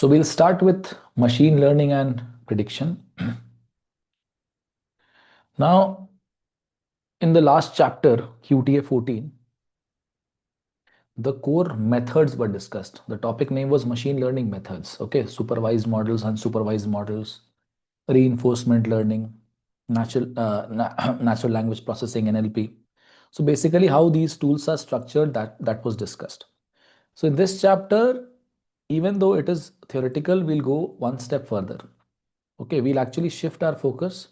So we'll start with machine learning and prediction. Now, in the last chapter, QTA 14, the core methods were discussed. The topic name was machine learning methods. Okay, supervised models, unsupervised models, reinforcement learning, natural language processing, NLP. So basically, how these tools are structured, that was discussed. So in this chapter, even though it is theoretical, we'll go one step further. Okay, we'll actually shift our focus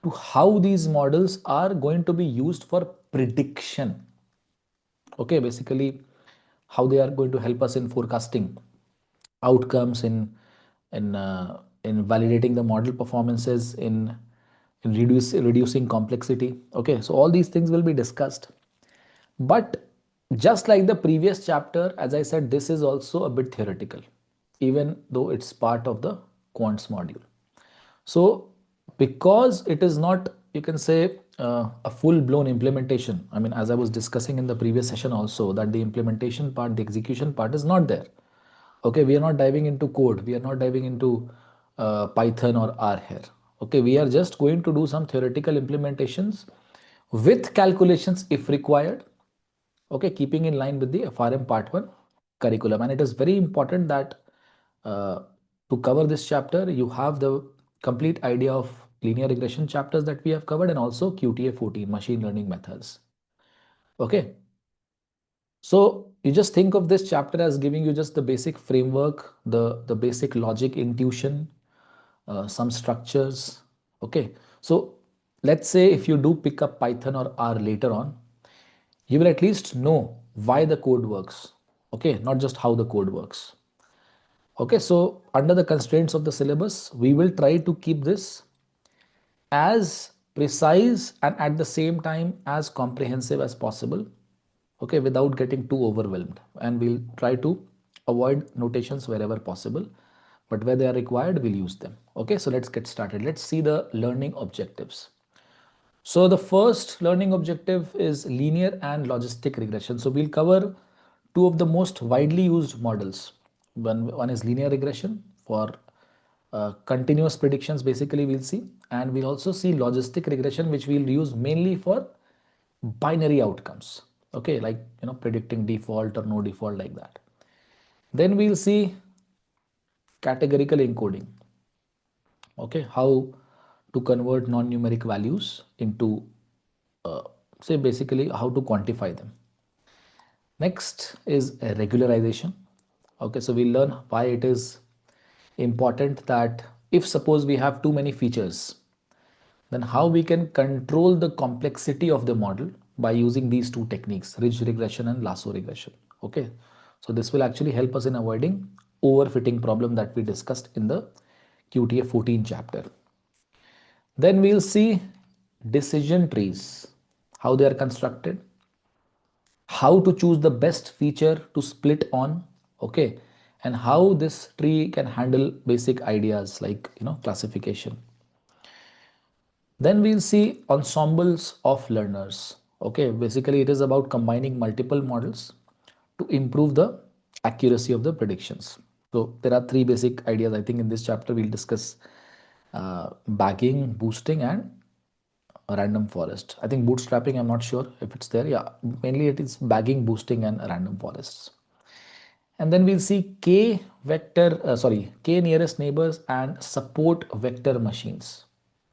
to how these models are going to be used for prediction. Okay, basically how they are going to help us in forecasting outcomes, in validating the model performances, in reducing complexity. Okay, so all these things will be discussed. But just like the previous chapter, as I said, this is also a bit theoretical, even though it's part of the quants module. So because it is not, you can say, a full-blown implementation. I mean, as I was discussing in the previous session also, that the implementation part, the execution part is not there. Okay, we are not diving into code. We are not diving into Python or R here. Okay, we are just going to do some theoretical implementations with calculations if required. Okay, keeping in line with the FRM Part 1 curriculum. And it is very important that uh, to cover this chapter, you have the complete idea of linear regression chapters that we have covered and also QTA 14, machine learning methods. Okay. So you just think of this chapter as giving you just the basic framework, the basic logic, intuition, some structures. Okay. So let's say if you do pick up Python or R later on, you will at least know why the code works. Okay, not just how the code works. Okay, so under the constraints of the syllabus, we will try to keep this as precise and at the same time as comprehensive as possible. Okay, without getting too overwhelmed. And we'll try to avoid notations wherever possible. But where they are required, we'll use them. Okay, so let's get started. Let's see the learning objectives. So the first learning objective is linear and logistic regression. So we'll cover two of the most widely used models. One is linear regression for continuous predictions, basically we'll see. And we'll also see logistic regression, which we'll use mainly for binary outcomes. Okay, like, predicting default or no default, like that. Then we'll see categorical encoding. Okay, how to convert non-numeric values into say basically how to quantify them. Next is regularization. Okay, so we learn why it is important that if suppose we have too many features, then how we can control the complexity of the model by using these two techniques, ridge regression and lasso regression. Okay, so this will actually help us in avoiding overfitting problem that we discussed in the QTA 14 chapter. Then we'll see decision trees, how they are constructed, how to choose the best feature to split on. Okay, and how this tree can handle basic ideas like, classification. Then we'll see ensembles of learners. Okay, basically it is about combining multiple models to improve the accuracy of the predictions. So there are three basic ideas. I think in this chapter we'll discuss bagging, boosting, and a random forest. I think bootstrapping, I'm not sure if it's there. Yeah, mainly it is bagging, boosting, and random forests. And then we'll see K nearest neighbors and support vector machines.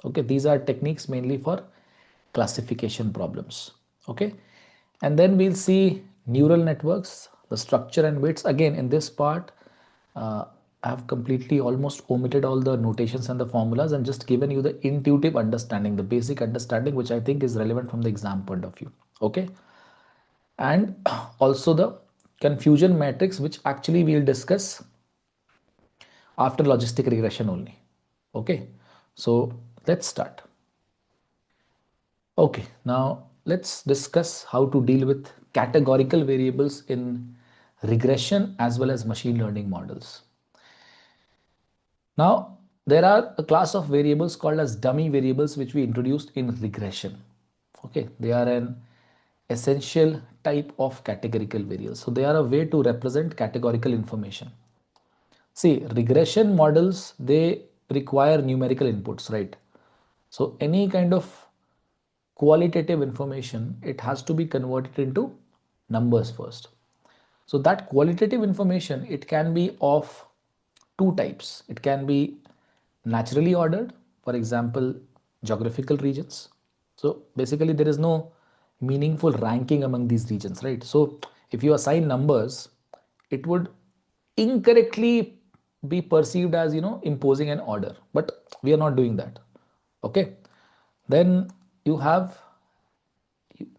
Okay, these are techniques mainly for classification problems. Okay, and then we'll see neural networks, the structure and weights. Again, in this part, I have completely almost omitted all the notations and the formulas and just given you the intuitive understanding, the basic understanding, which I think is relevant from the exam point of view. Okay, and also the confusion matrix, which actually we'll discuss after logistic regression only. Okay, so let's start. Okay, now let's discuss how to deal with categorical variables in regression as well as machine learning models. Now, there are a class of variables called as dummy variables, which we introduced in regression. Okay, they are an essential type of categorical variables. So they are a way to represent categorical information. See, regression models, they require numerical inputs, right? So any kind of qualitative information, it has to be converted into numbers first. So that qualitative information, it can be of two types. It can be naturally ordered, for example, geographical regions. So basically there is no meaningful ranking among these regions, right? So if you assign numbers, it would incorrectly be perceived as, imposing an order, but we are not doing that. Okay. Then you have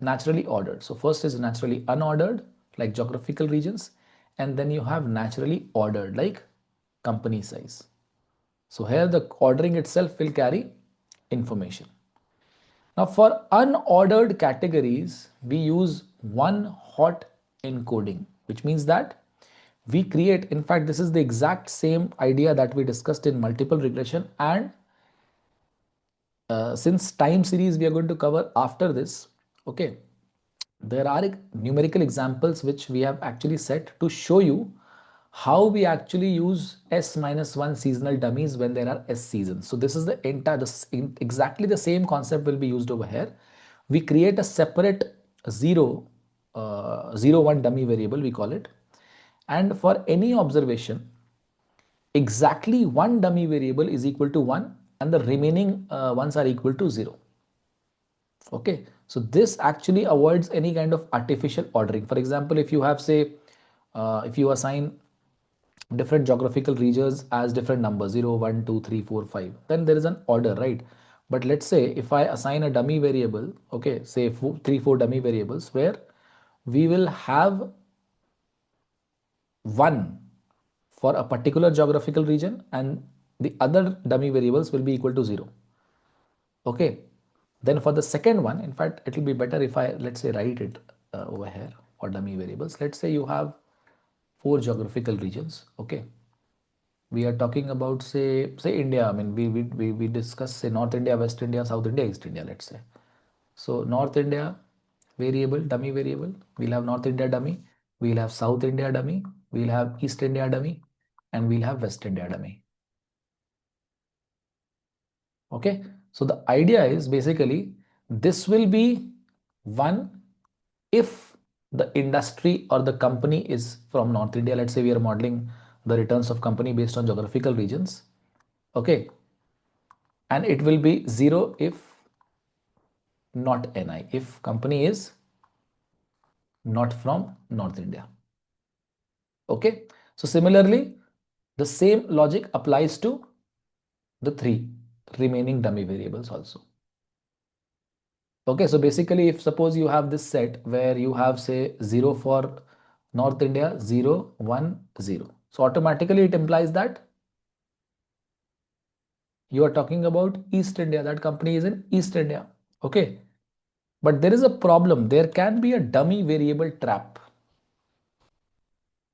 naturally ordered. So first is naturally unordered, like geographical regions, and then you have naturally ordered, like company size. So here the ordering itself will carry information. Now for unordered categories, we use one hot encoding, which means that we create, in fact, this is the exact same idea that we discussed in multiple regression, and since time series we are going to cover after this, okay, there are numerical examples which we have actually set to show you how we actually use S-1 seasonal dummies when there are S seasons. So this is the entire, exactly the same concept will be used over here. We create a separate 1 dummy variable, we call it. And for any observation, exactly one dummy variable is equal to 1 and the remaining ones are equal to 0. Okay, so this actually avoids any kind of artificial ordering. For example, if you have, say, if you assign different geographical regions as different numbers 0, 1, 2, 3, 4, 5, then there is an order, right? But let's say if I assign a dummy variable, okay, say 4 dummy variables where we will have one for a particular geographical region and the other dummy variables will be equal to 0. Okay, then for the second one, in fact, it will be better if I, let's say, write it over here for dummy variables. Let's say you have 4 geographical regions. Okay, we are talking about, say India. I mean, we discuss, say, North India, West India, South India, East India, let's say. So North India variable, dummy variable, we'll have North India dummy, we'll have South India dummy, we'll have East India dummy, and we'll have West India dummy. Okay, so the idea is basically this will be one if the industry or the company is from North India. Let's say we are modeling the returns of company based on geographical regions. Okay, and it will be 0 if not NI, if company is not from North India. Okay, so similarly, the same logic applies to the 3 remaining dummy variables also. Okay, so basically, if suppose you have this set where you have, say, 0 for North India, 0, 1, 0. So automatically it implies that you are talking about East India, that company is in East India. Okay, but there is a problem. There can be a dummy variable trap.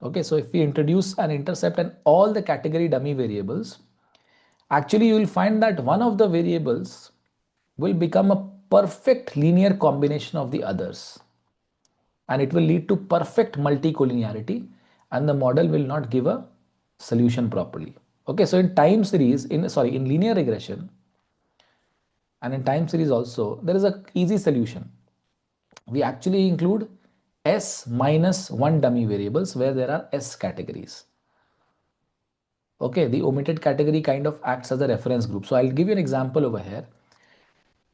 Okay, so if we introduce an intercept and all the category dummy variables, actually you will find that one of the variables will become a perfect linear combination of the others, and it will lead to perfect multicollinearity, and the model will not give a solution properly. Okay, so in time series, in linear regression and in time series also, there is a easy solution. We actually include S-1 dummy variables where there are S categories. Okay, the omitted category kind of acts as a reference group. So I'll give you an example over here.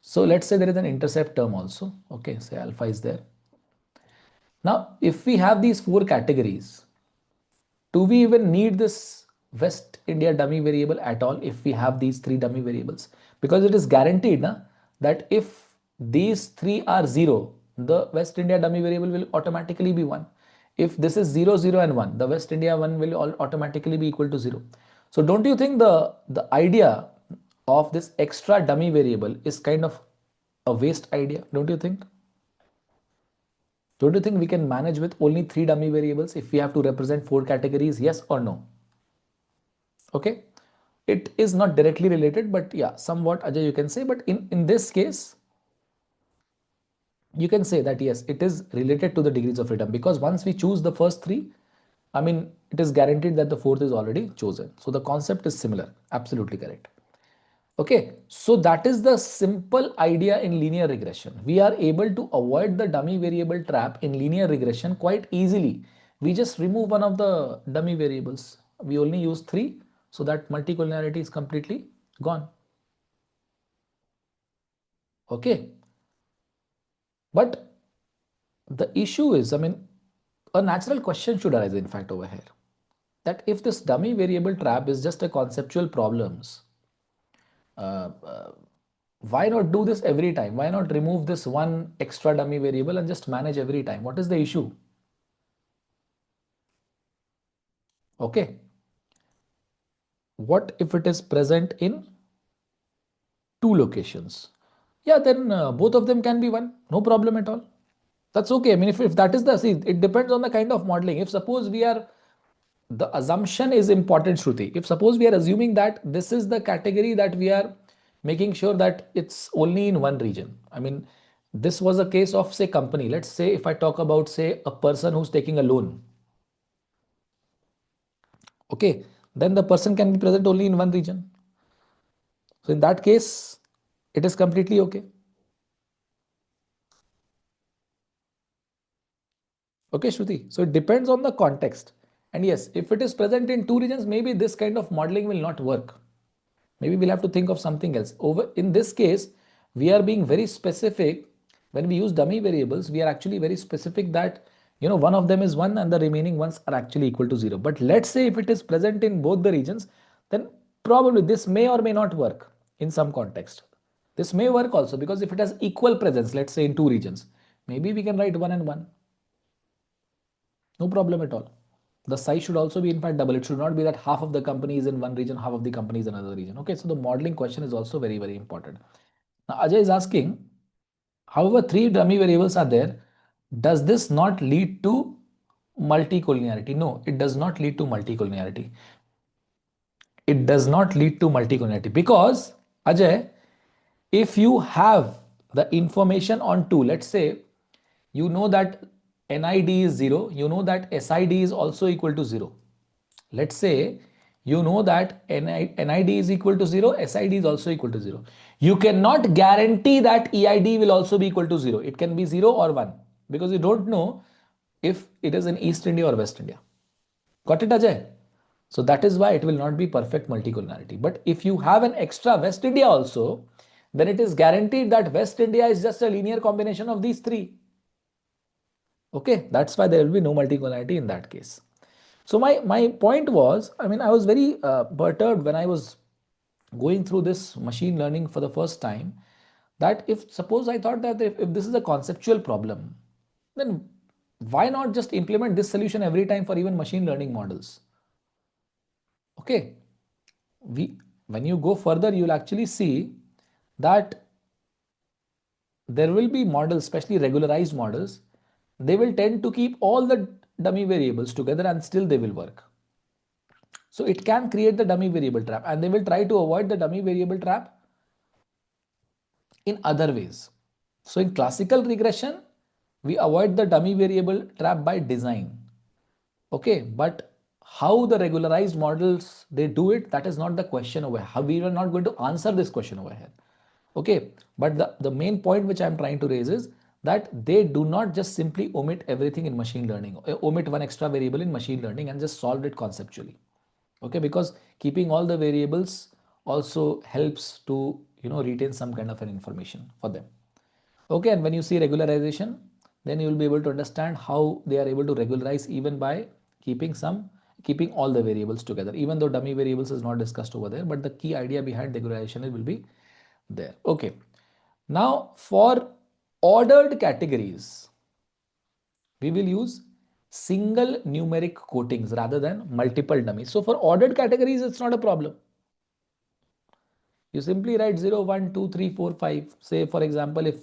So let's say there is an intercept term also. Okay, say alpha is there. Now, if we have these 4 categories, do we even need this West India dummy variable at all if we have these 3 dummy variables? Because it is guaranteed that if these 3 are 0, the West India dummy variable will automatically be 1. If this is 0, 0 and 1, the West India one will automatically be equal to 0. So don't you think the idea of this extra dummy variable is kind of a waste idea? Don't you think? Don't you think we can manage with only 3 dummy variables if we have to represent 4 categories? Yes or no? Okay. It is not directly related, but yeah, somewhat, Ajay, you can say. But in this case, you can say that yes, it is related to the degrees of freedom, because once we choose the first 3, I mean, it is guaranteed that the fourth is already chosen. So the concept is similar. Absolutely correct. Okay, so that is the simple idea in linear regression. We are able to avoid the dummy variable trap in linear regression quite easily. We just remove one of the dummy variables. We only use three, so that multicollinearity is completely gone. Okay, but the issue is, I mean, a natural question should arise, in fact, over here, that if this dummy variable trap is just a conceptual problems, uh, uh, why not do this every time? Why not remove this one extra dummy variable and just manage every time? What is the issue? Okay. What if it is present in two locations? Yeah, then both of them can be one. No problem at all. That's okay. I mean, if that is the, see, it depends on the kind of modeling. If suppose we are, the assumption is important, Shruti. If suppose we are assuming that this is the category that we are making sure that it's only in one region. I mean, this was a case of, say, company. Let's say if I talk about, say, a person who's taking a loan. Okay, then the person can be present only in one region. So in that case, it is completely okay. Okay, Shruti. So it depends on the context. And yes, if it is present in two regions, maybe this kind of modeling will not work. Maybe we'll have to think of something else. Over in this case, we are being very specific. When we use dummy variables, we are actually very specific that one of them is one and the remaining ones are actually equal to zero. But let's say if it is present in both the regions, then probably this may or may not work in some context. This may work also because if it has equal presence, let's say in two regions, maybe we can write one and one. No problem at all. The size should also be in fact double. It should not be that half of the company is in one region, half of the company is in another region. Okay, so the modeling question is also very, very important. Now Ajay is asking, however, three dummy variables are there. Does this not lead to multicollinearity? No, it does not lead to multicollinearity. It does not lead to multicollinearity because Ajay, if you have the information on two, let's say you know that NID is 0, you know that SID is also equal to 0. Let's say you know that NID is equal to 0, SID is also equal to 0. You cannot guarantee that EID will also be equal to 0. It can be 0 or 1 because you don't know if it is in East India or West India. Got it, Ajay? So that is why it will not be perfect multicollinearity. But if you have an extra West India also, then it is guaranteed that West India is just a linear combination of these three. Okay, that's why there will be no multicollinearity in that case. So my point was, I mean, I was very perturbed when I was going through this machine learning for the first time, that if suppose I thought that if this is a conceptual problem, then why not just implement this solution every time for even machine learning models? Okay, we when you go further, you will actually see that there will be models, especially regularized models, they will tend to keep all the dummy variables together and still they will work. So it can create the dummy variable trap and they will try to avoid the dummy variable trap in other ways. So in classical regression, we avoid the dummy variable trap by design. Okay, but how the regularized models they do it, that is not the question over here. How we are not going to answer this question over here. Okay, but the main point which I'm trying to raise is that they do not just simply omit everything in machine learning, omit one extra variable in machine learning and just solve it conceptually. Okay, because keeping all the variables also helps to retain some kind of an information for them. Okay, and when you see regularization, then you will be able to understand how they are able to regularize even by keeping all the variables together, even though dummy variables is not discussed over there, but the key idea behind regularization will be there. Okay, now for ordered categories, we will use single numeric quotings rather than multiple dummies. So for ordered categories, it's not a problem. You simply write 0, 1, 2, 3, 4, 5. Say, for example, if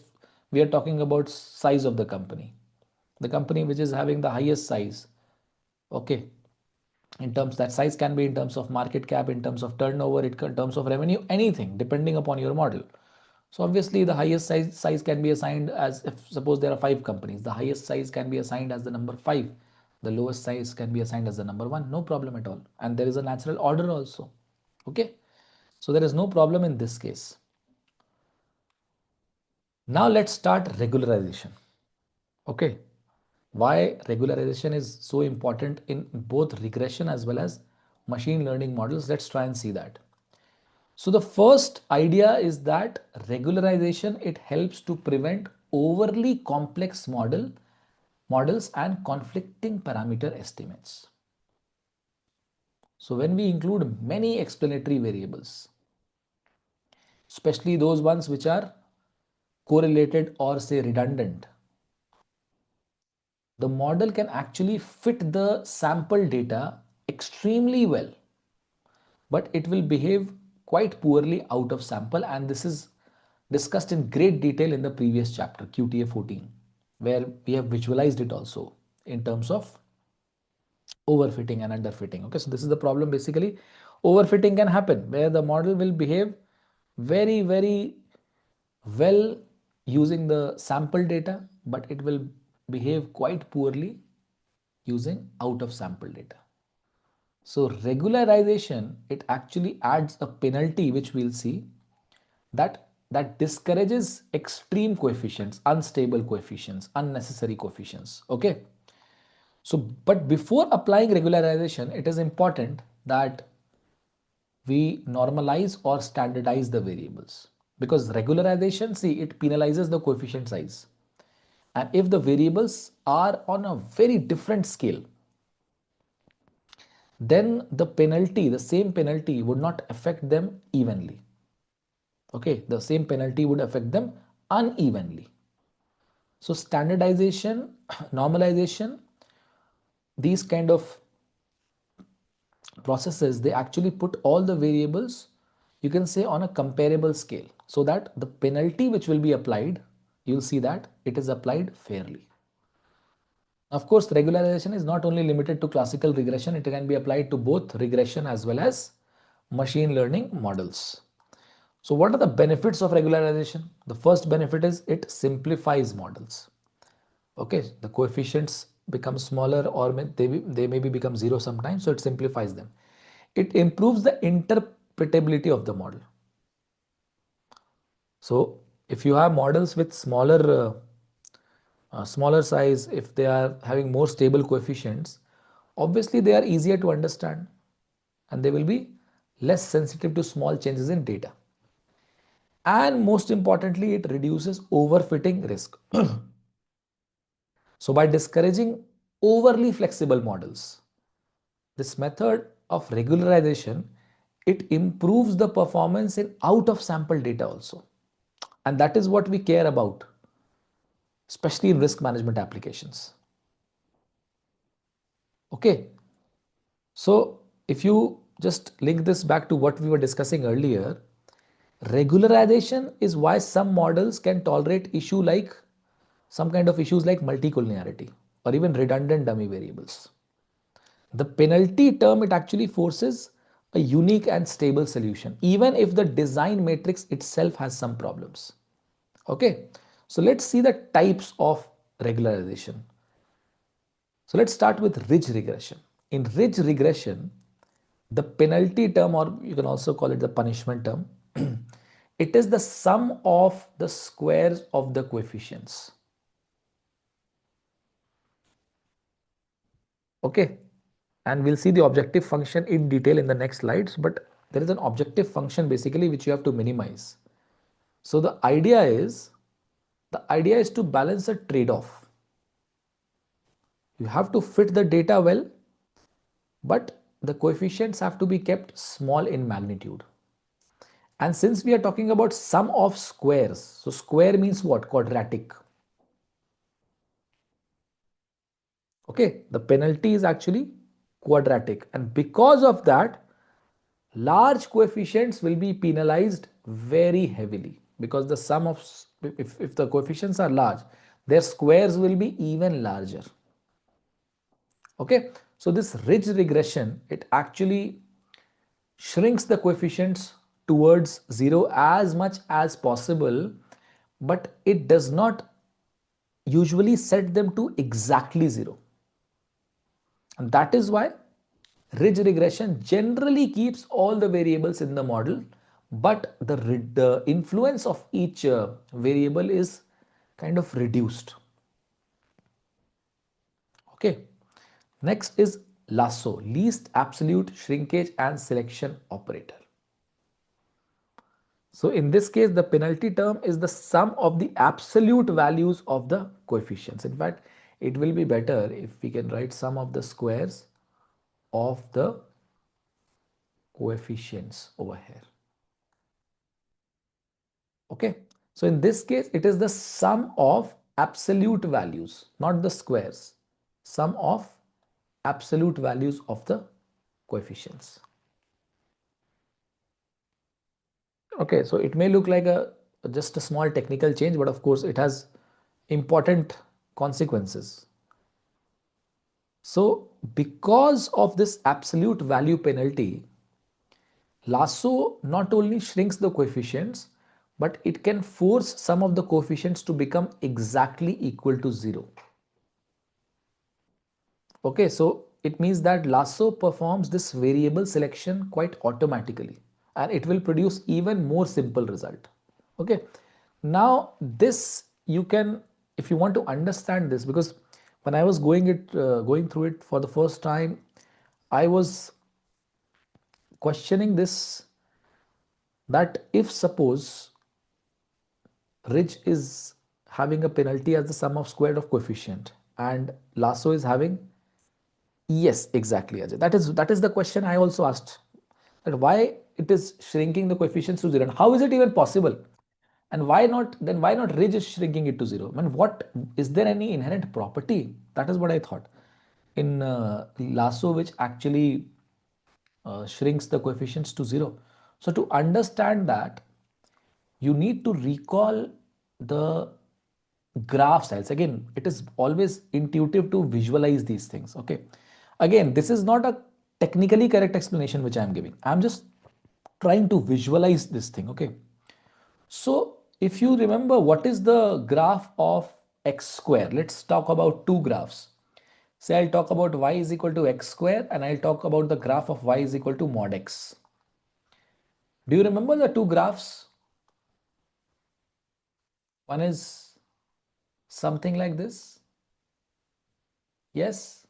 we are talking about size of the company which is having the highest size, okay, in terms that size can be in terms of market cap, in terms of turnover, in terms of revenue, anything depending upon your model. So obviously the highest size can be assigned as, if suppose there are 5 companies, the highest size can be assigned as the number 5. The lowest size can be assigned as the number 1, no problem at all. And there is a natural order also. Okay, so there is no problem in this case. Now let's start regularization. Okay, why regularization is so important in both regression as well as machine learning models? Let's try and see that. So the first idea is that regularization, it helps to prevent overly complex models and conflicting parameter estimates. So when we include many explanatory variables, especially those ones which are correlated or say redundant, the model can actually fit the sample data extremely well, but it will behave quite poorly out of sample. And this is discussed in great detail in the previous chapter, QTA 14, where we have visualized it also in terms of overfitting and underfitting. Okay, so this is the problem. Basically, overfitting can happen where the model will behave very well using the sample data, but it will behave quite poorly using out of sample data. So regularization, it actually adds a penalty, which we'll see, that discourages extreme coefficients, unstable coefficients, unnecessary coefficients. Okay. So, but before applying regularization, it is important that we normalize or standardize the variables, because regularization, see, it penalizes the coefficient size. And if the variables are on a very different scale, then the same penalty would not affect them evenly. Okay, the same penalty would affect them unevenly. So standardization, normalization, these kind of processes, they actually put all the variables, you can say, on a comparable scale, so that the penalty which will be applied, you'll see that it is applied fairly. Of course, regularization is not only limited to classical regression, it can be applied to both regression as well as machine learning models. So what are the benefits of regularization? The first benefit is it simplifies models. Okay, the coefficients become smaller, or they maybe become zero sometimes, so it simplifies them. It improves the interpretability of the model. So if you have models with smaller size, if they are having more stable coefficients, obviously they are easier to understand and they will be less sensitive to small changes in data. And most importantly, it reduces overfitting risk. So by discouraging overly flexible models, this method of regularization, it improves the performance in out of sample data also. And that is what we care about, especially in risk management applications. Okay. So if you just link this back to what we were discussing earlier, regularization is why some models can tolerate some kind of issues like multicollinearity or even redundant dummy variables. The penalty term, it actually forces a unique and stable solution, even if the design matrix itself has some problems. Okay, so let's see the types of regularization. So let's start with ridge regression. In ridge regression, the penalty term, or you can also call it the punishment term, it is the sum of the squares of the coefficients. Okay, and we'll see the objective function in detail in the next slides, but there is an objective function basically which you have to minimize. So the idea is to balance a trade-off. You have to fit the data well, but the coefficients have to be kept small in magnitude. And since we are talking about sum of squares, so square means what? Quadratic. Okay, the penalty is actually quadratic, and because of that, large coefficients will be penalized very heavily, because the sum of, if the coefficients are large, their squares will be even larger. Okay, so this ridge regression, it actually shrinks the coefficients towards zero as much as possible, but it does not usually set them to exactly zero. And that is why ridge regression generally keeps all the variables in the model, but the influence of each variable is kind of reduced. Okay. Next is LASSO, least absolute shrinkage and selection operator. So in this case, the penalty term is the sum of the absolute values of the coefficients. In fact, it will be better if we can write sum of the squares of the coefficients over here. Okay. So in this case, it is the sum of absolute values, not the squares. Sum of absolute values of the coefficients. Okay, so it may look like a just a small technical change, but of course it has important consequences. So because of this absolute value penalty, LASSO not only shrinks the coefficients, but it can force some of the coefficients to become exactly equal to 0. Okay, so it means that LASSO performs this variable selection quite automatically, and it will produce even more simple result. Okay, now this you can, if you want to understand this, because when I was going through it for the first time, I was questioning this, that if suppose ridge is having a penalty as the sum of squared of coefficient and LASSO is having, yes, exactly, Ajay. That is the question I also asked. That why it is shrinking the coefficients to 0 and how is it even possible? And why not, then why not ridge is shrinking it to 0? I mean, what is there any inherent property? That is what I thought in LASSO which actually shrinks the coefficients to 0. So to understand that, you need to recall the graph styles. Again, it is always intuitive to visualize these things. Okay, again, this is not a technically correct explanation which I am giving. I'm just trying to visualize this thing. Okay, so if you remember, what is the graph of x square? Let's talk about two graphs. Say I'll talk about y is equal to x square and I'll talk about the graph of y is equal to mod x. Do you remember the two graphs? One is something like this. Yes.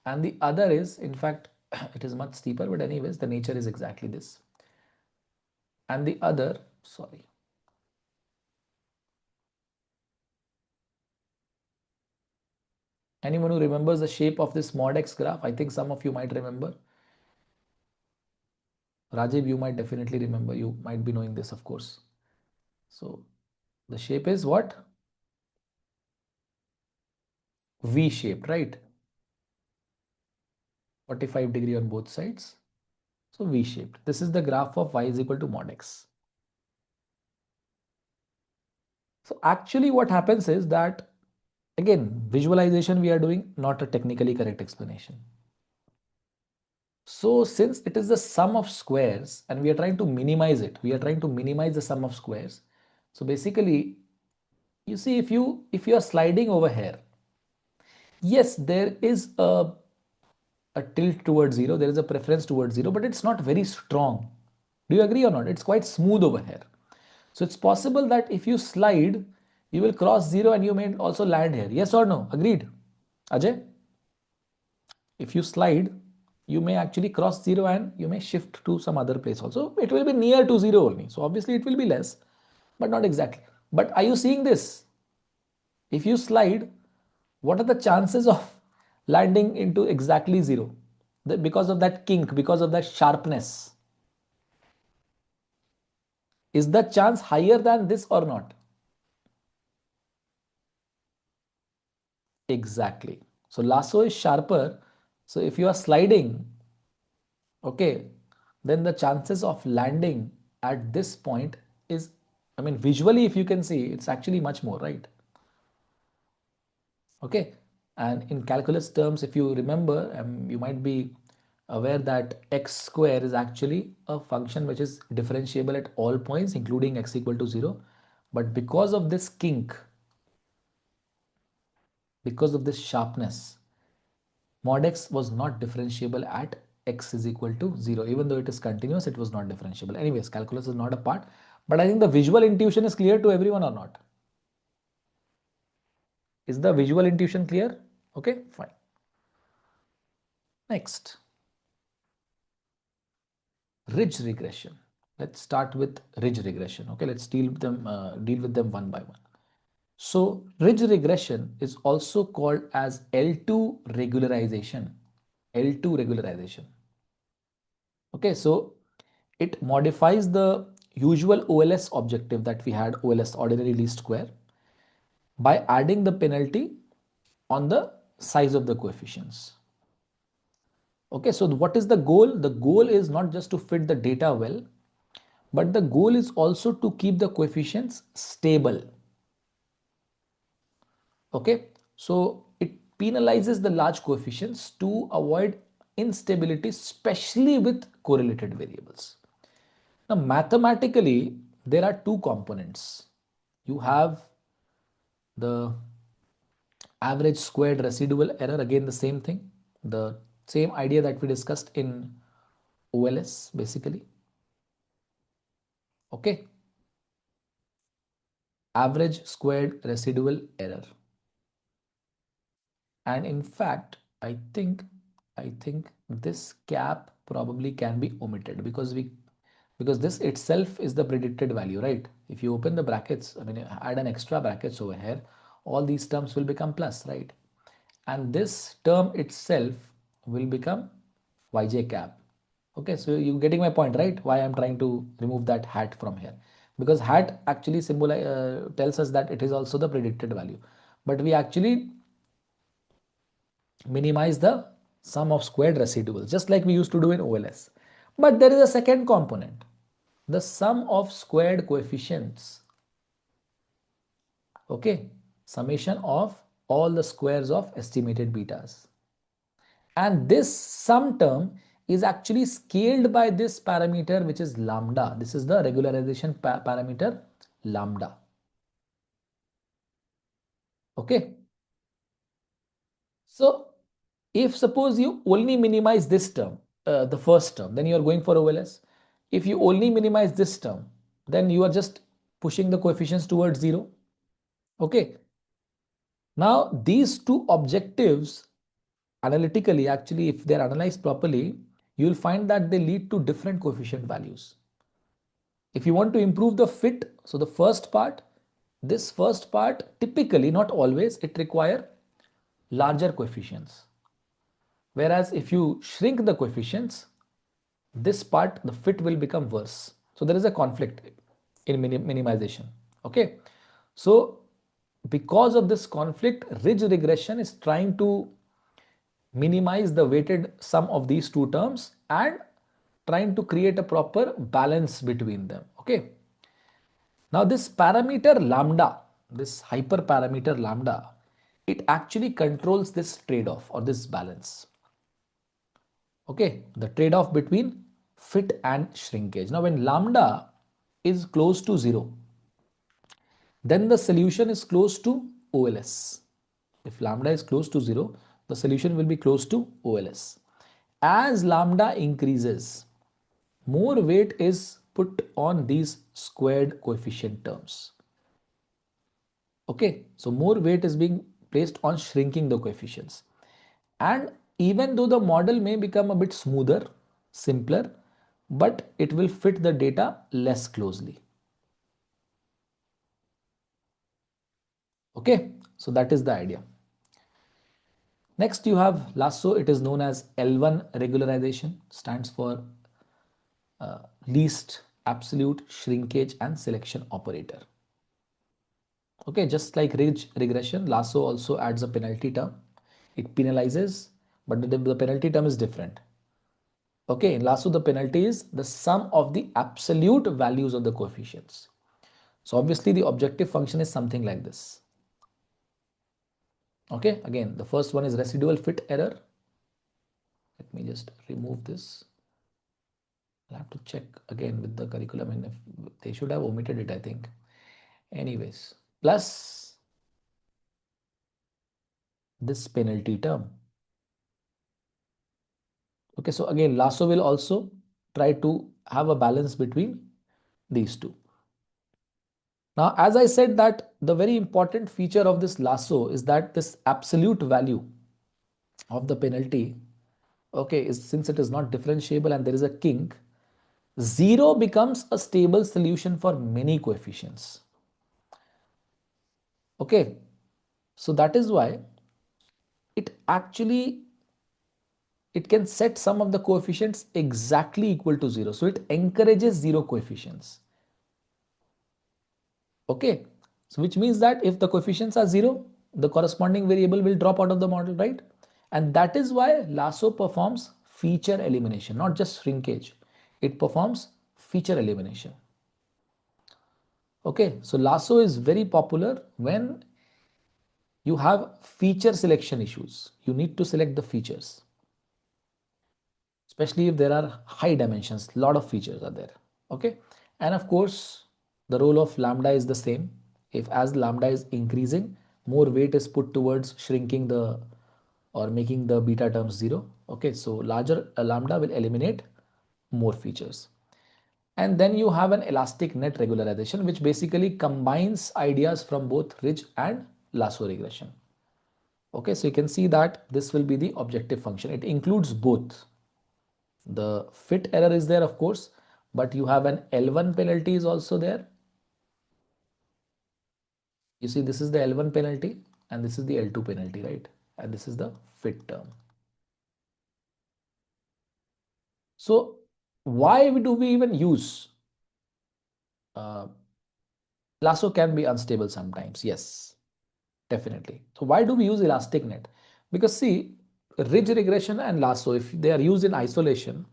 And the other is, in fact, it is much steeper, but anyways, the nature is exactly this. And the other, sorry. Anyone who remembers the shape of this mod x graph? I think some of you might remember. Rajiv, you might definitely remember. You might be knowing this, of course. So the shape is what? V shaped, right? 45-degree on both sides. So V shaped. This is the graph of y is equal to mod x. So actually what happens is that, again, visualization we are doing, not a technically correct explanation. So since it is the sum of squares and we are trying to minimize it, we are trying to minimize the sum of squares. So basically, you see, if you are sliding over here, yes, there is a tilt towards 0, there is a preference towards 0, but it's not very strong. Do you agree or not? It's quite smooth over here. So it's possible that if you slide, you will cross 0 and you may also land here. Yes or no? Agreed? Ajay? If you slide, you may actually cross 0 and you may shift to some other place also. It will be near to 0 only. So obviously it will be less, but not exactly. But are you seeing this? If you slide, what are the chances of landing into exactly 0? Because of that kink, because of that sharpness. Is the chance higher than this or not? Exactly. So lasso is sharper. So if you are sliding, okay, then the chances of landing at this point is, I mean, visually, if you can see, it's actually much more, right? Okay. And in calculus terms, if you remember, you might be aware that x square is actually a function which is differentiable at all points, including x equal to 0. But because of this kink, because of this sharpness, Mod x was not differentiable at x is equal to 0. Even though it is continuous, it was not differentiable. Anyways, calculus is not a part, but I think the visual intuition is clear to everyone or not? Is the visual intuition clear? Okay, fine. Next, ridge regression. Let's start with ridge regression. Okay, let's deal with them one by one. So ridge regression is also called as L2 regularization. L2 regularization. Okay, so it modifies the usual OLS objective that we had, OLS, ordinary least square, by adding the penalty on the size of the coefficients. Okay, so what is the goal? The goal is not just to fit the data well, but the goal is also to keep the coefficients stable. Okay, so it penalizes the large coefficients to avoid instability, especially with correlated variables. Now, mathematically, there are two components. You have the average squared residual error, again, the same thing, the same idea that we discussed in OLS, basically. Okay, average squared residual error. And in fact, I think this cap probably can be omitted because this itself is the predicted value, right? If you open the brackets, I mean, add an extra brackets over here, all these terms will become plus, right? And this term itself will become yj cap. Okay, so you getting my point, right? Why I'm trying to remove that hat from here, because hat actually tells us that it is also the predicted value, but we actually minimize the sum of squared residuals, just like we used to do in OLS. But there is a second component, the sum of squared coefficients. Okay, summation of all the squares of estimated betas. And this sum term is actually scaled by this parameter, which is lambda. This is the regularization parameter lambda. Okay. So if suppose you only minimize this term, the first term, then you are going for OLS. If you only minimize this term, then you are just pushing the coefficients towards 0. Okay. Now these two objectives analytically, actually, if they're analyzed properly, you'll find that they lead to different coefficient values. If you want to improve the fit, so the first part, this first part, typically, not always, it require larger coefficients. Whereas if you shrink the coefficients, this part, the fit will become worse. So there is a conflict in minimization. Okay. So because of this conflict, ridge regression is trying to minimize the weighted sum of these two terms and trying to create a proper balance between them. Okay. Now this parameter lambda, this hyperparameter lambda, it actually controls this trade-off or this balance. Okay, the trade-off between fit and shrinkage. Now when lambda is close to 0, then the solution is close to OLS. If lambda is close to 0, the solution will be close to OLS. As lambda increases, more weight is put on these squared coefficient terms. Okay, so more weight is being placed on shrinking the coefficients. And even though the model may become a bit smoother, simpler, but it will fit the data less closely. Okay, so that is the idea. Next, you have LASSO. It is known as L1 regularization, stands for least absolute shrinkage and selection operator. Okay, just like ridge regression, LASSO also adds a penalty term. It penalizes, but the penalty term is different. Okay, in LASSO, the penalty is the sum of the absolute values of the coefficients. So obviously the objective function is something like this. Okay, again, the first one is residual fit error. Let me just remove this. I'll have to check again with the curriculum. I mean, if they should have omitted it, I think. Anyways, plus this penalty term. Okay, so again, Lasso will also try to have a balance between these two. Now, as I said that the very important feature of this Lasso is that this absolute value of the penalty, okay, is since it is not differentiable and there is a kink, 0 becomes a stable solution for many coefficients. Okay, so that is why it can set some of the coefficients exactly equal to 0. So it encourages 0 coefficients. Okay, so which means that if the coefficients are 0, the corresponding variable will drop out of the model, right? And that is why Lasso performs feature elimination, not just shrinkage. It performs feature elimination. Okay, so Lasso is very popular when you have feature selection issues. You need to select the features, especially if there are high dimensions, a lot of features are there. Okay, and of course the role of lambda is the same. If as lambda is increasing, more weight is put towards shrinking the or making the beta terms 0. Okay, so larger lambda will eliminate more features. And then you have an elastic net regularization, which basically combines ideas from both ridge and lasso regression. Okay, so you can see that this will be the objective function. It includes both. The fit error is there, of course, but you have an L1 penalty is also there. You see, this is the L1 penalty and this is the L2 penalty, right? And this is the fit term. So why do we even use lasso? Can be unstable sometimes. Yes, definitely. So why do we use elastic net? Because see, ridge regression and lasso, if they are used in isolation,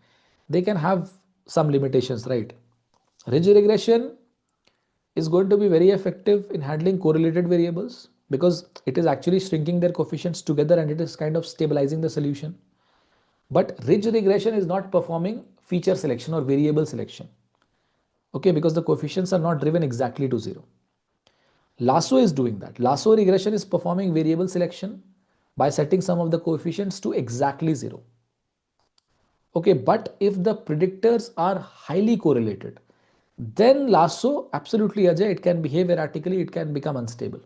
they can have some limitations, right? Ridge regression is going to be very effective in handling correlated variables because it is actually shrinking their coefficients together and it is kind of stabilizing the solution. But ridge regression is not performing feature selection or variable selection. Okay, because the coefficients are not driven exactly to 0. Lasso is doing that. Lasso regression is performing variable selection by setting some of the coefficients to exactly 0. Okay, but if the predictors are highly correlated, then lasso, absolutely Ajay, it can behave erratically, it can become unstable.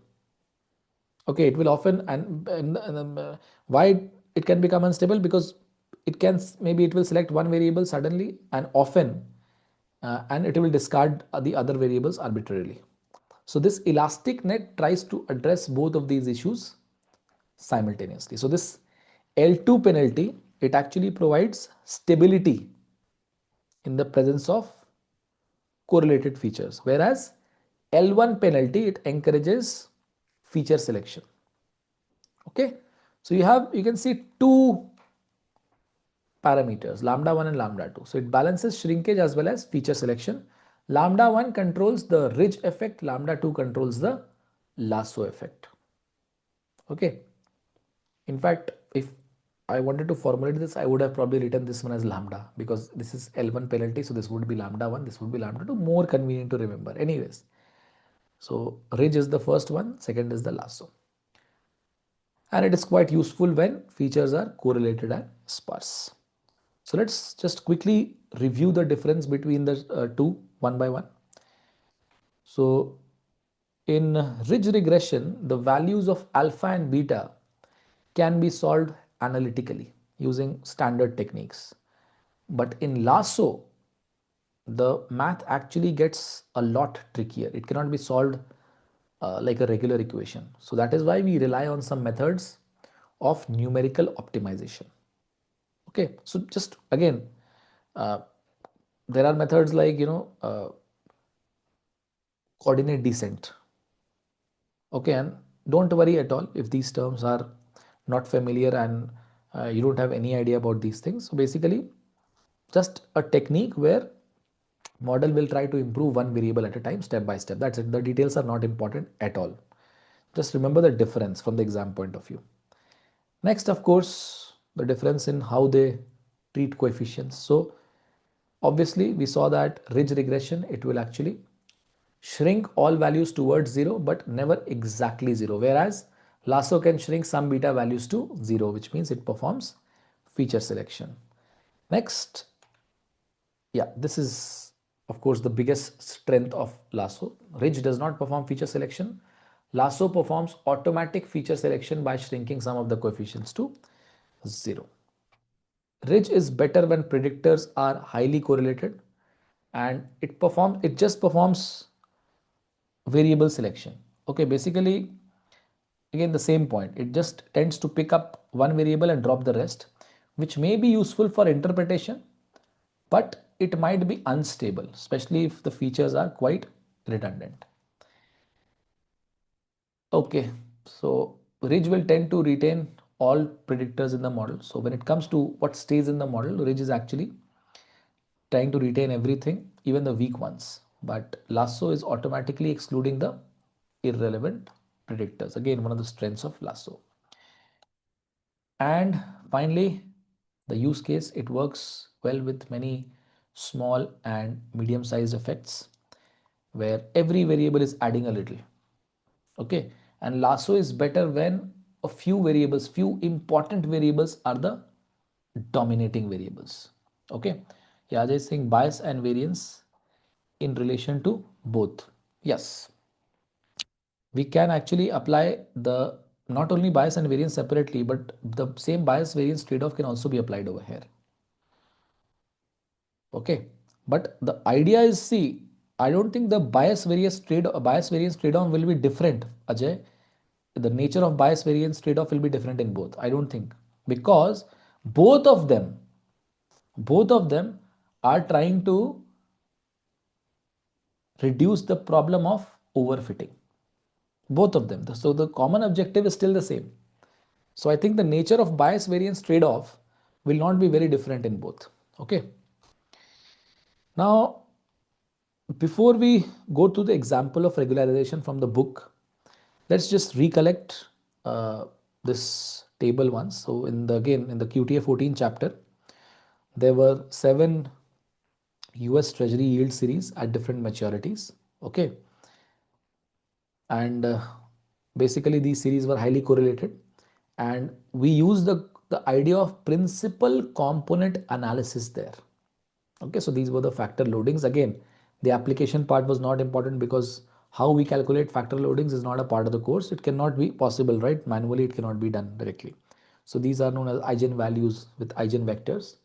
Okay, it will often, why it can become unstable? Because it can, maybe it will select one variable suddenly and often, and it will discard the other variables arbitrarily. So this elastic net tries to address both of these issues simultaneously. So this L2 penalty, it actually provides stability in the presence of correlated features, whereas L1 penalty, it encourages feature selection. Okay, so you can see two parameters, lambda 1 and lambda 2. So it balances shrinkage as well as feature selection. Lambda 1 controls the ridge effect, lambda 2 controls the lasso effect. Okay, in fact, if I wanted to formulate this, I would have probably written this one as lambda because this is L1 penalty. So this would be lambda 1, this would be lambda 2, more convenient to remember. Anyways, so ridge is the first one, second is the lasso. And it is quite useful when features are correlated and sparse. So let's just quickly review the difference between the two one by one. So in ridge regression, the values of alpha and beta can be solved analytically using standard techniques. But in lasso, the math actually gets a lot trickier. It cannot be solved like a regular equation. So that is why we rely on some methods of numerical optimization. Okay, so just again, uh, there are methods like coordinate descent. Okay, and don't worry at all if these terms are not familiar and you don't have any idea about these things. So basically, just a technique where model will try to improve one variable at a time, step by step. That's it. The details are not important at all. Just remember the difference from the exam point of view. Next, of course, the difference in how they treat coefficients. So obviously, we saw that ridge regression, it will actually shrink all values towards 0, but never exactly 0. Whereas lasso can shrink some beta values to 0, which means it performs feature selection. Next, yeah, this is of course the biggest strength of Lasso. Ridge does not perform feature selection. Lasso performs automatic feature selection by shrinking some of the coefficients to 0. Ridge is better when predictors are highly correlated, and it just performs variable selection. Okay, basically again the same point, it just tends to pick up one variable and drop the rest, which may be useful for interpretation, but it might be unstable, especially if the features are quite redundant. Okay, so ridge will tend to retain all predictors in the model. So when it comes to what stays in the model, ridge is actually trying to retain everything, even the weak ones. But Lasso is automatically excluding the irrelevant predictors. Again, one of the strengths of Lasso. And finally, the use case, it works well with many small and medium sized effects where every variable is adding a little. Okay. And Lasso is better when a few variables, few important variables are the dominating variables. Okay. Yeah, Ajay is saying bias and variance in relation to both. Yes, we can actually apply the not only bias and variance separately, but the same bias variance trade-off can also be applied over here. Okay, but the idea is, see, I don't think the bias variance trade-off will be different, Ajay. The nature of bias variance trade-off will be different in both. I don't think, because both of them both of them are trying to reduce the problem of overfitting. Both of them. So the common objective is still the same. So I think the nature of bias variance trade-off will not be very different in both. Okay. Now, before we go to the example of regularization from the book, let's just recollect this table once. So in the QTA 14 chapter, there were 7 US Treasury yield series at different maturities. Okay. And basically these series were highly correlated, and we use the idea of principal component analysis there. Okay, so these were the factor loadings. Again, the application part was not important because how we calculate factor loadings is not a part of the course. It cannot be possible, right? Manually it cannot be done directly. So these are known as eigenvalues with eigenvectors.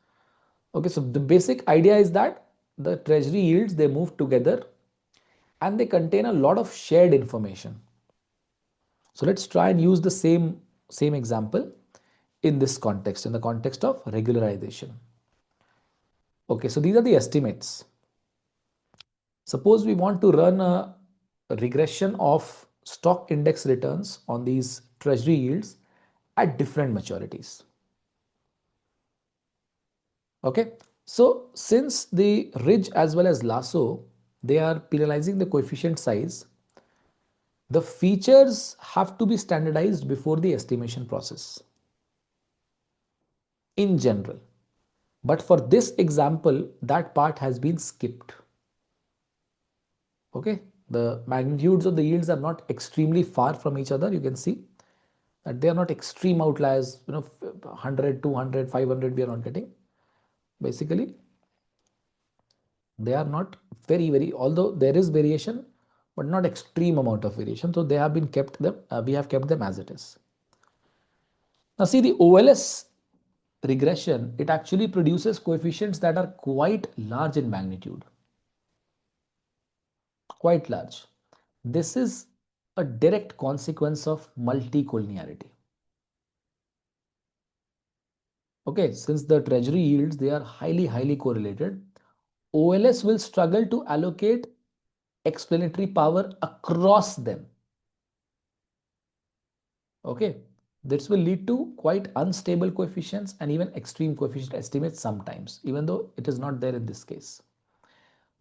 Okay, so the basic idea is that the treasury yields, they move together and they contain a lot of shared information. So let's try and use the same example in this context, in the context of regularization. Okay, so these are the estimates. Suppose we want to run a regression of stock index returns on these treasury yields at different maturities. Okay, so since the ridge as well as lasso, they are penalizing the coefficient size, the features have to be standardized before the estimation process in general. But for this example, that part has been skipped. Okay, the magnitudes of the yields are not extremely far from each other. You can see that they are not extreme outliers, 100, 200, 500 we are not getting. Basically, they are not very, although there is variation, but not extreme amount of variation. So they have been kept them, we have kept them as it is. Now see the OLS regression, it actually produces coefficients that are quite large in magnitude. Quite large. This is a direct consequence of multicollinearity. Okay, since the treasury yields, they are highly correlated, OLS will struggle to allocate explanatory power across them. Okay, this will lead to quite unstable coefficients and even extreme coefficient estimates sometimes, even though it is not there in this case.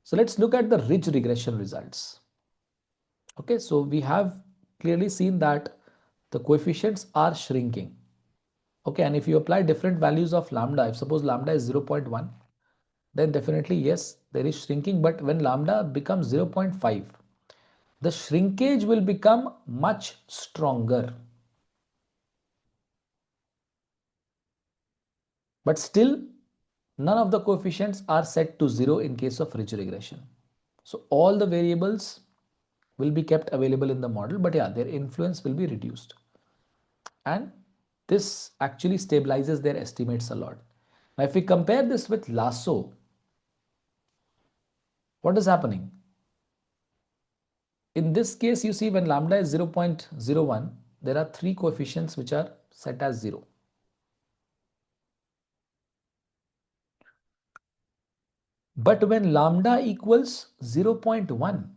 So let's look at the ridge regression results. Okay, so we have clearly seen that the coefficients are shrinking. Okay, and if you apply different values of lambda, if suppose lambda is 0.1, then definitely yes, there is shrinking. But when lambda becomes 0.5, the shrinkage will become much stronger. But still, None of the coefficients are set to 0 in case of ridge regression. So all the variables will be kept available in the model, but yeah, their influence will be reduced. And this actually stabilizes their estimates a lot. Now, if we compare this with LASSO, what is happening? In this case, you see when lambda is 0.01, there are three coefficients which are set as 0. But when lambda equals 0.1,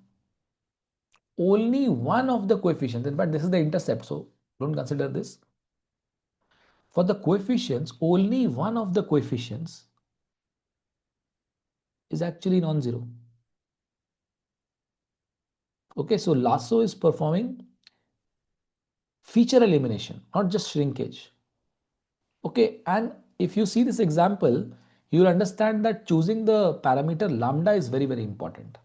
only one of the coefficients, in fact, this is the intercept, so don't consider this. For the coefficients, only one of the coefficients is actually non-zero. Okay, so LASSO is performing feature elimination, not just shrinkage. Okay, and if you see this example, you will understand that choosing the parameter lambda is very, very important.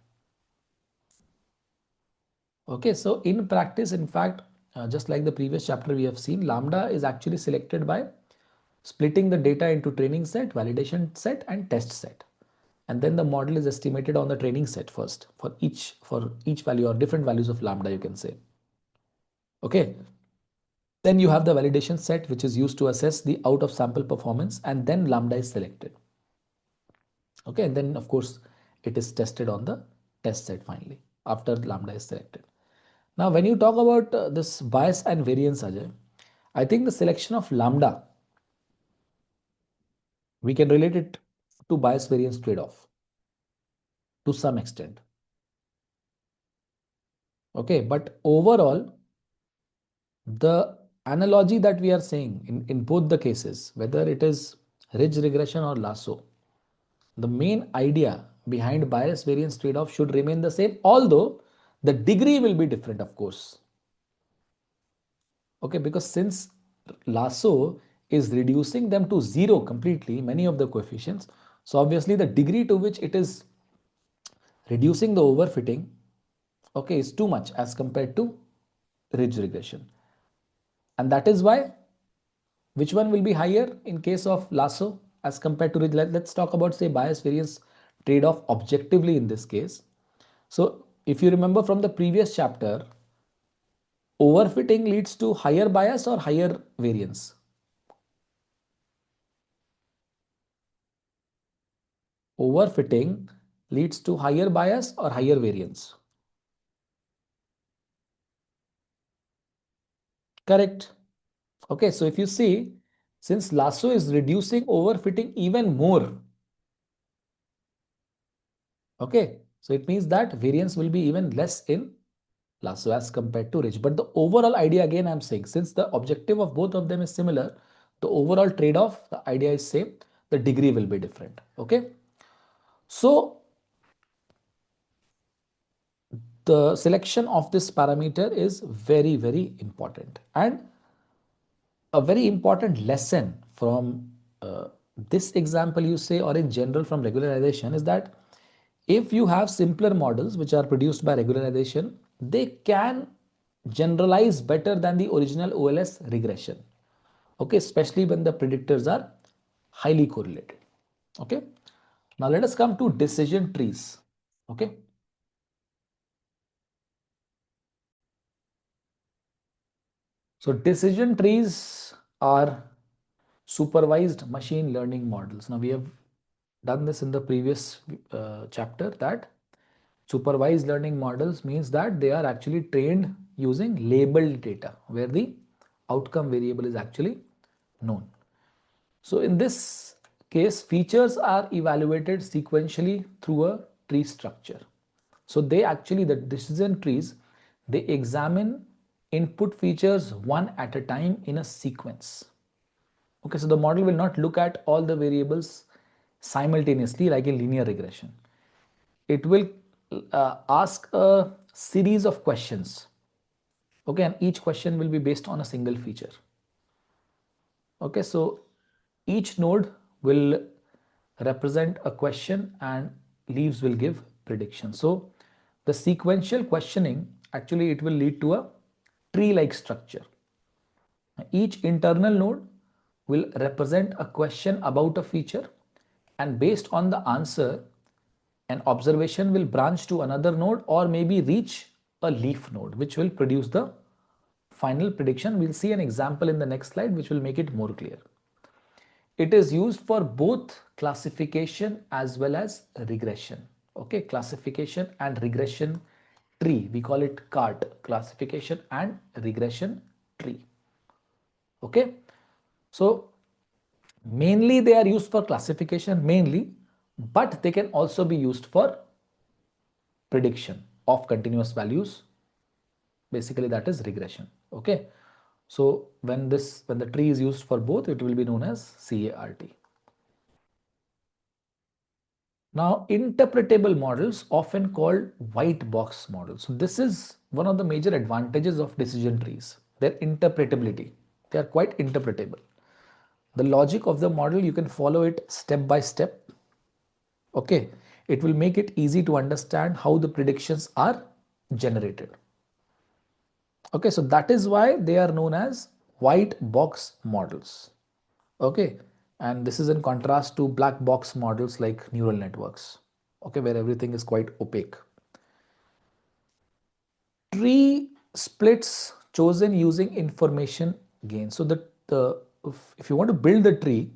Okay, so in practice, in fact, just like the previous chapter we have seen, lambda is actually selected by splitting the data into training set, validation set, and test set. And then the model is estimated on the training set first for each value or different values of lambda, you can say. Okay. Then you have the validation set, which is used to assess the out of sample performance, and then lambda is selected. Okay, and then of course it is tested on the test set finally after lambda is selected. Now, when you talk about this bias and variance, Ajay, I think the selection of lambda, we can relate it to bias variance trade-off to some extent. Okay, but overall, the analogy that we are saying in both the cases, whether it is ridge regression or lasso, the main idea behind bias variance trade-off should remain the same, although the degree will be different, of course. Okay, because since lasso is reducing them to 0 completely, many of the coefficients, so obviously the degree to which it is reducing the overfitting, okay, is too much as compared to ridge regression. And that is why, which one will be higher in case of lasso as compared to ridge? Let's talk about, say, bias variance trade-off objectively in this case. So if you remember from the previous chapter, overfitting leads to higher bias or higher variance? Overfitting leads to higher bias or higher variance? Correct. Okay, so if you see, since lasso is reducing overfitting even more, okay, so it means that variance will be even less in lasso as compared to ridge. But the overall idea, again, I'm saying, since the objective of both of them is similar, the overall trade-off, the idea is same, the degree will be different. Okay. So the selection of this parameter is very, very important. And a very important lesson from this example, you say, or in general from regularization, is that if you have simpler models which are produced by regularization, they can generalize better than the original OLS regression. Okay, especially when the predictors are highly correlated. Okay, now let us come to decision trees. Okay, so decision trees are supervised machine learning models. Now we have done this in the previous chapter, that supervised learning models means that they are actually trained using labeled data where the outcome variable is actually known. So in this case, features are evaluated sequentially through a tree structure. So they actually, the decision trees, they examine input features one at a time in a sequence. Okay, so the model will not look at all the variables simultaneously like in linear regression. It will ask a series of questions. Okay, and each question will be based on a single feature. Okay, so each node will represent a question and leaves will give prediction. So the sequential questioning, actually it will lead to a tree-like structure. Each internal node will represent a question about a feature, and based on the answer, an observation will branch to another node or maybe reach a leaf node, which will produce the final prediction. We'll see an example in the next slide, which will make it more clear. It is used for both classification as well as regression. Okay, classification and regression tree. We call it cart, classification and regression tree. Okay, so mainly they are used for classification mainly, but they can also be used for prediction of continuous values. Basically that is regression. Okay, so when the tree is used for both, it will be known as CART. Now, interpretable models, often called white box models. So this is one of the major advantages of decision trees, their interpretability. They are quite interpretable. The logic of the model, you can follow it step by step. Okay, it will make it easy to understand how the predictions are generated. Okay, so that is why they are known as white box models. Okay, and this is in contrast to black box models like neural networks. Okay, where everything is quite opaque. Tree splits chosen using information gain. So if you want to build the tree,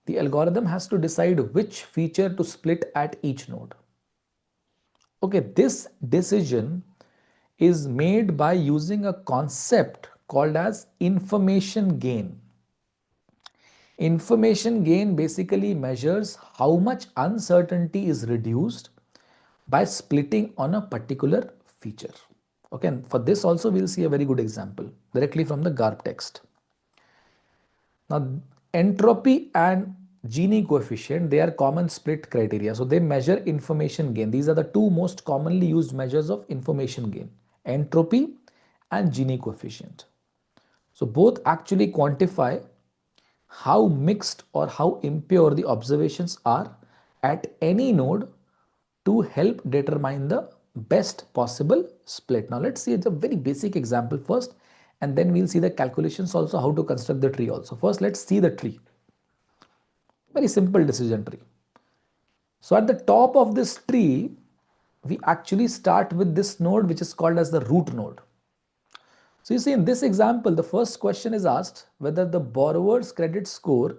the algorithm has to decide which feature to split at each node. Okay, this decision is made by using a concept called as information gain. Information gain basically measures how much uncertainty is reduced by splitting on a particular feature. Okay, and for this also we'll see a very good example directly from the GARP text. Now, entropy and Gini coefficient, they are common split criteria. So they measure information gain. These are the two most commonly used measures of information gain, entropy and Gini coefficient. So both actually quantify how mixed or how impure the observations are at any node to help determine the best possible split. Now let's see a very basic example first, and then we'll see the calculations also, how to construct the tree also. First, let's see the tree. Very simple decision tree. So at the top of this tree, we actually start with this node, which is called as the root node. So you see in this example, the first question is asked whether the borrower's credit score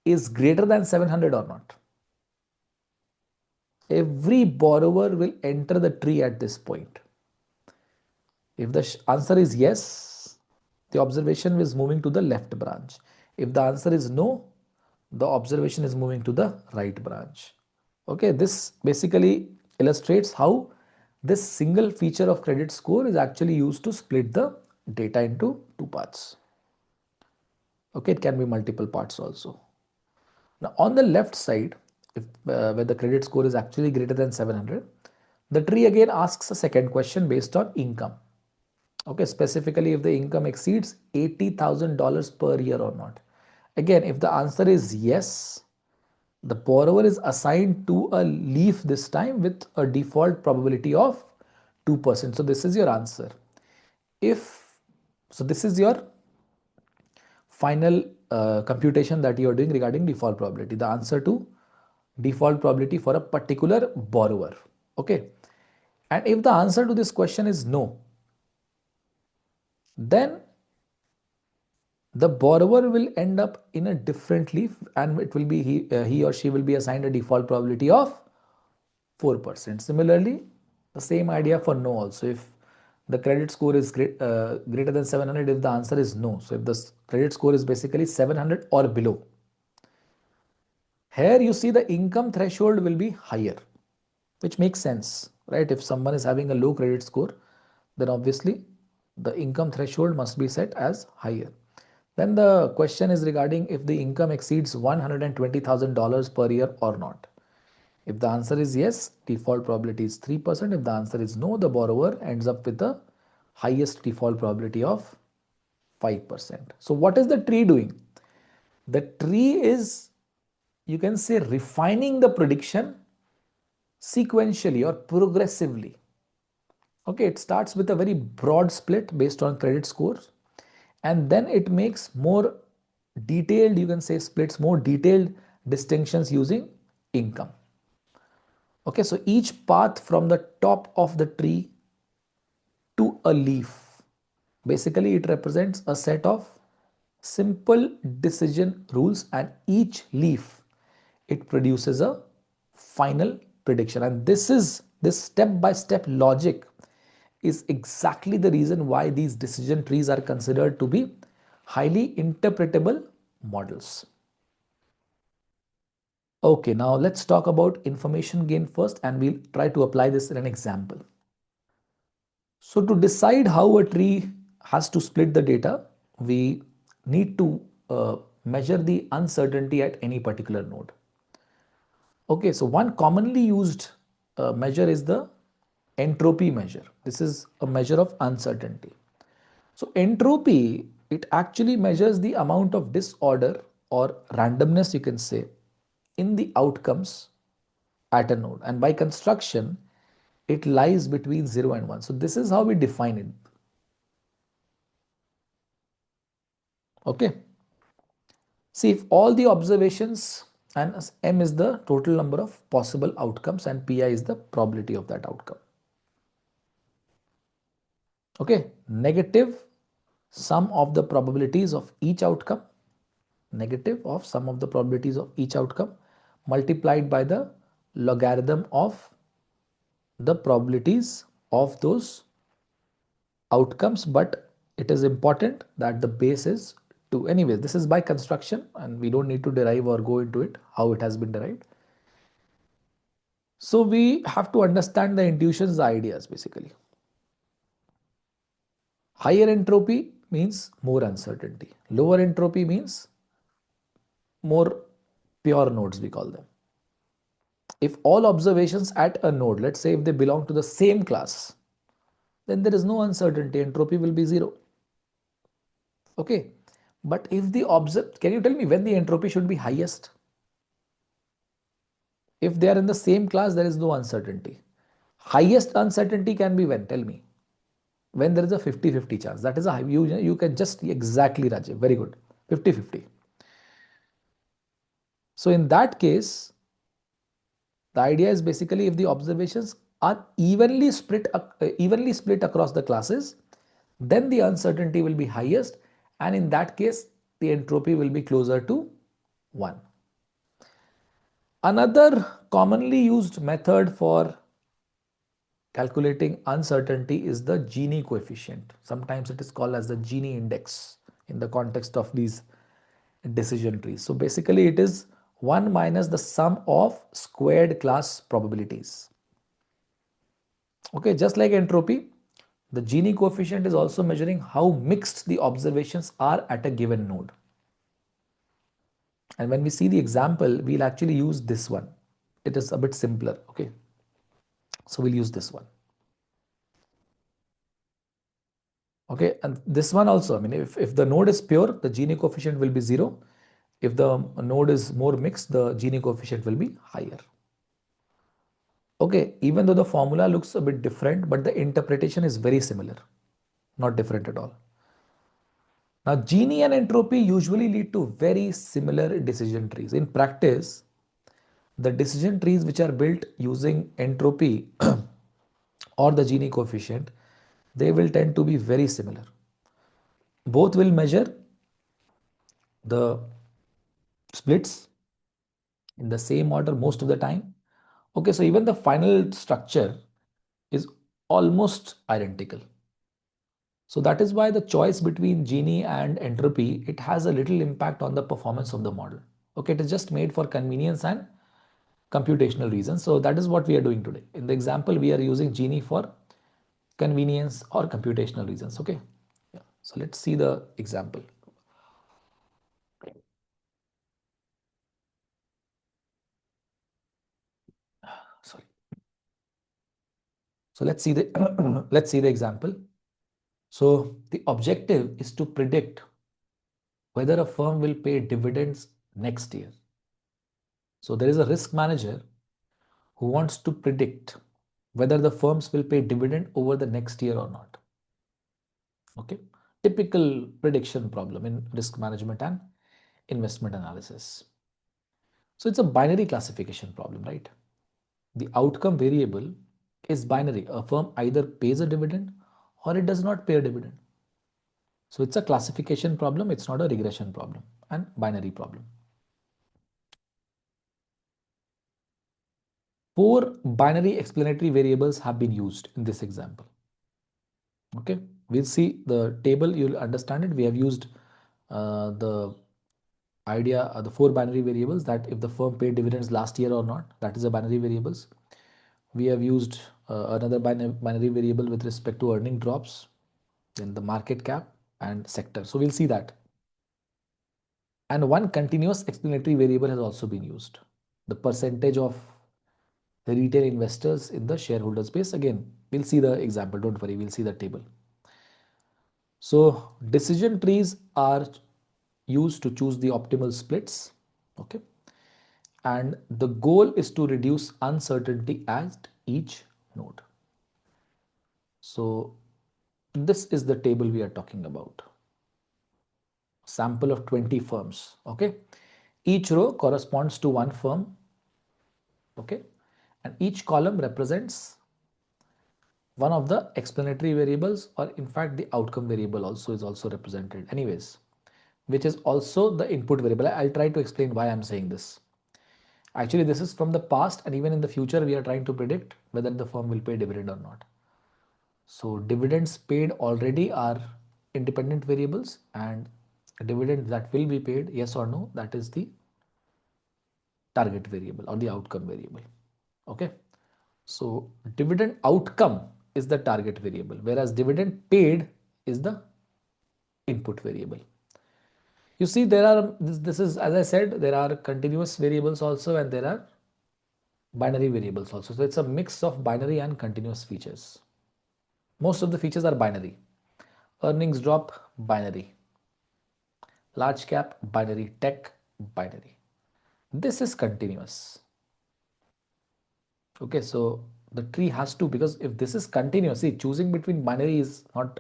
is greater than 700 or not. Every borrower will enter the tree at this point. If the answer is yes, the observation is moving to the left branch. If the answer is no, the observation is moving to the right branch. Okay, this basically illustrates how this single feature of credit score is actually used to split the data into two parts. Okay, it can be multiple parts also. Now on the left side, if where the credit score is actually greater than 700, the tree again asks a second question based on income. Okay, specifically if the income exceeds $80,000 per year or not. Again, if the answer is yes, the borrower is assigned to a leaf this time with a default probability of 2%. So this is your answer. So this is your final computation that you are doing regarding default probability, the answer to default probability for a particular borrower. Okay, and if the answer to this question is no, then the borrower will end up in a different leaf, and it will be he or she will be assigned a default probability of 4%. Similarly, the same idea for no also. If the credit score is greater than 700, if the answer is no, so if the credit score is basically 700 or below, here you see the income threshold will be higher, which makes sense, right? If someone is having a low credit score, then obviously the income threshold must be set as higher. Then the question is regarding if the income exceeds $120,000 per year or not. If the answer is yes, default probability is 3%. If the answer is no, the borrower ends up with the highest default probability of 5%. So what is the tree doing? The tree is, you can say, refining the prediction sequentially or progressively. Okay, it starts with a very broad split based on credit scores, and then it makes more detailed, you can say, splits, more detailed distinctions using income. Okay, so each path from the top of the tree to a leaf, basically it represents a set of simple decision rules, and each leaf it produces a final prediction. And this step by step logic is exactly the reason why these decision trees are considered to be highly interpretable models. Okay, now let's talk about information gain first, and we'll try to apply this in an example. So to decide how a tree has to split the data, we need to measure the uncertainty at any particular node. Okay, so one commonly used measure is the entropy measure. This is a measure of uncertainty. So entropy, it actually measures the amount of disorder or randomness, you can say, in the outcomes at a node. And by construction, it lies between 0 and 1. So this is how we define it. Okay. See, if all the observations, and M is the total number of possible outcomes and Pi is the probability of that outcome. Okay. Negative sum of the probabilities of each outcome, negative of sum of the probabilities of each outcome multiplied by the logarithm of the probabilities of those outcomes, but it is important that the base is 2. Anyway, this is by construction and we don't need to derive or go into it, how it has been derived. So we have to understand the intuitions, the ideas basically. Higher entropy means more uncertainty. Lower entropy means more pure nodes, we call them. If all observations at a node, let's say if they belong to the same class, then there is no uncertainty, entropy will be 0. Okay. But if the can you tell me when the entropy should be highest? If they are in the same class, there is no uncertainty. Highest uncertainty can be when? Tell me. When there is a 50-50 chance. That is a you can just exactly, Rajiv. Very good. 50-50. So in that case, the idea is basically if the observations are evenly split across the classes, then the uncertainty will be highest, and in that case the entropy will be closer to 1. Another commonly used method for calculating uncertainty is the Gini coefficient. Sometimes it is called as the Gini index in the context of these decision trees. So basically it is 1 minus the sum of squared class probabilities. Okay, just like entropy, the Gini coefficient is also measuring how mixed the observations are at a given node. And when we see the example, we'll actually use this one. It is a bit simpler. Okay, so we'll use this one. Okay, and this one also, I mean, if the node is pure, the Gini coefficient will be 0. If the node is more mixed, the Gini coefficient will be higher. Okay, even though the formula looks a bit different, but the interpretation is very similar, not different at all. Now, Gini and entropy usually lead to very similar decision trees. In practice, the decision trees which are built using entropy or the Gini coefficient, they will tend to be very similar. Both will measure the splits in the same order most of the time. Okay, so even the final structure is almost identical. So that is why the choice between Gini and entropy, it has a little impact on the performance of the model. Okay, it is just made for convenience and computational reasons. So that is what we are doing today. In the example, we are using Gini for convenience or computational reasons. Okay, yeah. So let's see the example. Sorry. So let's see the let's see the example. So the objective is to predict whether a firm will pay dividends next year. So there is a risk manager who wants to predict whether the firms will pay dividend over the next year or not. Okay, typical prediction problem in risk management and investment analysis. So it's a binary classification problem, right? The outcome variable is binary. A firm either pays a dividend or it does not pay a dividend. So it's a classification problem. It's not a regression problem and binary problem. 4 binary explanatory variables have been used in this example. Okay, we'll see the table, you'll understand it. We have used the idea the 4 binary variables, that if the firm paid dividends last year or not, that is a binary variables. We have used another binary variable with respect to earning drops, then the market cap and sector. So we'll see that. And one continuous explanatory variable has also been used, the percentage of the retail investors in the shareholders base. Again, we'll see the example, don't worry, we'll see the table. So decision trees are used to choose the optimal splits. Okay, and the goal is to reduce uncertainty at each node. So this is the table we are talking about. Sample of 20 firms. Okay, each row corresponds to one firm. Okay, and each column represents one of the explanatory variables, or in fact the outcome variable also is also represented anyways, which is also the input variable. I'll try to explain why I'm saying this. Actually, this is from the past, and even in the future, we are trying to predict whether the firm will pay dividend or not. So dividends paid already are independent variables, and dividend that will be paid, yes or no, that is the target variable or the outcome variable. Okay. So dividend outcome is the target variable, whereas dividend paid is the input variable. You see, there are, this is, as I said, there are continuous variables also, and there are binary variables also. So it's a mix of binary and continuous features. Most of the features are binary. Earnings drop, binary. Large cap, binary. Tech, binary. This is continuous. Okay, so the tree has to, because if this is continuous, see, choosing between binary is not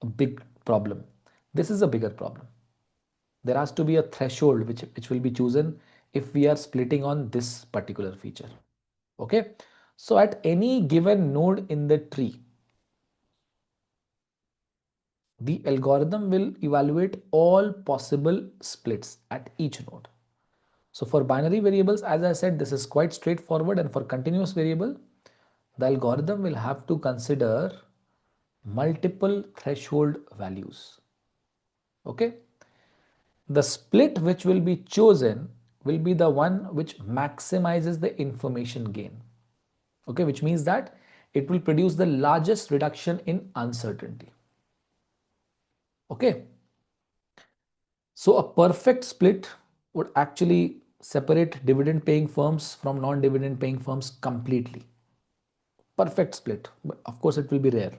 a big problem. This is a bigger problem. There has to be a threshold which will be chosen if we are splitting on this particular feature. Okay, so at any given node in the tree, the algorithm will evaluate all possible splits at each node. So for binary variables, as I said, this is quite straightforward, and for continuous variable, the algorithm will have to consider multiple threshold values. Okay, the split which will be chosen will be the one which maximizes the information gain. Okay, which means that it will produce the largest reduction in uncertainty. Okay, so a perfect split would actually separate dividend paying firms from non-dividend paying firms completely. Perfect split, but of course it will be rare.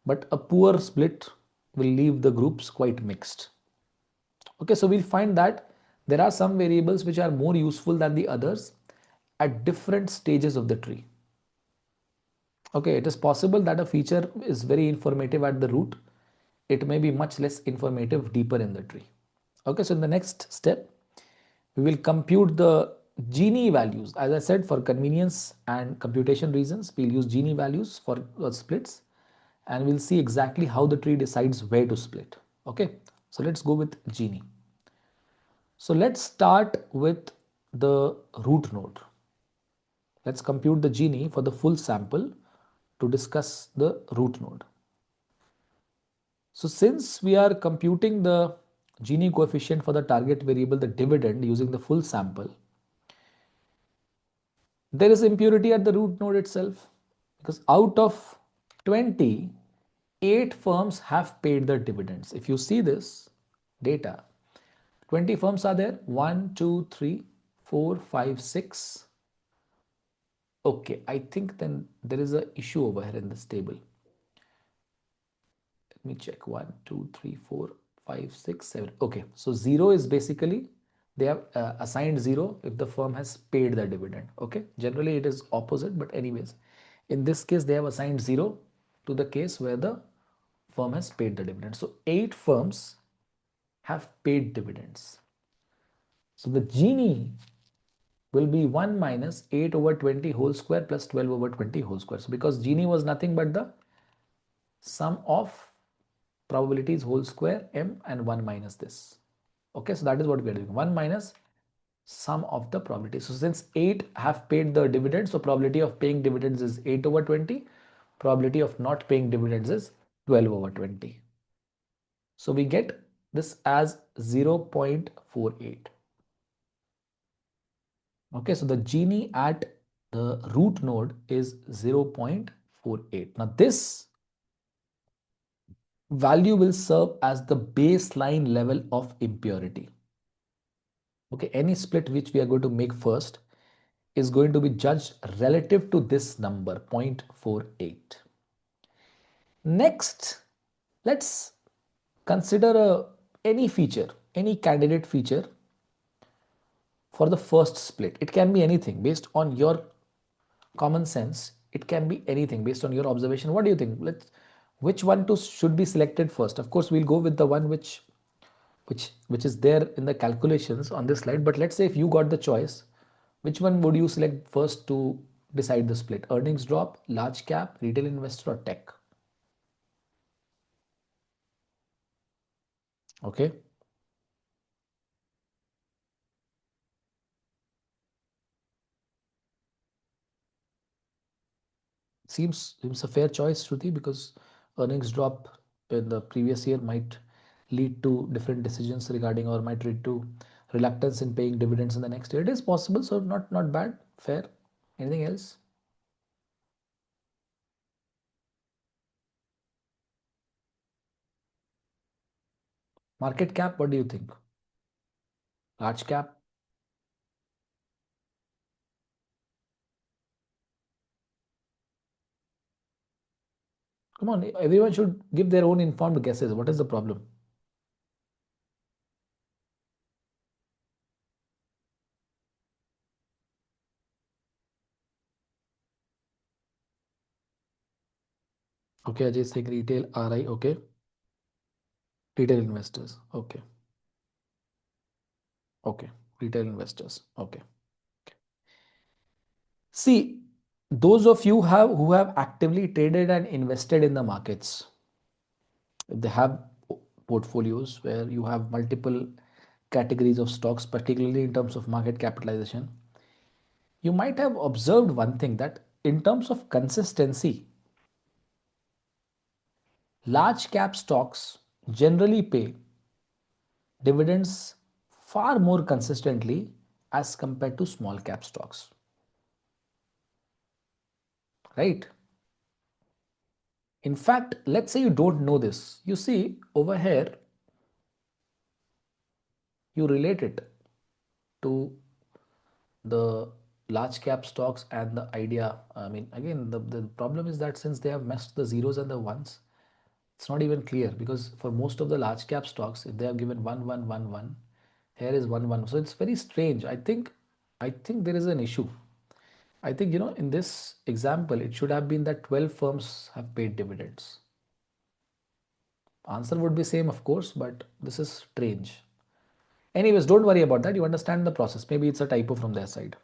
But a poor split will leave the groups quite mixed. Okay, so we'll find that there are some variables which are more useful than the others at different stages of the tree. Okay, it is possible that a feature is very informative at the root. It may be much less informative deeper in the tree. Okay, so in the next step, we will compute the Gini values. As I said, for convenience and computation reasons, we'll use Gini values for splits, and we'll see exactly how the tree decides where to split. Okay, so let's go with Gini. So let's start with the root node. Let's compute the Gini for the full sample to discuss the root node. So since we are computing the Gini coefficient for the target variable, the dividend, using the full sample, there is impurity at the root node itself, because out of 20, 8 firms have paid the dividends. If you see this data, 20 firms are there, 1, 2, 3, 4, 5, 6. Okay, I think then there is an issue over here in this table. Let me check. 1, 2, 3, 4, 5, 6, 7. Okay, so 0 is basically they have assigned 0 if the firm has paid the dividend. Okay, generally it is opposite, but anyways, in this case they have assigned 0 to the case where the firm has paid the dividend. So 8 firms have paid dividends. So the Gini will be 1 minus 8 over 20 whole square plus 12 over 20 whole square. So because Gini was nothing but the sum of probabilities whole square m and 1 minus this. Okay, so that is what we are doing. 1 minus sum of the probability. So since 8 have paid the dividend, so probability of paying dividends is 8 over 20. Probability of not paying dividends is 12 over 20. So we get this as 0.48. Okay, so the Gini at the root node is 0.48. Now this value will serve as the baseline level of impurity. Okay, any split which we are going to make first is going to be judged relative to this number 0.48. Next, let's consider any feature, any candidate feature for the first split. It can be anything based on your common sense. It can be anything based on your observation. What do you think? Which one to should be selected first? Of course, we'll go with the one which is there in the calculations on this slide. But let's say if you got the choice, which one would you select first to decide the split? Earnings drop, large cap, retail investor, or tech? Okay. Seems a fair choice, Shruti, because earnings drop in the previous year might lead to different decisions regarding, or might lead to reluctance in paying dividends in the next year. It is possible, so not bad, fair. Anything else? Market cap, what do you think? Large cap? Come on, everyone should give their own informed guesses. What is the problem? Okay, Ajay is saying retail RI. Okay, retail investors. Okay, okay, retail investors. Okay. See, those of you who have actively traded and invested in the markets, if they have portfolios where you have multiple categories of stocks, particularly in terms of market capitalization, you might have observed one thing, that in terms of consistency, large cap stocks generally pay dividends far more consistently as compared to small cap stocks, right? In fact, let's say you don't know this. You see over here, you relate it to the large cap stocks and the idea. I mean, again, the problem is that since they have messed the zeros and the ones, it's not even clear, because for most of the large cap stocks, if they have given 1111, here is 11. So it's very strange. I think there is an issue. I think, in this example, it should have been that 12 firms have paid dividends. Answer would be same, of course, but this is strange. Anyways, don't worry about that. You understand the process. Maybe it's a typo from their side.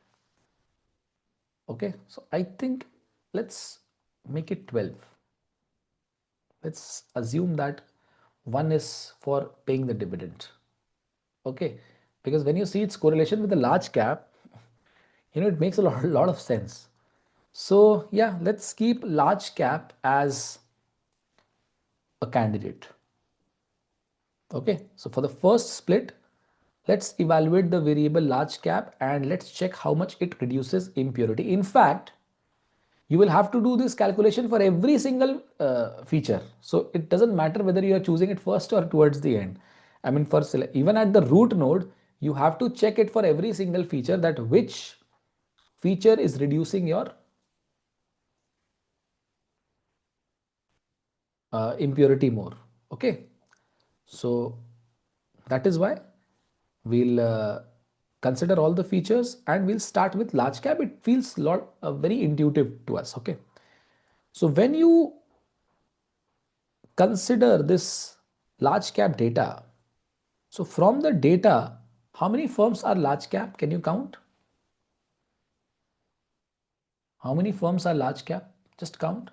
Okay, so I think let's make it 12. Let's assume that one is for paying the dividend. Okay, because when you see its correlation with the large cap, it makes a lot of sense. So yeah, let's keep large cap as a candidate. Okay, so for the first split, let's evaluate the variable large cap and let's check how much it reduces impurity. In fact, you will have to do this calculation for every single feature. So it doesn't matter whether you are choosing it first or towards the end. I mean, even at the root node, you have to check it for every single feature, that which feature is reducing your impurity more. Okay, so that is why we'll consider all the features and we'll start with large cap. It feels very intuitive to us. Okay, so when you consider this large cap data, so from the data, how many firms are large cap? Can you count? How many firms are large cap? Just count.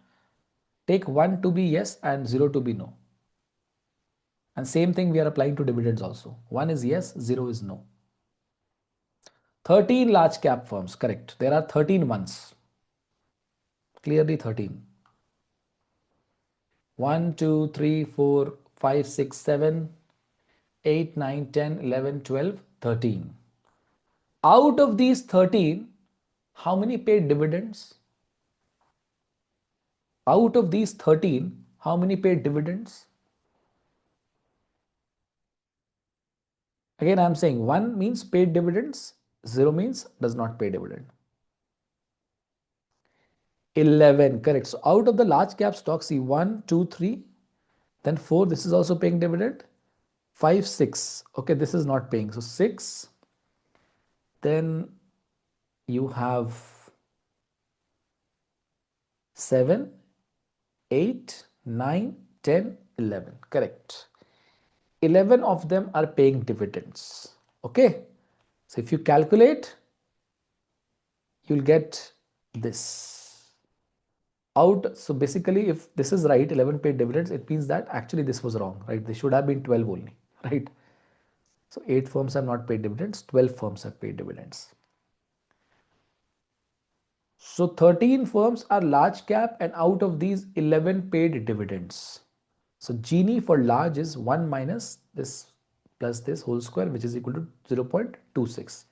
Take 1 to be yes and 0 to be no. And same thing we are applying to dividends also. 1 is yes, 0 is no. 13 large cap firms, correct. There are 13 ones. Clearly 13. 1, 2, 3, 4, 5, 6, 7, 8, 9, 10, 11, 12, 13. Out of these 13, how many paid dividends? Out of these 13, how many paid dividends? Again, I am saying 1 means paid dividends, 0 means does not pay dividend. 11, correct. So out of the large cap stocks, see 1, 2, 3, then 4, this is also paying dividend. 5, 6, okay, this is not paying. So 6, then you have 7, 8, 9, 10, 11, correct. 11 of them are paying dividends. Okay. So if you calculate, you'll get this out. So basically, if this is right, 11 paid dividends, it means that actually this was wrong, right? They should have been 12 only, right? So 8 firms have not paid dividends, 12 firms have paid dividends. So 13 firms are large cap, and out of these 11 paid dividends. So Gini for large is 1 minus this plus this whole square, which is equal to 0.26.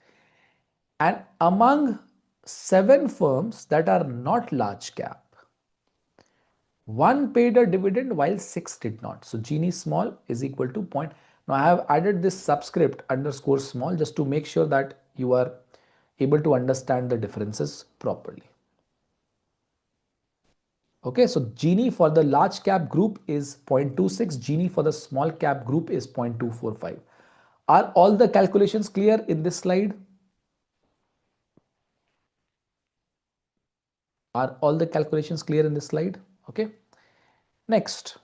And among 7 firms that are not large cap, 1 paid a dividend while 6 did not. So Gini small is equal to point. Now I have added this subscript underscore small just to make sure that you are able to understand the differences properly. Okay, so Gini for the large cap group is 0.26. Gini for the small cap group is 0.245. Are all the calculations clear in this slide? Are all the calculations clear in this slide? Okay. Next,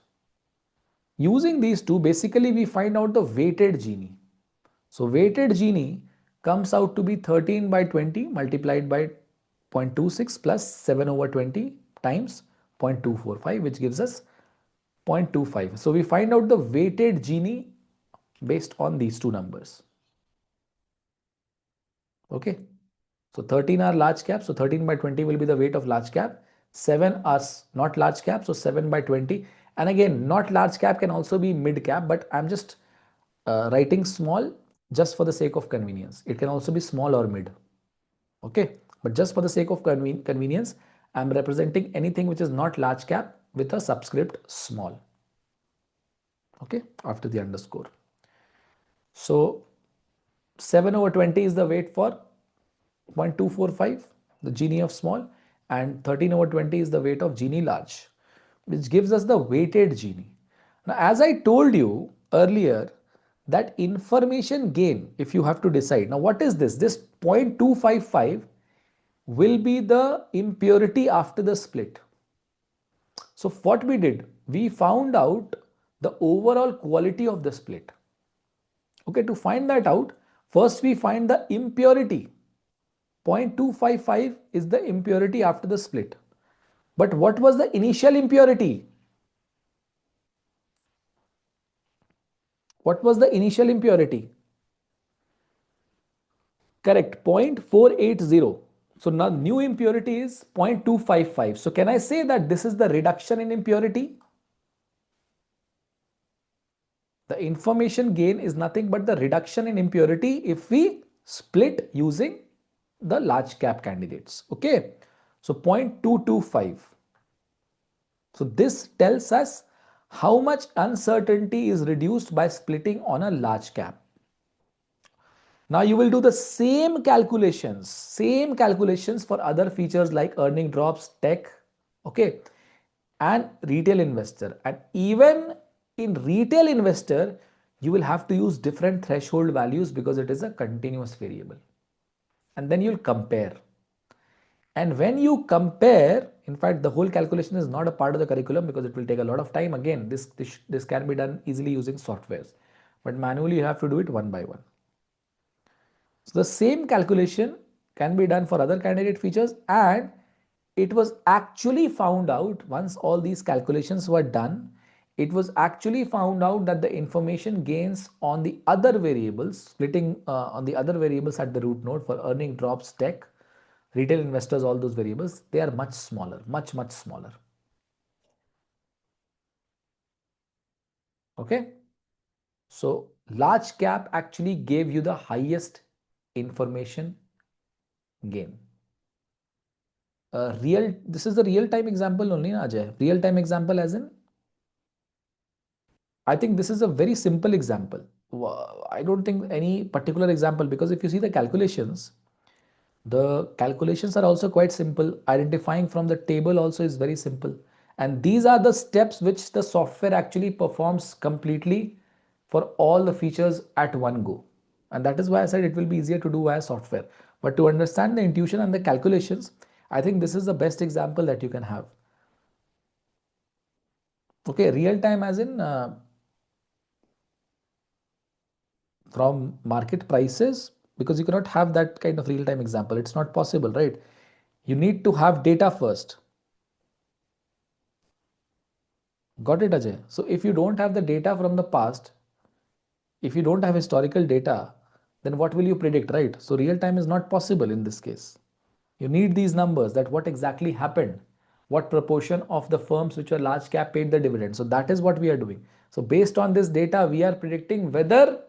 using these two, basically we find out the weighted Gini. So weighted Gini comes out to be 13 by 20 multiplied by 0.26 plus 7 over 20 times 0.245, which gives us 0.25. So we find out the weighted Gini based on these two numbers. Okay. So 13 are large cap. So 13 by 20 will be the weight of large cap. 7 are not large cap. So 7 by 20. And again, not large cap can also be mid cap, but I'm just writing small just for the sake of convenience. It can also be small or mid. Okay. But just for the sake of convenience, I'm representing anything which is not large cap with a subscript small. Okay. After the underscore. So 7 over 20 is the weight for 0.245, the Gini of small, and 13 over 20 is the weight of Gini large, which gives us the weighted Gini. Now, as I told you earlier, that information gain, if you have to decide, now what is this? This 0.255 will be the impurity after the split. So what we did, we found out the overall quality of the split. Okay, to find that out, first we find the impurity. 0.255 is the impurity after the split. But what was the initial impurity? What was the initial impurity? Correct, 0.480. So now new impurity is 0.255. So can I say that this is the reduction in impurity? The information gain is nothing but the reduction in impurity if we split using the large cap candidates. Okay. So 0.225. So this tells us how much uncertainty is reduced by splitting on a large cap. Now you will do the same calculations for other features like earning drops, tech, okay, and retail investor. And even in retail investor, you will have to use different threshold values because it is a continuous variable. And then you'll compare. And when you compare, in fact, the whole calculation is not a part of the curriculum because it will take a lot of time. Again, this can be done easily using softwares, but manually you have to do it one by one. So the same calculation can be done for other candidate features, and it was actually found out once all these calculations were done, it was actually found out that the information gains on the other variables, splitting on the other variables at the root node for earning, drops, tech, retail investors, all those variables, they are much smaller, much smaller. Okay. So large cap actually gave you the highest information gain. This is the real time example only, na Ajay? Real time example as in, I think this is a very simple example. I don't think any particular example, because if you see the calculations are also quite simple. Identifying from the table also is very simple. And these are the steps which the software actually performs completely for all the features at one go. And that is why I said it will be easier to do via software. But to understand the intuition and the calculations, I think this is the best example that you can have. Okay, real time as in from market prices, because you cannot have that kind of real time example. It's not possible, right? You need to have data first. Got it, Ajay? So if you don't have the data from the past, if you don't have historical data, then what will you predict, right? So real time is not possible in this case. You need these numbers, that what exactly happened, what proportion of the firms which were large cap paid the dividend. So that is what we are doing. So based on this data, we are predicting whether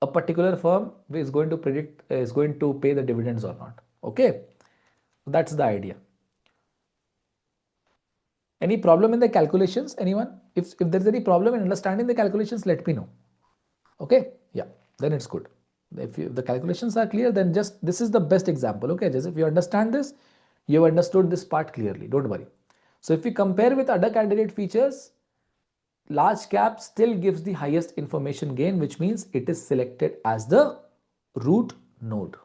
a particular firm is going to pay the dividends or not. Okay, that's the idea. Any problem in the calculations, anyone? If there's any problem in understanding the calculations, let me know. Okay, yeah, then it's good. If the calculations are clear, then just this is the best example. Okay, just if you understand this, you have understood this part clearly, don't worry. So if we compare with other candidate features, large cap still gives the highest information gain, which means it is selected as the root node.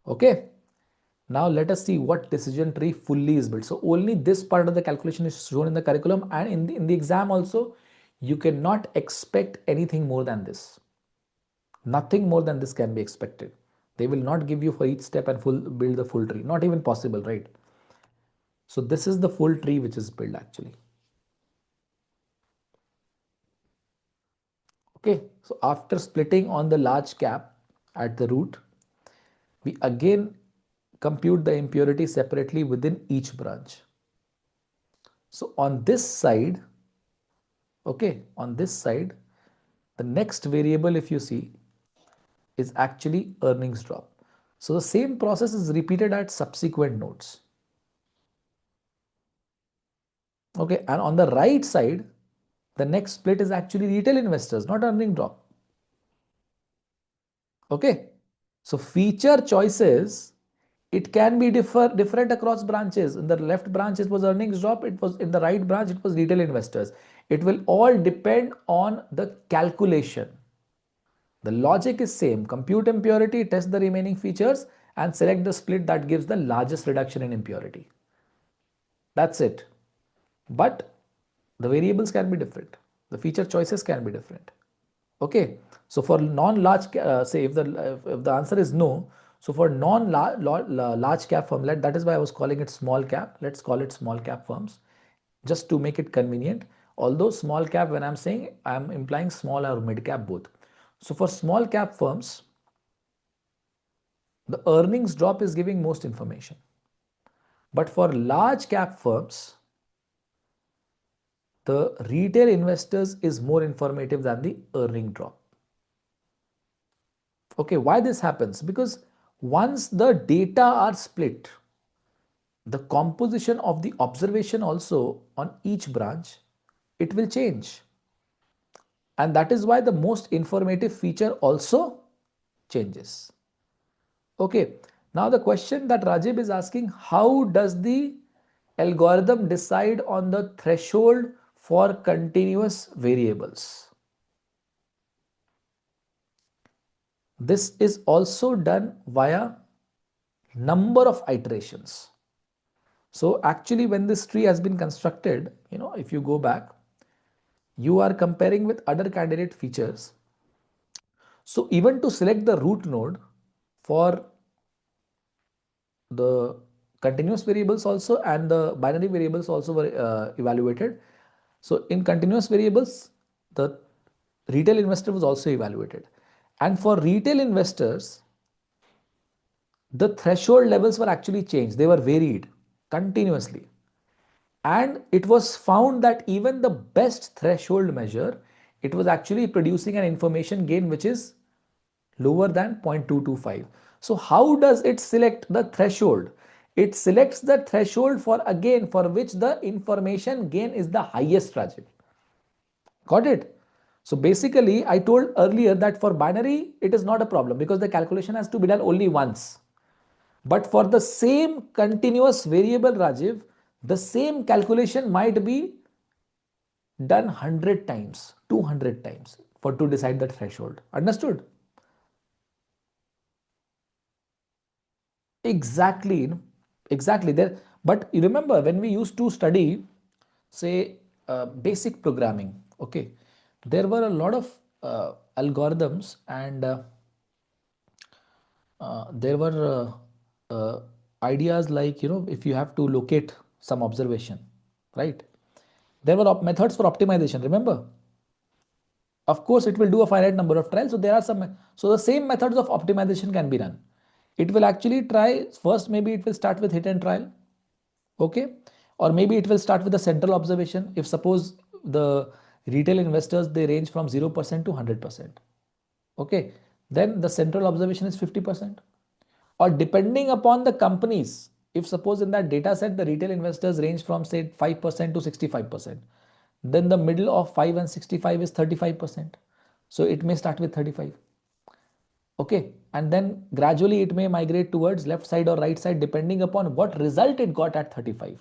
Okay, now let us see what decision tree fully is built. So only this part of the calculation is shown in the curriculum, and in the exam also, you cannot expect anything more than this. Nothing more than this can be expected. They will not give you for each step and build the full tree. Not even possible, right? So this is the full tree which is built actually. Okay, so after splitting on the large cap at the root, we again compute the impurity separately within each branch. So on this side, okay, on this side, the next variable, if you see, is actually earnings drop. So the same process is repeated at subsequent nodes. Okay, and on the right side, the next split is actually retail investors, not earning drop. Okay, so feature choices, it can be different across branches. In the left branch, it was earnings drop. It was in the right branch, it was retail investors. It will all depend on the calculation. The logic is same. Compute impurity, test the remaining features, and select the split that gives the largest reduction in impurity. That's it. But the variables can be different. The feature choices can be different. Okay. So for non-large, say if the answer is no, so for non-large cap firm, that is why I was calling it small cap. Let's call it small cap firms, just to make it convenient. Although small cap, when I'm saying, I'm implying small or mid cap both. So for small cap firms, the earnings drop is giving most information. But for large cap firms, the retail investors is more informative than the earning drop. Okay, why this happens? Because once the data are split, the composition of the observation also on each branch, it will change. And that is why the most informative feature also changes. Okay, now the question that Rajib is asking, how does the algorithm decide on the threshold for continuous variables? This is also done via number of iterations. So actually when this tree has been constructed, if you go back, you are comparing with other candidate features. So even to select the root node for the continuous variables also and the binary variables also were evaluated. So in continuous variables, the retail investor was also evaluated. And for retail investors, the threshold levels were actually changed. They were varied continuously. And it was found that even the best threshold measure, it was actually producing an information gain which is lower than 0.225. So how does it select the threshold? It selects the threshold for again for which the information gain is the highest, Rajiv. Got it? So basically, I told earlier that for binary, it is not a problem because the calculation has to be done only once. But for the same continuous variable, Rajiv, the same calculation might be done 100 times, 200 times for to decide the threshold. Understood? Exactly, exactly there. But you remember when we used to study, say, basic programming, okay, there were a lot of algorithms and there were ideas like, if you have to locate some observation, right? There were methods for optimization, remember? Of course, it will do a finite number of trials. So there are so the same methods of optimization can be done. It will actually try first, maybe it will start with hit and trial. Okay. Or maybe it will start with a central observation. If suppose the retail investors, they range from 0% to 100%. Okay. Then the central observation is 50%. Or depending upon the companies, if suppose in that data set, the retail investors range from say 5% to 65%, then the middle of 5 and 65 is 35%. So it may start with 35. Okay. And then gradually it may migrate towards left side or right side depending upon what result it got at 35.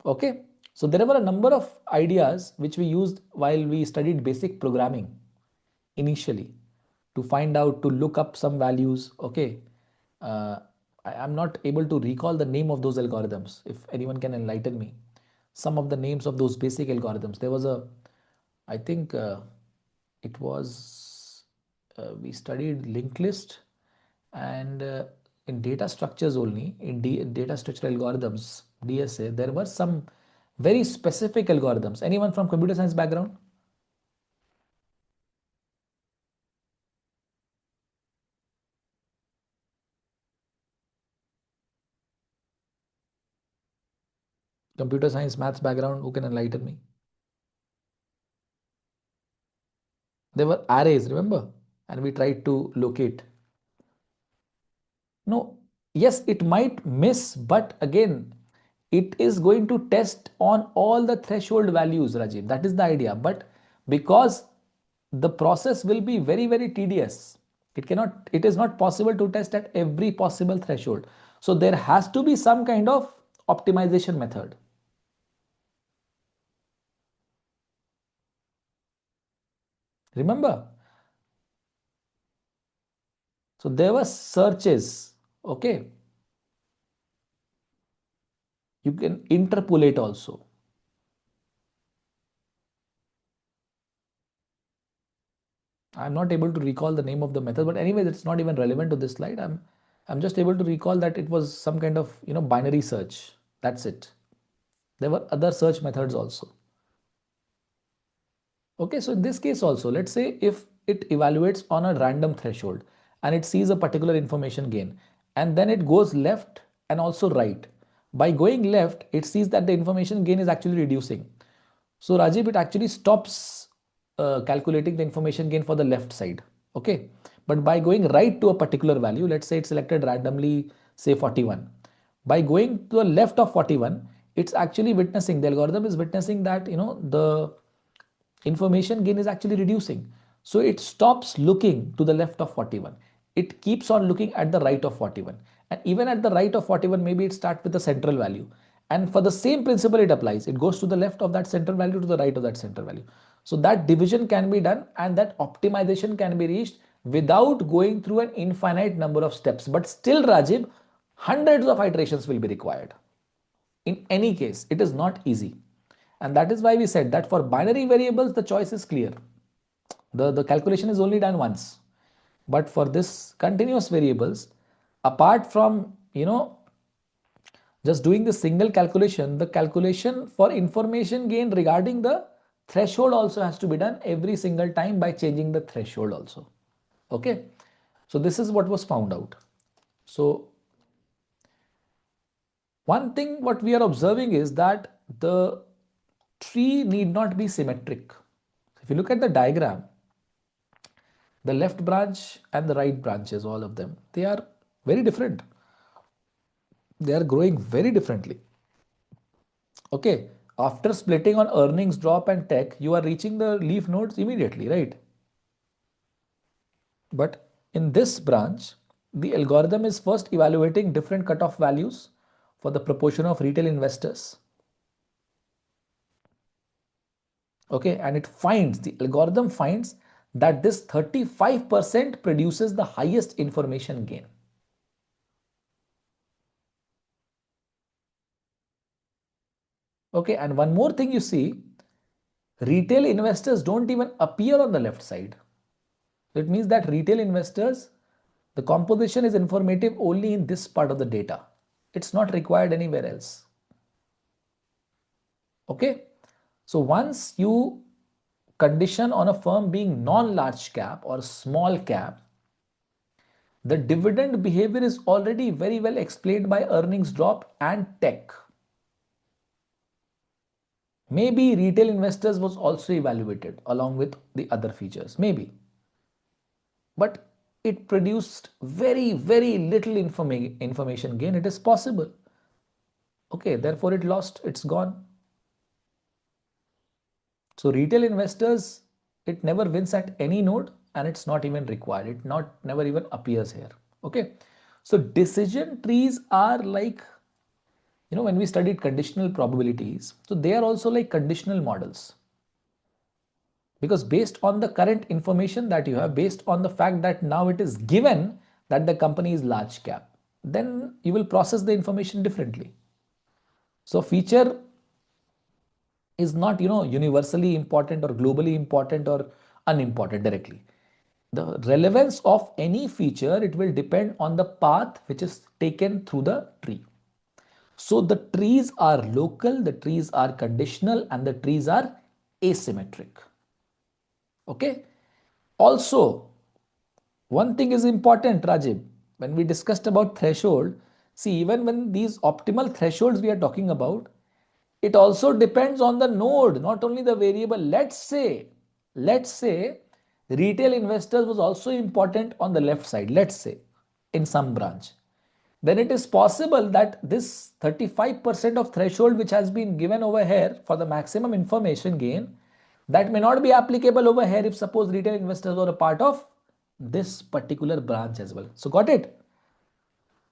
Okay. So there were a number of ideas which we used while we studied basic programming initially to find out, to look up some values. Okay. Uh, I'm not able to recall the name of those algorithms. If anyone can enlighten me, some of the names of those basic algorithms. There was I think it was, we studied linked list and in data structures only, in data structure algorithms, DSA, there were some very specific algorithms. Anyone from computer science background? Computer science, maths background, who can enlighten me? There were arrays, remember? And we tried to locate. No, yes, it might miss, but again, it is going to test on all the threshold values, Rajiv. That is the idea. But because the process will be very, very tedious, it is not possible to test at every possible threshold. So there has to be some kind of optimization method. Remember? So there were searches. Okay. You can interpolate also. I'm not able to recall the name of the method, but anyway, it's not even relevant to this slide. I'm just able to recall that it was some kind of binary search. That's it. There were other search methods also. Okay, so in this case also, let's say if it evaluates on a random threshold and it sees a particular information gain, and then it goes left and also right. By going left, it sees that the information gain is actually reducing. So Rajiv, it actually stops calculating the information gain for the left side. Okay. But by going right to a particular value, let's say it's selected randomly, say 41. By going to the left of 41, it's actually witnessing, the algorithm is witnessing that, the information gain is actually reducing. So it stops looking to the left of 41. It keeps on looking at the right of 41. And even at the right of 41, maybe it starts with the central value. And for the same principle, it applies. It goes to the left of that central value to the right of that central value. So that division can be done and that optimization can be reached without going through an infinite number of steps. But still, Rajiv, hundreds of iterations will be required. In any case, it is not easy. And that is why we said that for binary variables, the choice is clear. The calculation is only done once. But for this continuous variables, Apart from, just doing the single calculation, the calculation for information gain regarding the threshold also has to be done every single time by changing the threshold also. Okay. So this is what was found out. So one thing what we are observing is that the tree need not be symmetric. If you look at the diagram, the left branch and the right branches, all of them, they are very different. They are growing very differently. Okay. After splitting on earnings, drop and tech, you are reaching the leaf nodes immediately, right? But in this branch, the algorithm is first evaluating different cutoff values for the proportion of retail investors. Okay, and the algorithm finds that this 35% produces the highest information gain. Okay, and one more thing you see, retail investors don't even appear on the left side. It means that retail investors, the composition is informative only in this part of the data. It's not required anywhere else. Okay, so once you condition on a firm being non-large cap or small cap, the dividend behavior is already very well explained by earnings drop and tech. Maybe retail investors was also evaluated along with the other features, maybe. But it produced very, very little information gain. It is possible. Okay, therefore it lost, it's gone. So retail investors, it never wins at any node and it's not even required. It never even appears here. Okay. So decision trees are like, when we studied conditional probabilities, so they are also like conditional models. Because based on the current information that you have, based on the fact that now it is given that the company is large cap, then you will process the information differently. So feature is not, universally important or globally important or unimportant directly. The relevance of any feature, it will depend on the path which is taken through the tree. So the trees are local, the trees are conditional, and the trees are asymmetric. Okay. Also, one thing is important, Rajib. When we discussed about threshold, see, even when these optimal thresholds we are talking about, it also depends on the node, not only the variable. Let's say retail investors was also important on the left side, let's say in some branch. Then it is possible that this 35% of threshold which has been given over here for the maximum information gain, that may not be applicable over here if suppose retail investors were a part of this particular branch as well. So got it?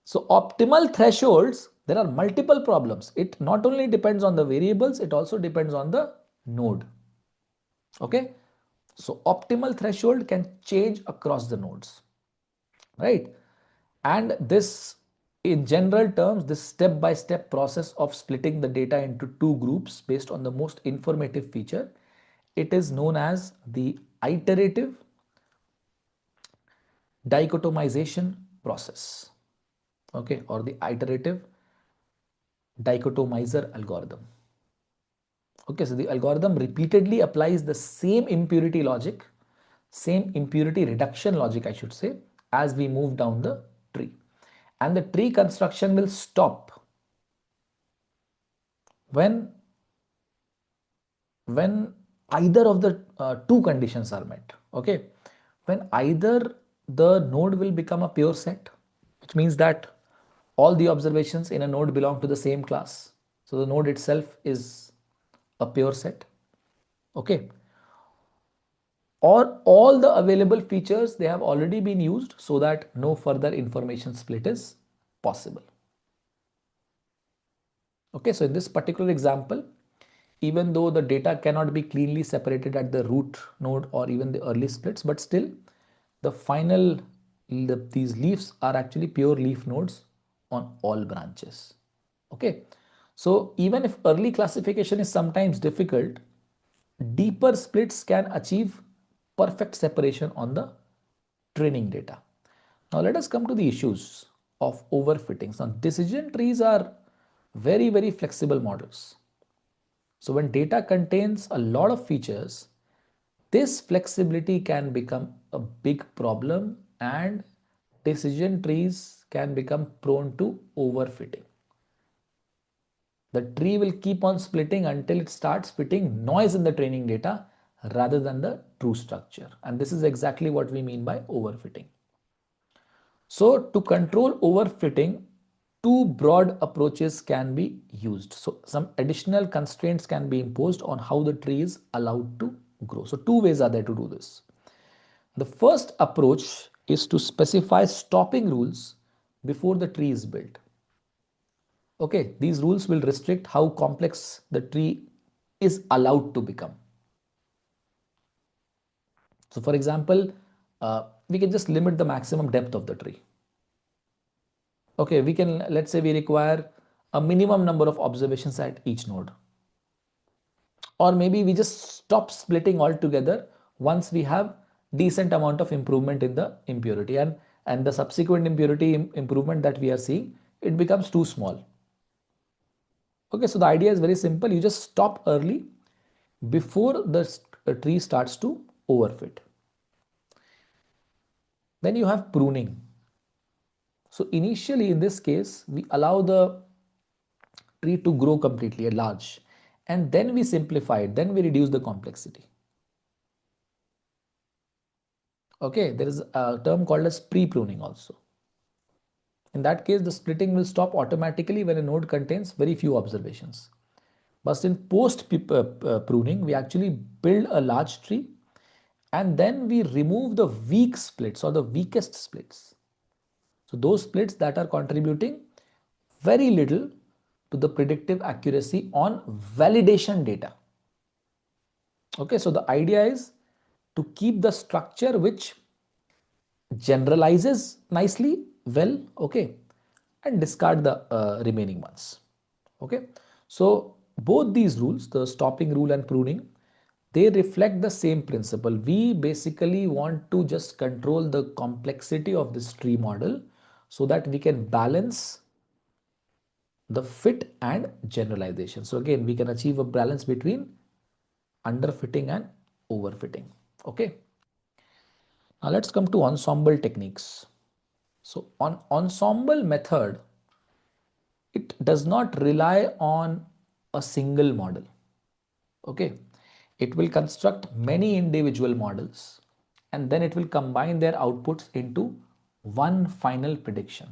So optimal thresholds, there are multiple problems. It not only depends on the variables, it also depends on the node. Okay. So optimal threshold can change across the nodes, right? And this, in general terms, this step-by-step process of splitting the data into two groups based on the most informative feature, it is known as the iterative dichotomization process. Okay, or the iterative dichotomizer algorithm. Okay, so the algorithm repeatedly applies the same impurity logic, same impurity reduction logic, I should say, as we move down the tree. And the tree construction will stop when either of the two conditions are met. Okay, when either the node will become a pure set, which means that all the observations in a node belong to the same class, so the node itself is a pure set. Okay, or all the available features, they have already been used so that no further information split is possible. Okay, so in this particular example, even though the data cannot be cleanly separated at the root node or even the early splits, but still the final, these leaves are actually pure leaf nodes on all branches. Okay, so even if early classification is sometimes difficult, deeper splits can achieve perfect separation on the training data. Now let us come to the issues. of overfitting. Now, decision trees are very, very flexible models. So when data contains a lot of features, this flexibility can become a big problem and decision trees can become prone to overfitting. The tree will keep on splitting until it starts fitting noise in the training data rather than the true structure. And this is exactly what we mean by overfitting. So to control overfitting, two broad approaches can be used. So some additional constraints can be imposed on how the tree is allowed to grow. So two ways are there to do this. The first approach is to specify stopping rules before the tree is built. Okay, these rules will restrict how complex the tree is allowed to become. So for example, we can just limit the maximum depth of the tree. Okay, we can, let's say we require a minimum number of observations at each node. Or maybe we just stop splitting altogether once we have decent amount of improvement in the impurity, and the subsequent impurity improvement that we are seeing, it becomes too small. Okay, so the idea is very simple. You just stop early before the tree starts to overfit. Then you have pruning. So initially in this case, we allow the tree to grow completely at large, and then we simplify it, then we reduce the complexity. Okay, there is a term called as pre-pruning also. In that case, the splitting will stop automatically when a node contains very few observations. But in post-pruning, we actually build a large tree and then we remove the weak splits or the weakest splits. So those splits that are contributing very little to the predictive accuracy on validation data. Okay, so the idea is to keep the structure which generalizes nicely well, okay, and discard the remaining ones. Okay, so both these rules, the stopping rule and pruning, they reflect the same principle. We basically want to just control the complexity of this tree model so that we can balance the fit and generalization. So again, we can achieve a balance between underfitting and overfitting. Okay, now let's come to ensemble techniques. So on ensemble method, it does not rely on a single model. Okay, it will construct many individual models and then it will combine their outputs into one final prediction.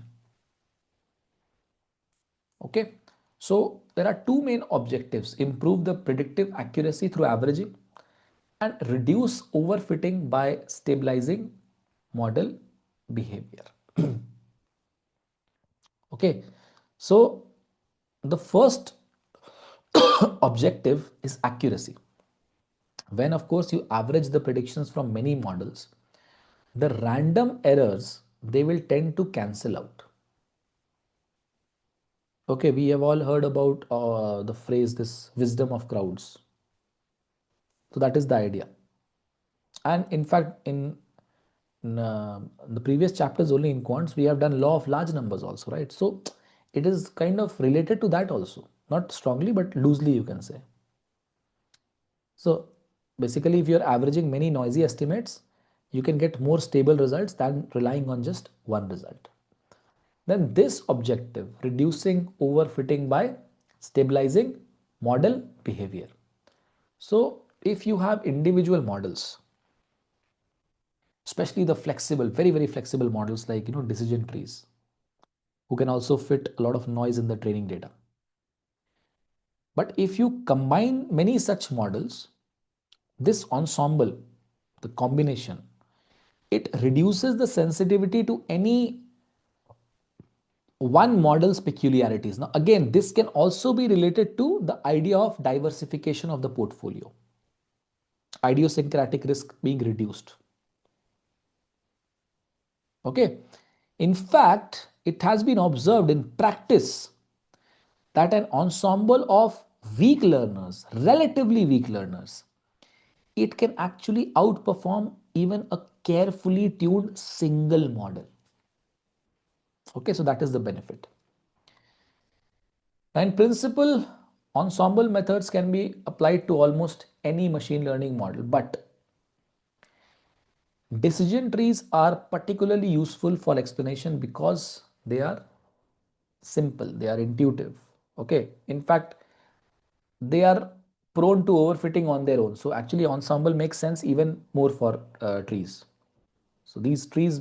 Okay, so there are two main objectives: improve the predictive accuracy through averaging and reduce overfitting by stabilizing model behavior. Okay, so the first objective is accuracy. When of course you average the predictions from many models, the random errors, they will tend to cancel out. Okay, we have all heard about the phrase, this wisdom of crowds. So that is the idea. And in fact, in the previous chapters only in quants, we have done law of large numbers also, right? So it is kind of related to that also, not strongly, but loosely you can say. So basically, if you're averaging many noisy estimates, you can get more stable results than relying on just one result. Then this objective, reducing overfitting by stabilizing model behavior. So if you have individual models, especially the flexible, very, very flexible models like, decision trees, who can also fit a lot of noise in the training data. But if you combine many such models, this ensemble, the combination, it reduces the sensitivity to any one model's peculiarities. Now, again, this can also be related to the idea of diversification of the portfolio, idiosyncratic risk being reduced. Okay. In fact, it has been observed in practice that an ensemble of weak learners, relatively weak learners, it can actually outperform even a carefully tuned single model. Okay, so that is the benefit. Now, in principle, ensemble methods can be applied to almost any machine learning model, but decision trees are particularly useful for explanation because they are simple, they are intuitive. Okay, in fact, they are prone to overfitting on their own. So actually, ensemble makes sense even more for trees. So these trees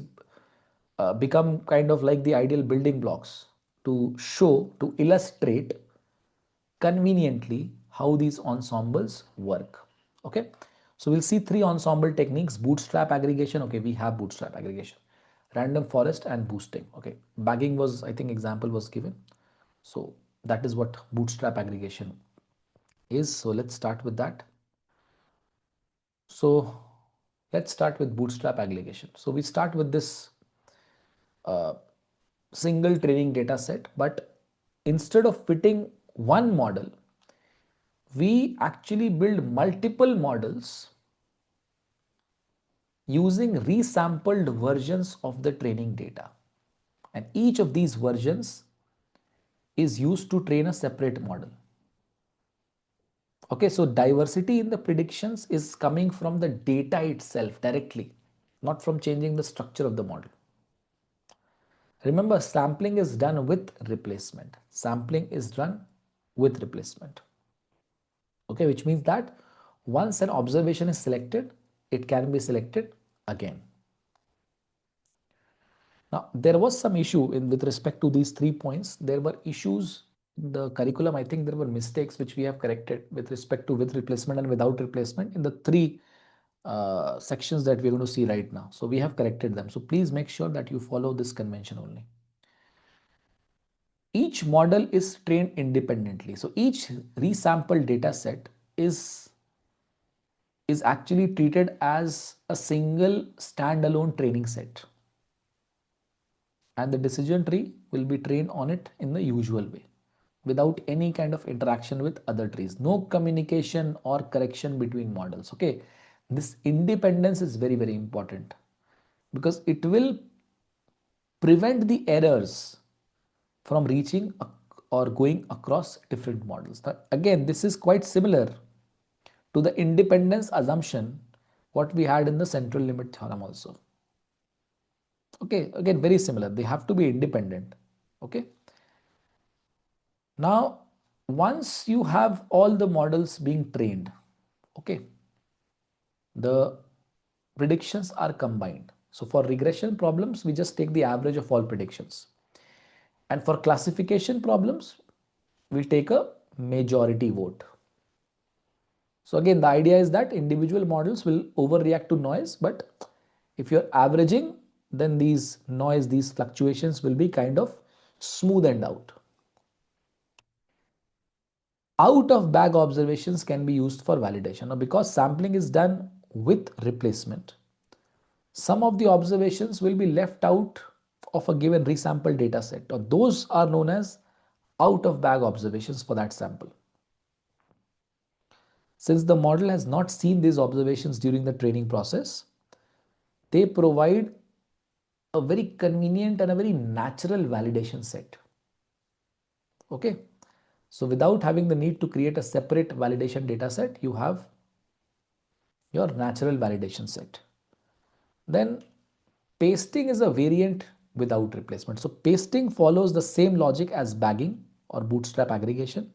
become kind of like the ideal building blocks to show, to illustrate conveniently how these ensembles work. Okay, so we'll see three ensemble techniques: bootstrap aggregation. Okay, we have bootstrap aggregation, random forest, and boosting. Okay, bagging was, I think, example was given. So that is what bootstrap aggregation is. So let's start with that. So let's start with bootstrap aggregation. So we start with this uh, single training data set, but instead of fitting one model, we actually build multiple models using resampled versions of the training data. And each of these versions is used to train a separate model. Okay, so diversity in the predictions is coming from the data itself directly, not from changing the structure of the model. Remember, sampling is done with replacement. Sampling is done with replacement. Okay, which means that once an observation is selected, it can be selected again. Now, there was some issue in with respect to these 3 points. There were issues in the curriculum. I think there were mistakes which we have corrected with respect to with replacement and without replacement in the three sections that we're going to see right now. So we have corrected them. So please make sure that you follow this convention only. Each model is trained independently. So each resampled data set is actually treated as a single standalone training set. And the decision tree will be trained on it in the usual way without any kind of interaction with other trees. No communication or correction between models. Okay. This independence is very, very important because it will prevent the errors from reaching or going across different models. Now, again, this is quite similar to the independence assumption what we had in the central limit theorem also. Okay, again, very similar. They have to be independent. Okay. Now, once you have all the models being trained, okay, the predictions are combined. So for regression problems, we just take the average of all predictions. And for classification problems, we take a majority vote. So again, the idea is that individual models will overreact to noise, but if you're averaging, then these noise, these fluctuations will be kind of smoothened out. Out of bag observations can be used for validation. Now, because sampling is done with replacement, some of the observations will be left out of a given resampled data set, or those are known as out of bag observations for that sample. Since the model has not seen these observations during the training process, they provide a very convenient and a very natural validation set. Okay. So without having the need to create a separate validation data set, you have your natural validation set. Then pasting is a variant without replacement. So pasting follows the same logic as bagging or bootstrap aggregation.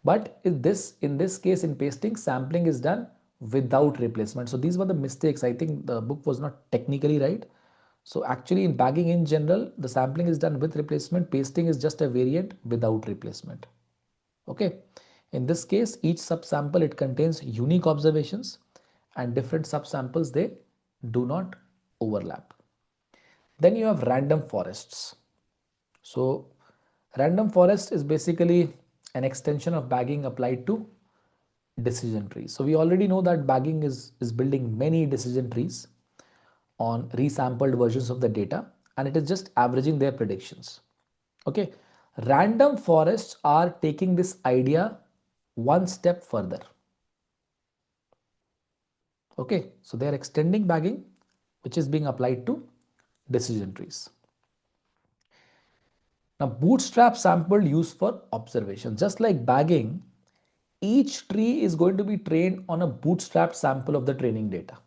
But in this case, in pasting, sampling is done without replacement. So these were the mistakes. I think the book was not technically right. So actually in bagging in general, the sampling is done with replacement. Pasting is just a variant without replacement. Okay. In this case, each subsample, it contains unique observations and different subsamples, they do not overlap. Then you have random forests. So random forest is basically an extension of bagging applied to decision trees. So we already know that bagging is building many decision trees on resampled versions of the data, and it is just averaging their predictions. Okay. Random forests are taking this idea one step further. Okay. So they are extending bagging, which is being applied to decision trees. Now, bootstrap sample used for observation. Just like bagging, each tree is going to be trained on a bootstrap sample of the training data.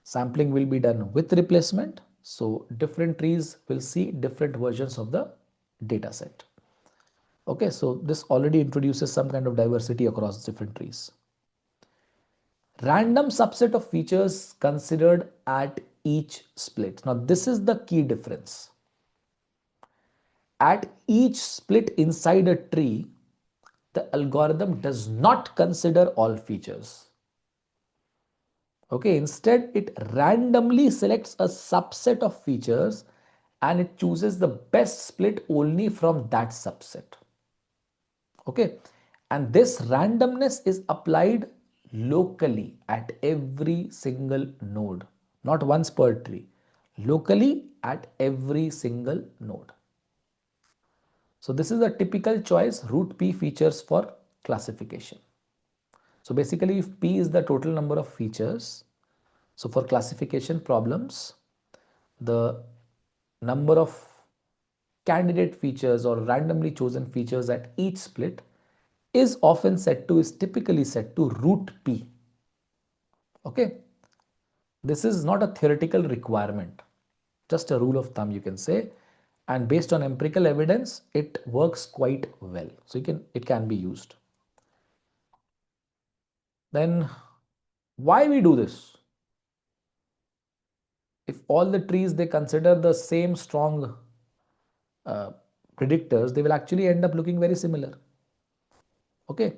Sampling will be done with replacement. So different trees will see different versions of the data set. Okay, so this already introduces some kind of diversity across different trees. Random subset of features considered at each split. Now, this is the key difference. At each split inside a tree, the algorithm does not consider all features. Okay, instead it randomly selects a subset of features and it chooses the best split only from that subset. Okay, and this randomness is applied locally at every single node, not once per tree, locally at every single node. So this is a typical choice root P features for classification. So basically if P is the total number of features, so for classification problems, the number of candidate features or randomly chosen features at each split is typically set to root P. Okay. This is not a theoretical requirement, just a rule of thumb you can say. And based on empirical evidence, it works quite well. So it can be used. Then why we do this? If all the trees they consider the same strong uh, predictors, they will actually end up looking very similar. Okay.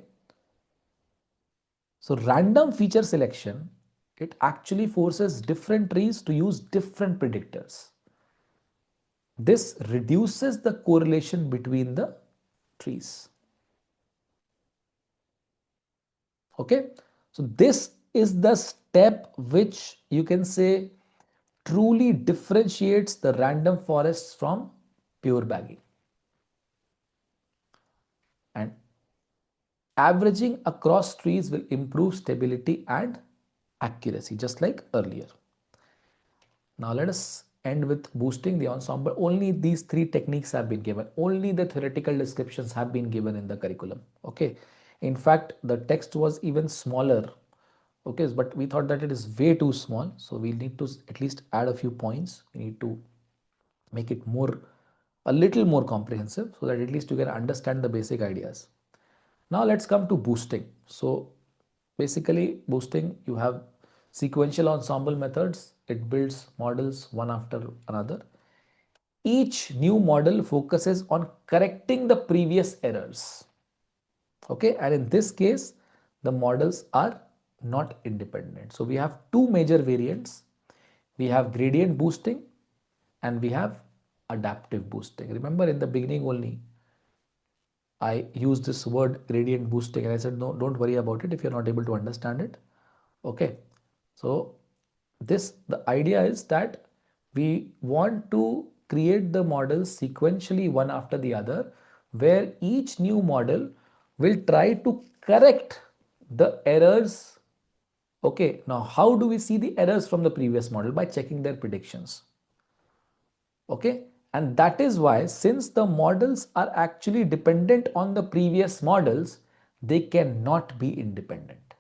So random feature selection, it actually forces different trees to use different predictors. This reduces the correlation between the trees. Okay. So this is the step which you can say truly differentiates the random forests from pure bagging. And averaging across trees will improve stability and accuracy, just like earlier. Now let us end with boosting the ensemble. Only these three techniques have been given. Only the theoretical descriptions have been given in the curriculum. Okay. In fact, the text was even smaller. Okay, but we thought that it is way too small. So we need to at least add a few points. We need to make it a little more comprehensive so that at least you can understand the basic ideas. Now let's come to boosting. So basically boosting, you have sequential ensemble methods. It builds models one after another. Each new model focuses on correcting the previous errors. Okay, and in this case, the models are not independent. So we have two major variants. We have gradient boosting and we have adaptive boosting. Remember in the beginning only, I used this word gradient boosting and I said, no, don't worry about it if you're not able to understand it. Okay. So the idea is that we want to create the models sequentially one after the other, where each new model will try to correct the errors. Okay. Now, how do we see the errors from the previous model? By checking their predictions. Okay. And that is why, since the models are actually dependent on the previous models, they cannot be independent.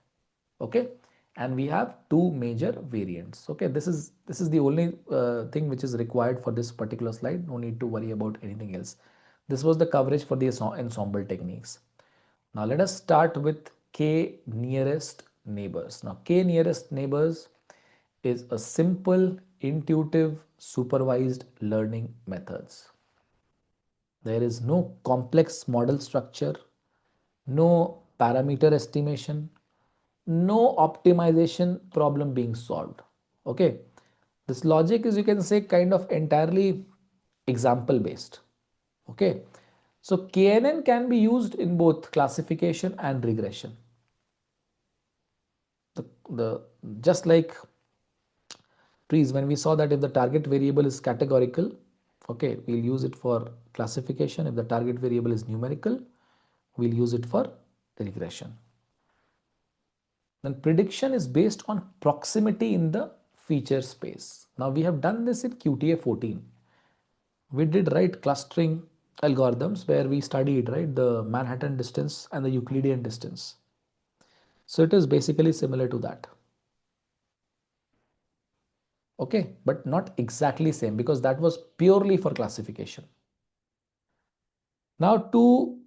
Okay. And we have two major variants. Okay. This is the only thing which is required for this particular slide. No need to worry about anything else. This was the coverage for the ensemble techniques. Now let us start with K nearest neighbors. Now K nearest neighbors is a simple, intuitive, supervised learning methods. There is no complex model structure, no parameter estimation, no optimization problem being solved. Okay. This logic is, you can say, kind of entirely example based. Okay. So KNN can be used in both classification and regression. The just like trees, when we saw that if the target variable is categorical, okay, we'll use it for classification. If the target variable is numerical, we'll use it for regression. Then prediction is based on proximity in the feature space. Now we have done this in QTA 14. We did write clustering algorithms where we studied, right, the Manhattan distance and the Euclidean distance. So it is basically similar to that. Okay, but not exactly same because that was purely for classification. Now to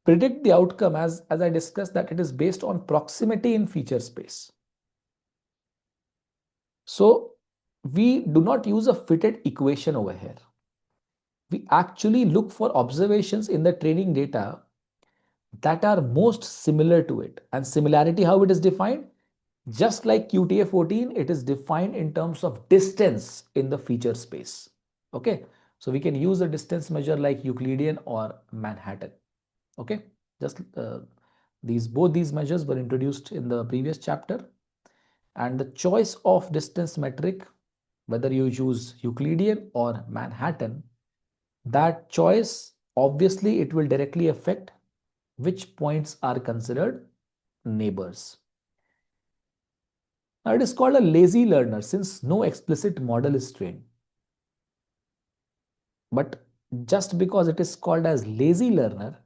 predict the outcome, as I discussed, that it is based on proximity in feature space. So we do not use a fitted equation over here. We actually look for observations in the training data that are most similar to it. And similarity, how it is defined? Just like QTA14, it is defined in terms of distance in the feature space. Okay, so we can use a distance measure like Euclidean or Manhattan. Okay, just both these measures were introduced in the previous chapter, and the choice of distance metric, whether you use Euclidean or Manhattan, that choice obviously it will directly affect which points are considered neighbors. Now it is called a lazy learner since no explicit model is trained. But just because it is called as lazy learner,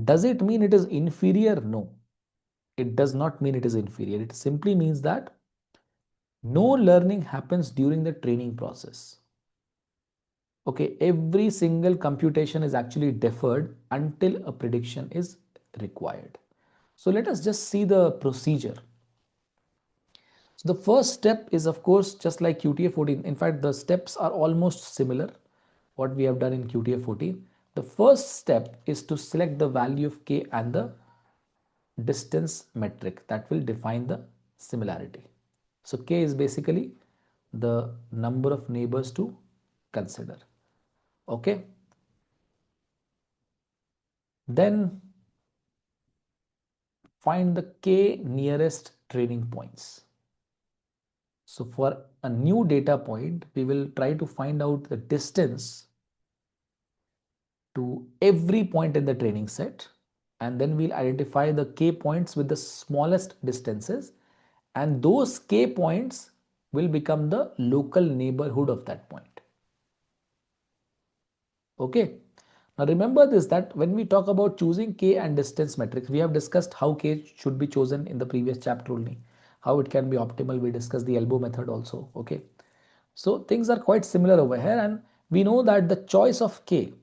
does it mean it is inferior? No, it does not mean it is inferior. It simply means that no learning happens during the training process. Okay, every single computation is actually deferred until a prediction is required. So let us just see the procedure. So the first step is of course just like QTA14. In fact, the steps are almost similar what we have done in QTA14. The first step is to select the value of k and the distance metric that will define the similarity. So k is basically the number of neighbors to consider. Okay. Then find the k nearest training points. So for a new data point, we will try to find out the distance to every point in the training set, and then we'll identify the k points with the smallest distances, and those k points will become the local neighborhood of that point. Okay. Now remember this, that when we talk about choosing k and distance metrics, we have discussed how k should be chosen in the previous chapter only. How it can be optimal, we discussed the elbow method also. Okay. So things are quite similar over here, and we know that the choice of k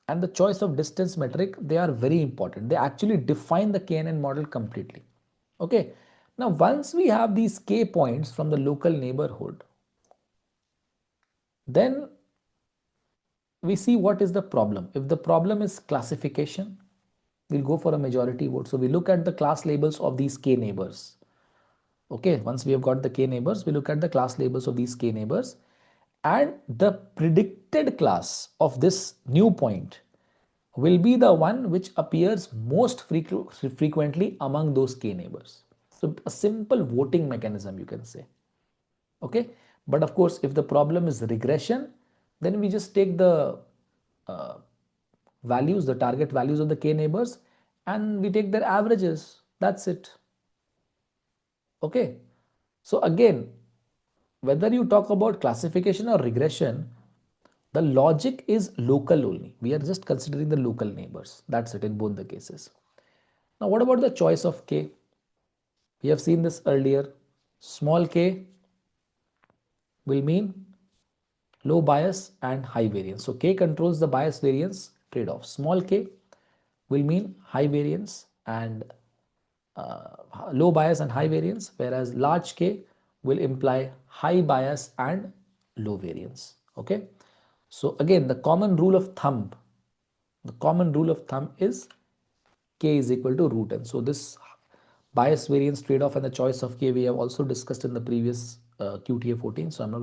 and the choice of distance metric, they are very important. They actually define the KNN model completely. Okay. Now once we have these k points from the local neighborhood, then we see what is the problem. If the problem is classification, we'll go for a majority vote. So we look at the class labels of these k neighbors. Okay, once we have got the k neighbors, we look at the class labels of these k neighbors, and the predicted class of this new point will be the one which appears most frequently among those k neighbors. So a simple voting mechanism, you can say. Okay, but of course, if the problem is regression, then we just take the uh, values, the target values of the k neighbors, and we take their averages. That's it. Okay. So again, whether you talk about classification or regression, the logic is local only. We are just considering the local neighbors. That's it in both the cases. Now, what about the choice of k? We have seen this earlier. Small k will mean low bias and high variance. So k controls the bias variance trade-off. Small k will mean high variance and low bias and high variance, whereas large k will imply high bias and low variance. Okay. So again, the common rule of thumb is k is equal to root n. So this bias variance trade-off and the choice of k we have also discussed in the previous QTA14. So I'm not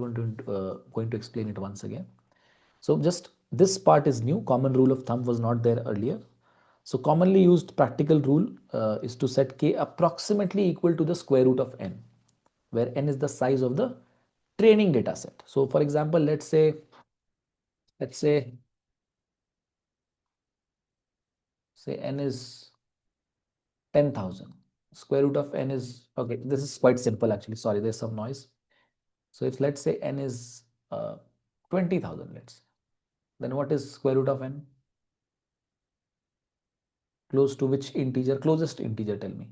going to explain it once again. So just this part is new. Common rule of thumb was not there earlier. So commonly used practical rule is to set k approximately equal to the square root of n, where n is the size of the training data set. So for example, let's say n is 10,000. Square root of n is, okay, this is quite simple actually. Sorry, there's some noise. So if let's say n is 20,000, let's say, then what is square root of n? Close to which integer? Closest integer, tell me.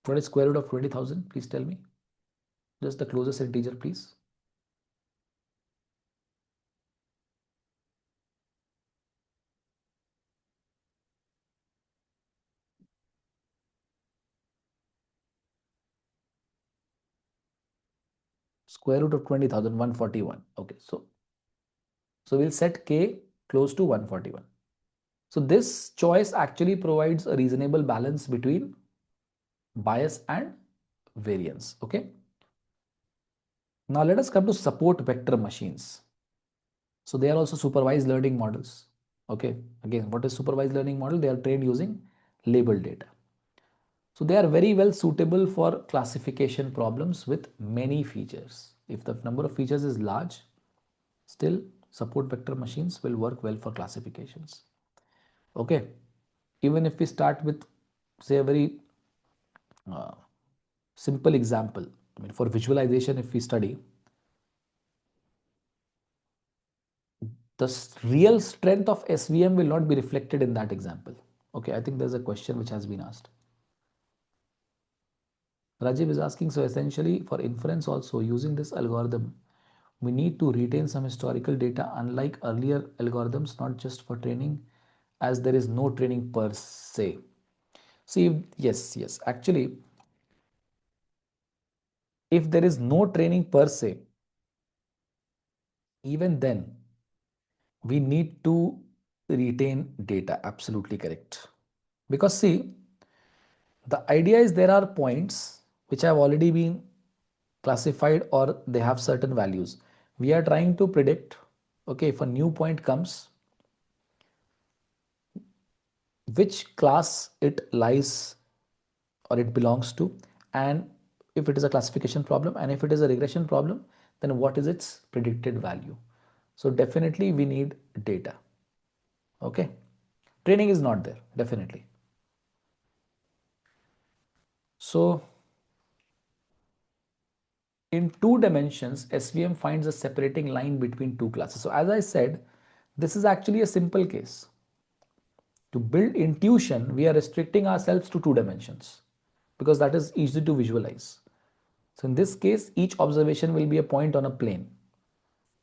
What is square root of 20,000? Please tell me. Just the closest integer, please. Square root of 20,000, 141. Okay, so we'll set k close to 141. So this choice actually provides a reasonable balance between bias and variance. Okay. Now let us come to support vector machines. So they are also supervised learning models. Okay. Again, what is supervised learning model? They are trained using labeled data. So they are very well suitable for classification problems with many features. If the number of features is large, still support vector machines will work well for classifications. Okay. Even if we start with, say, a very uh, simple example, I mean, for visualization, if we study, the real strength of SVM will not be reflected in that example. Okay, I think there's a question which has been asked. Rajiv is asking, so essentially for inference also using this algorithm, we need to retain some historical data unlike earlier algorithms, not just for training, as there is no training per se. See, yes, actually, if there is no training per se, even then we need to retain data. Absolutely correct. Because see, the idea is there are points which have already been classified or they have certain values. We are trying to predict, okay, if a new point comes, which class it lies or it belongs to, and if it is a classification problem, and if it is a regression problem, then what is its predicted value. So definitely we need data. Okay, training is not there, definitely. So in two dimensions, SVM finds a separating line between two classes. So as I said, this is actually a simple case. To build intuition, we are restricting ourselves to two dimensions because that is easy to visualize. So in this case, each observation will be a point on a plane.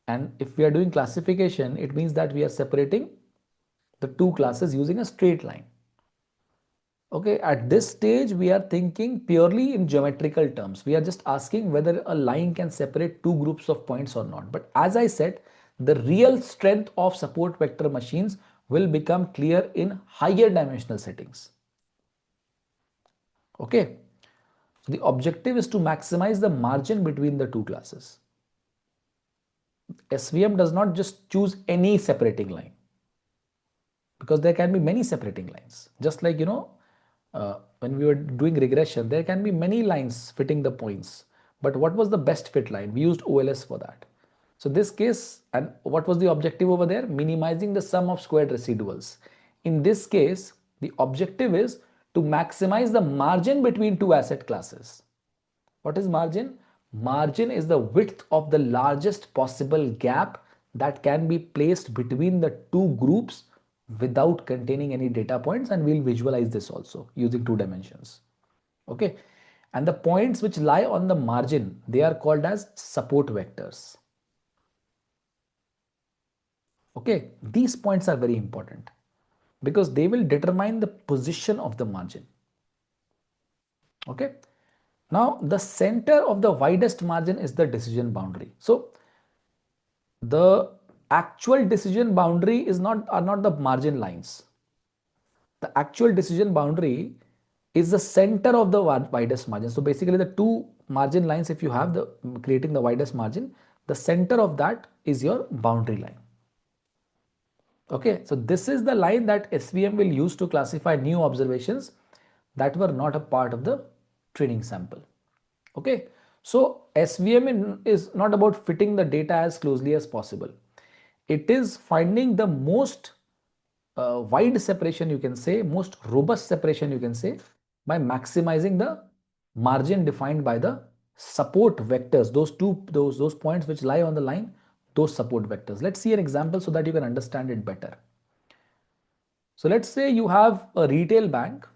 And if we are doing classification, it means that we are separating the two classes using a straight line. Okay, at this stage, we are thinking purely in geometrical terms. We are just asking whether a line can separate two groups of points or not. But as I said, the real strength of support vector machines will become clear in higher dimensional settings. Okay, so the objective is to maximize the margin between the two classes. SVM does not just choose any separating line because there can be many separating lines. Just like, when we were doing regression, there can be many lines fitting the points. But what was the best fit line? We used OLS for that. So this case, and what was the objective over there? Minimizing the sum of squared residuals. In this case, the objective is to maximize the margin between two asset classes. What is margin? Margin is the width of the largest possible gap that can be placed between the two groups without containing any data points, and we'll visualize this also using two dimensions. Okay, and the points which lie on the margin, they are called as support vectors. Okay, these points are very important because they will determine the position of the margin. Okay, now the center of the widest margin is the decision boundary. So the actual decision boundary is not are not the margin lines. The actual decision boundary is the center of the widest margin. So basically the two margin lines, if you have the creating the widest margin, the center of that is your boundary line. Okay, so this is the line that SVM will use to classify new observations that were not a part of the training sample. Okay, so SVM is not about fitting the data as closely as possible. It is finding the most wide separation, you can say, most robust separation, you can say, by maximizing the margin defined by the support vectors, those points which lie on the line, those support vectors. Let's see an example so that you can understand it better. So let's say you have a retail bank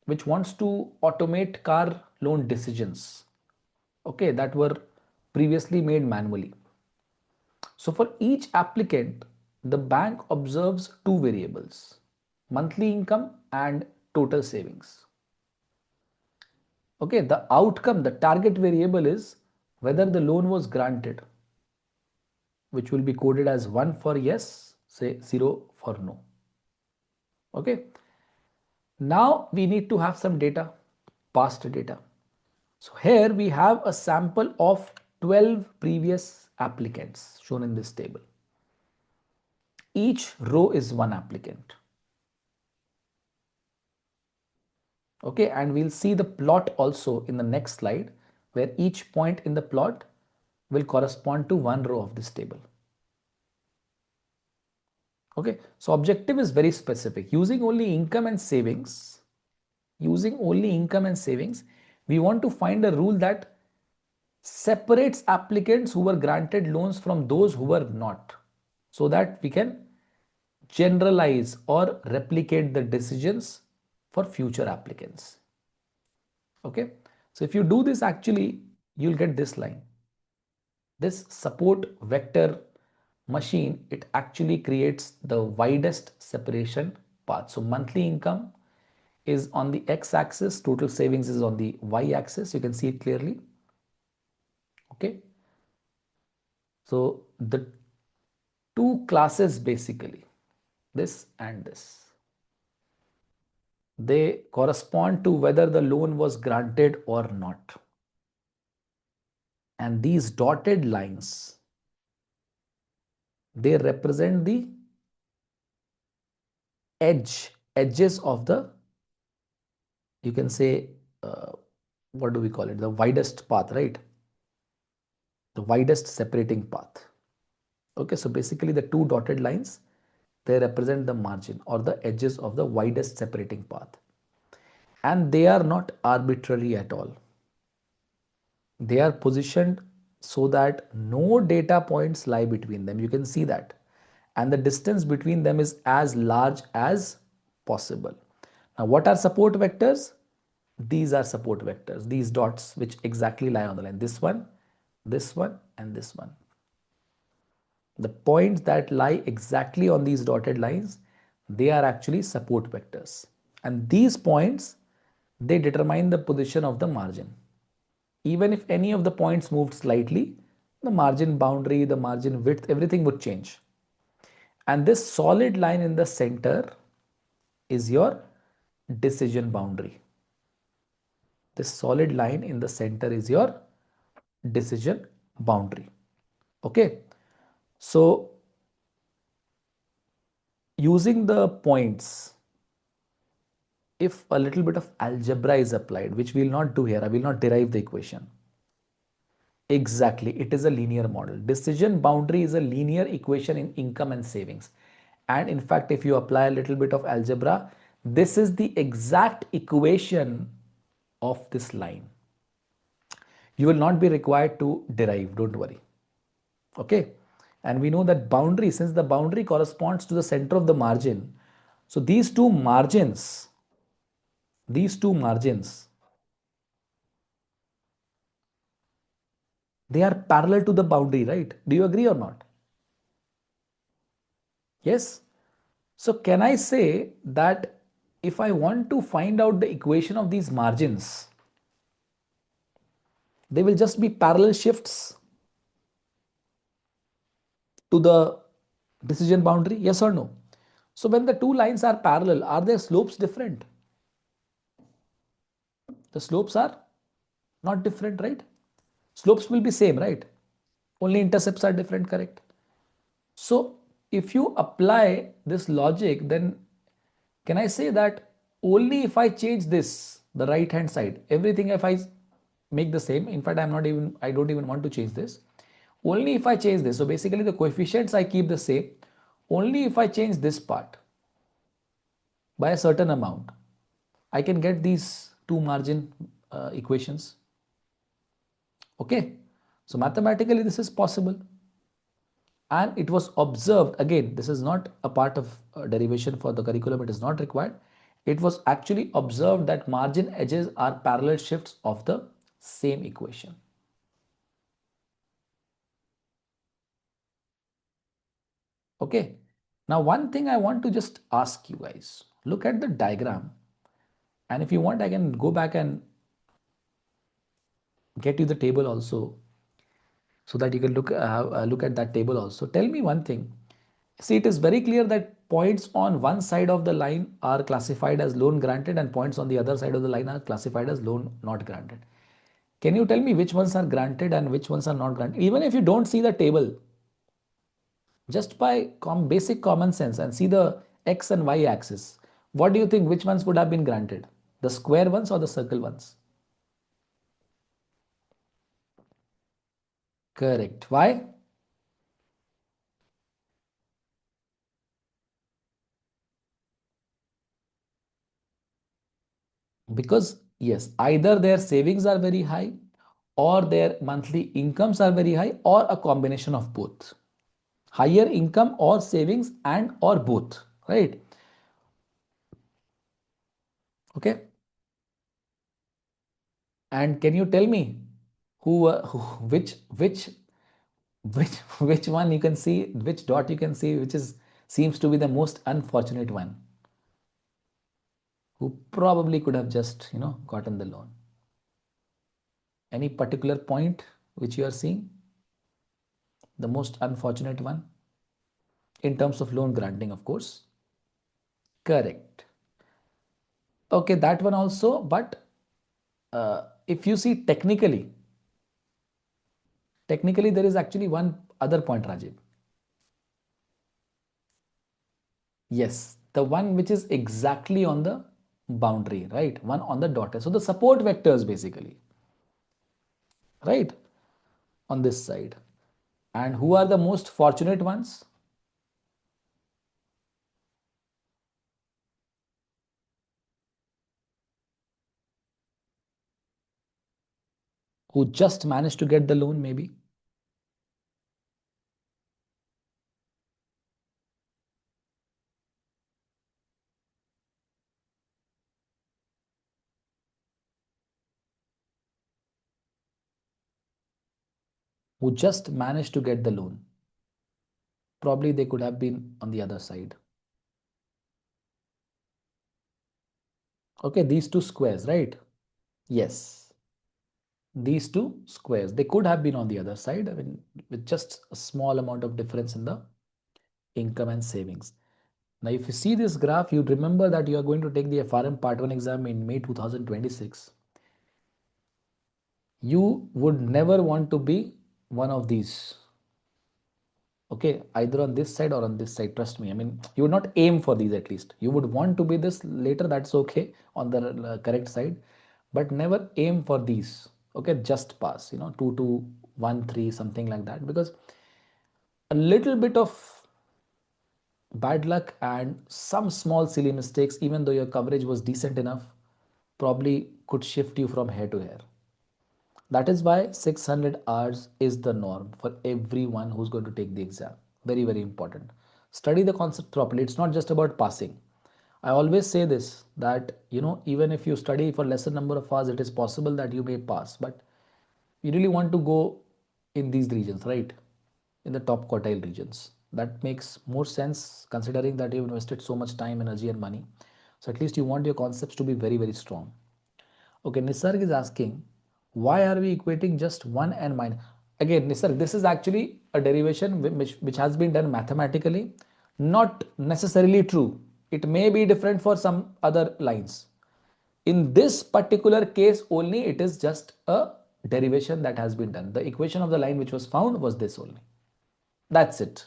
which wants to automate car loan decisions, okay, that were previously made manually. So for each applicant, the bank observes two variables, monthly income and total savings. Okay, the outcome, the target variable is whether the loan was granted, which will be coded as 1 for yes, say 0 for no. Okay, now we need to have some data, past data. So here we have a sample of 12 previous applicants shown in this table. Each row is one applicant. Okay, and we'll see the plot also in the next slide, where each point in the plot will correspond to one row of this table. Okay, so objective is very specific. Using only income and savings, we want to find a rule that separates applicants who were granted loans from those who were not, so that we can generalize or replicate the decisions for future applicants. Okay, so if you do this, actually you'll get this line. This support vector machine, it actually creates the widest separation path. So monthly income is on the x-axis, total savings is on the y-axis. You can see it clearly. Okay, so the two classes, basically this and this, they correspond to whether the loan was granted or not. And these dotted lines, they represent the edges of the, you can say, what do we call it, the widest path, right? The widest separating path. Okay, so basically the two dotted lines, they represent the margin or the edges of the widest separating path, and they are not arbitrary at all. They are positioned so that no data points lie between them. You can see that, and the distance between them is as large as possible. Now, what are support vectors? These are support vectors, these dots which exactly lie on the line, this one, and this one. The points that lie exactly on these dotted lines, they are actually support vectors. And these points, they determine the position of the margin. Even if any of the points moved slightly, the margin boundary, the margin width, everything would change. And this solid line in the center is your decision boundary. This solid line in the center is your decision boundary. Okay, so using the points, if a little bit of algebra is applied, which we will not do here, I will not derive the equation. Exactly, it is a linear model. Decision boundary is a linear equation in income and savings. And in fact, if you apply a little bit of algebra, this is the exact equation of this line. You will not be required to derive, don't worry. Okay, and we know that boundary, since the boundary corresponds to the center of the margin, so these two margins, they are parallel to the boundary, right? Do you agree or not? Yes. So can I say that if I want to find out the equation of these margins, they will just be parallel shifts to the decision boundary? Yes or no? So when the two lines are parallel, are their slopes different? The slopes are not different, right? Slopes will be same, right? Only intercepts are different, correct? So if you apply this logic, then can I say that only if I change this, the right hand side, everything if I make the same, in fact, I don't even want to change this. Only if I change this, so basically the coefficients I keep the same, only if I change this part by a certain amount, I can get these two margin equations. Okay, so mathematically this is possible, and it was observed. Again, this is not a part of derivation for the curriculum, it is not required. It was actually observed that margin edges are parallel shifts of the same equation. Okay, now one thing I want to just ask you guys, look at the diagram, and if you want I can go back and get you the table also, so that you can look at that table also. Tell me one thing. See, it is very clear that points on one side of the line are classified as loan granted and points on the other side of the line are classified as loan not granted. Can you tell me which ones are granted and which ones are not granted? Even if you don't see the table, just by basic common sense and see the x and y axis, what do you think, which ones would have been granted? The square ones or the circle ones? Correct. Why? Because yes, either their savings are very high or their monthly incomes are very high, or a combination of both. Higher income or savings and or both, right? Okay, and can you tell me who which which one you can see, which dot you can see, which is seems to be the most unfortunate one, who probably could have just gotten the loan? Any particular point which you are seeing, the most unfortunate one in terms of loan granting, of course? Correct. Okay, that one also, but if you see technically there is actually one other point, Rajiv. Yes, the one which is exactly on the boundary, right? One on the dotted. So the support vectors basically, right? On this side. And who are the most fortunate ones? Who just managed to get the loan, maybe? Who just managed to get the loan. Probably they could have been on the other side. Okay, these two squares, right? Yes. These two squares, they could have been on the other side. I mean, with just a small amount of difference in the income and savings. Now, if you see this graph, you remember that you are going to take the FRM Part 1 exam in May 2026. You would never want to be one of these. Okay, either on this side or on this side. Trust me. I mean, you would not aim for these at least. You would want to be this later, that's okay, on the correct side, but never aim for these. Okay, just pass, 2 2 1 3, something like that, because a little bit of bad luck and some small silly mistakes, even though your coverage was decent enough, probably could shift you from hair to hair. That is why 600 hours is the norm for everyone who's going to take the exam. Very, very important. Study the concept properly. It's not just about passing. I always say this, that even if you study for lesser number of hours, it is possible that you may pass. But you really want to go in these regions, right? In the top quartile regions. That makes more sense considering that you've invested so much time, energy, and money. So at least you want your concepts to be very, very strong. Okay, Nisarg is asking, why are we equating just 1 and minus? Again, Nisarg, this is actually a derivation which has been done mathematically, not necessarily true. It may be different for some other lines. In this particular case only, it is just a derivation that has been done. The equation of the line which was found was this only. That's it.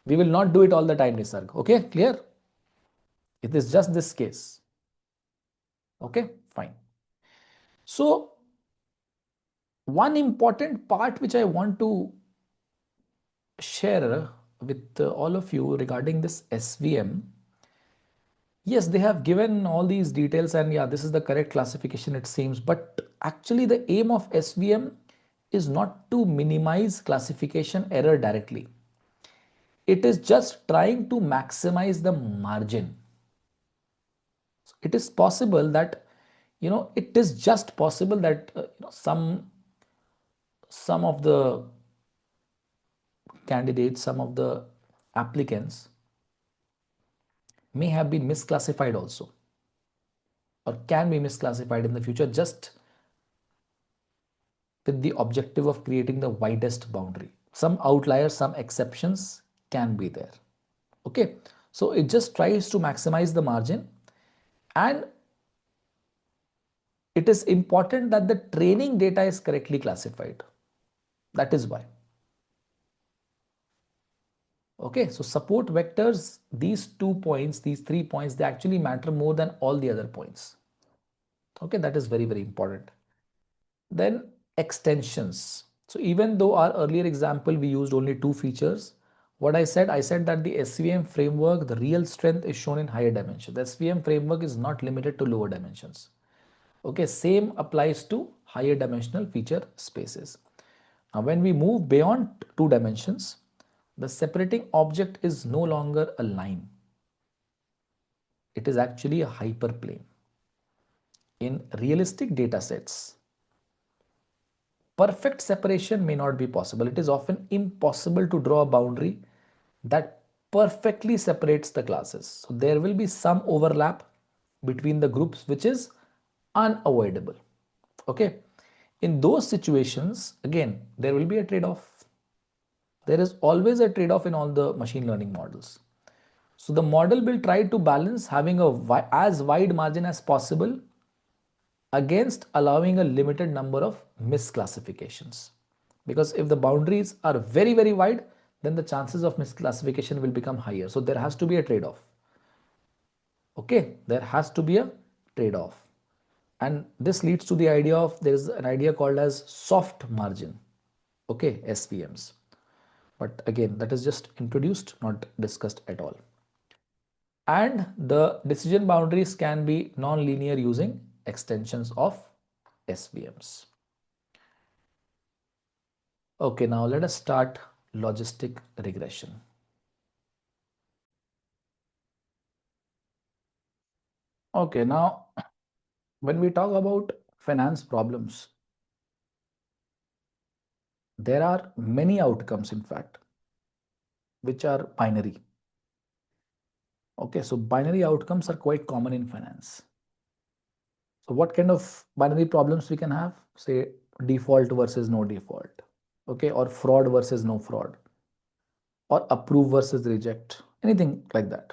We will not do it all the time, Nisarg. Okay, clear? It is just this case. Okay, fine. So, one important part which I want to share with all of you regarding this SVM. Yes, they have given all these details, and yeah, this is the correct classification it seems. But actually, the aim of SVM is not to minimize classification error directly. It is just trying to maximize the margin. So it is possible that, it is just possible that some of the candidates, some of the applicants may have been misclassified also, or can be misclassified in the future, just with the objective of creating the widest boundary. Some outliers, some exceptions can be there. Okay, so it just tries to maximize the margin, and it is important that the training data is correctly classified. That is why. Okay, so support vectors, these 2 points, these 3 points, they actually matter more than all the other points. Okay, that is very, very important. Then extensions. So even though our earlier example, we used only 2 features, what I said that the SVM framework, the real strength is shown in higher dimensions. The SVM framework is not limited to lower dimensions. Okay, same applies to higher dimensional feature spaces. Now, when we move beyond 2 dimensions, the separating object is no longer a line. It is actually a hyperplane. In realistic data sets, perfect separation may not be possible. It is often impossible to draw a boundary that perfectly separates the classes. So there will be some overlap between the groups, which is unavoidable. Okay. In those situations, again, there will be a trade-off. There is always a trade-off in all the machine learning models. So the model will try to balance having as wide margin as possible against allowing a limited number of misclassifications. Because if the boundaries are very, very wide, then the chances of misclassification will become higher. So there has to be a trade-off. Okay, there has to be a trade-off. And this leads to the idea of, there is an idea called as soft margin. Okay, SVMs. But again, that is just introduced, not discussed at all. And the decision boundaries can be non-linear using extensions of SVMs. Okay, now let us start logistic regression. Okay, now when we talk about finance problems, there are many outcomes, in fact, which are binary. Okay, so binary outcomes are quite common in finance. So what kind of binary problems we can have? Say default versus no default. Okay, or fraud versus no fraud, or approve versus reject, anything like that.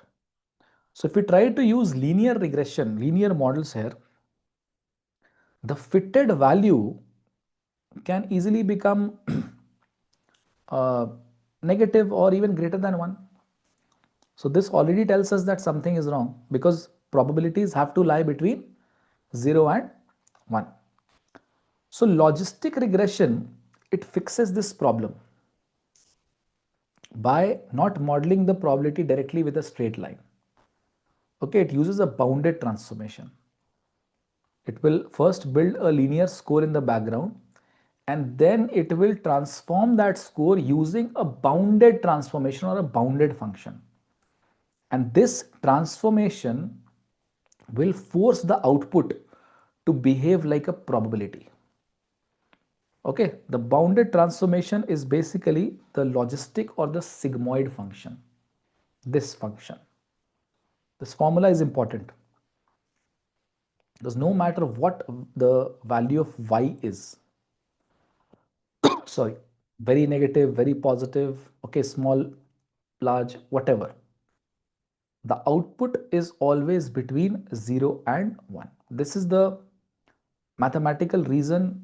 So if we try to use linear regression, linear models here, the fitted value can easily become negative or even greater than 1. So this already tells us that something is wrong, because probabilities have to lie between 0 and 1. So logistic regression, it fixes this problem by not modeling the probability directly with a straight line. Okay, it uses a bounded transformation. It will first build a linear score in the background, and then it will transform that score using a bounded transformation or a bounded function. And this transformation will force the output to behave like a probability. Okay, the bounded transformation is basically the logistic or the sigmoid function. This function. This formula is important, because no matter what the value of y is, sorry, very negative, very positive, okay, small, large, whatever, the output is always between 0 and 1. This is the mathematical reason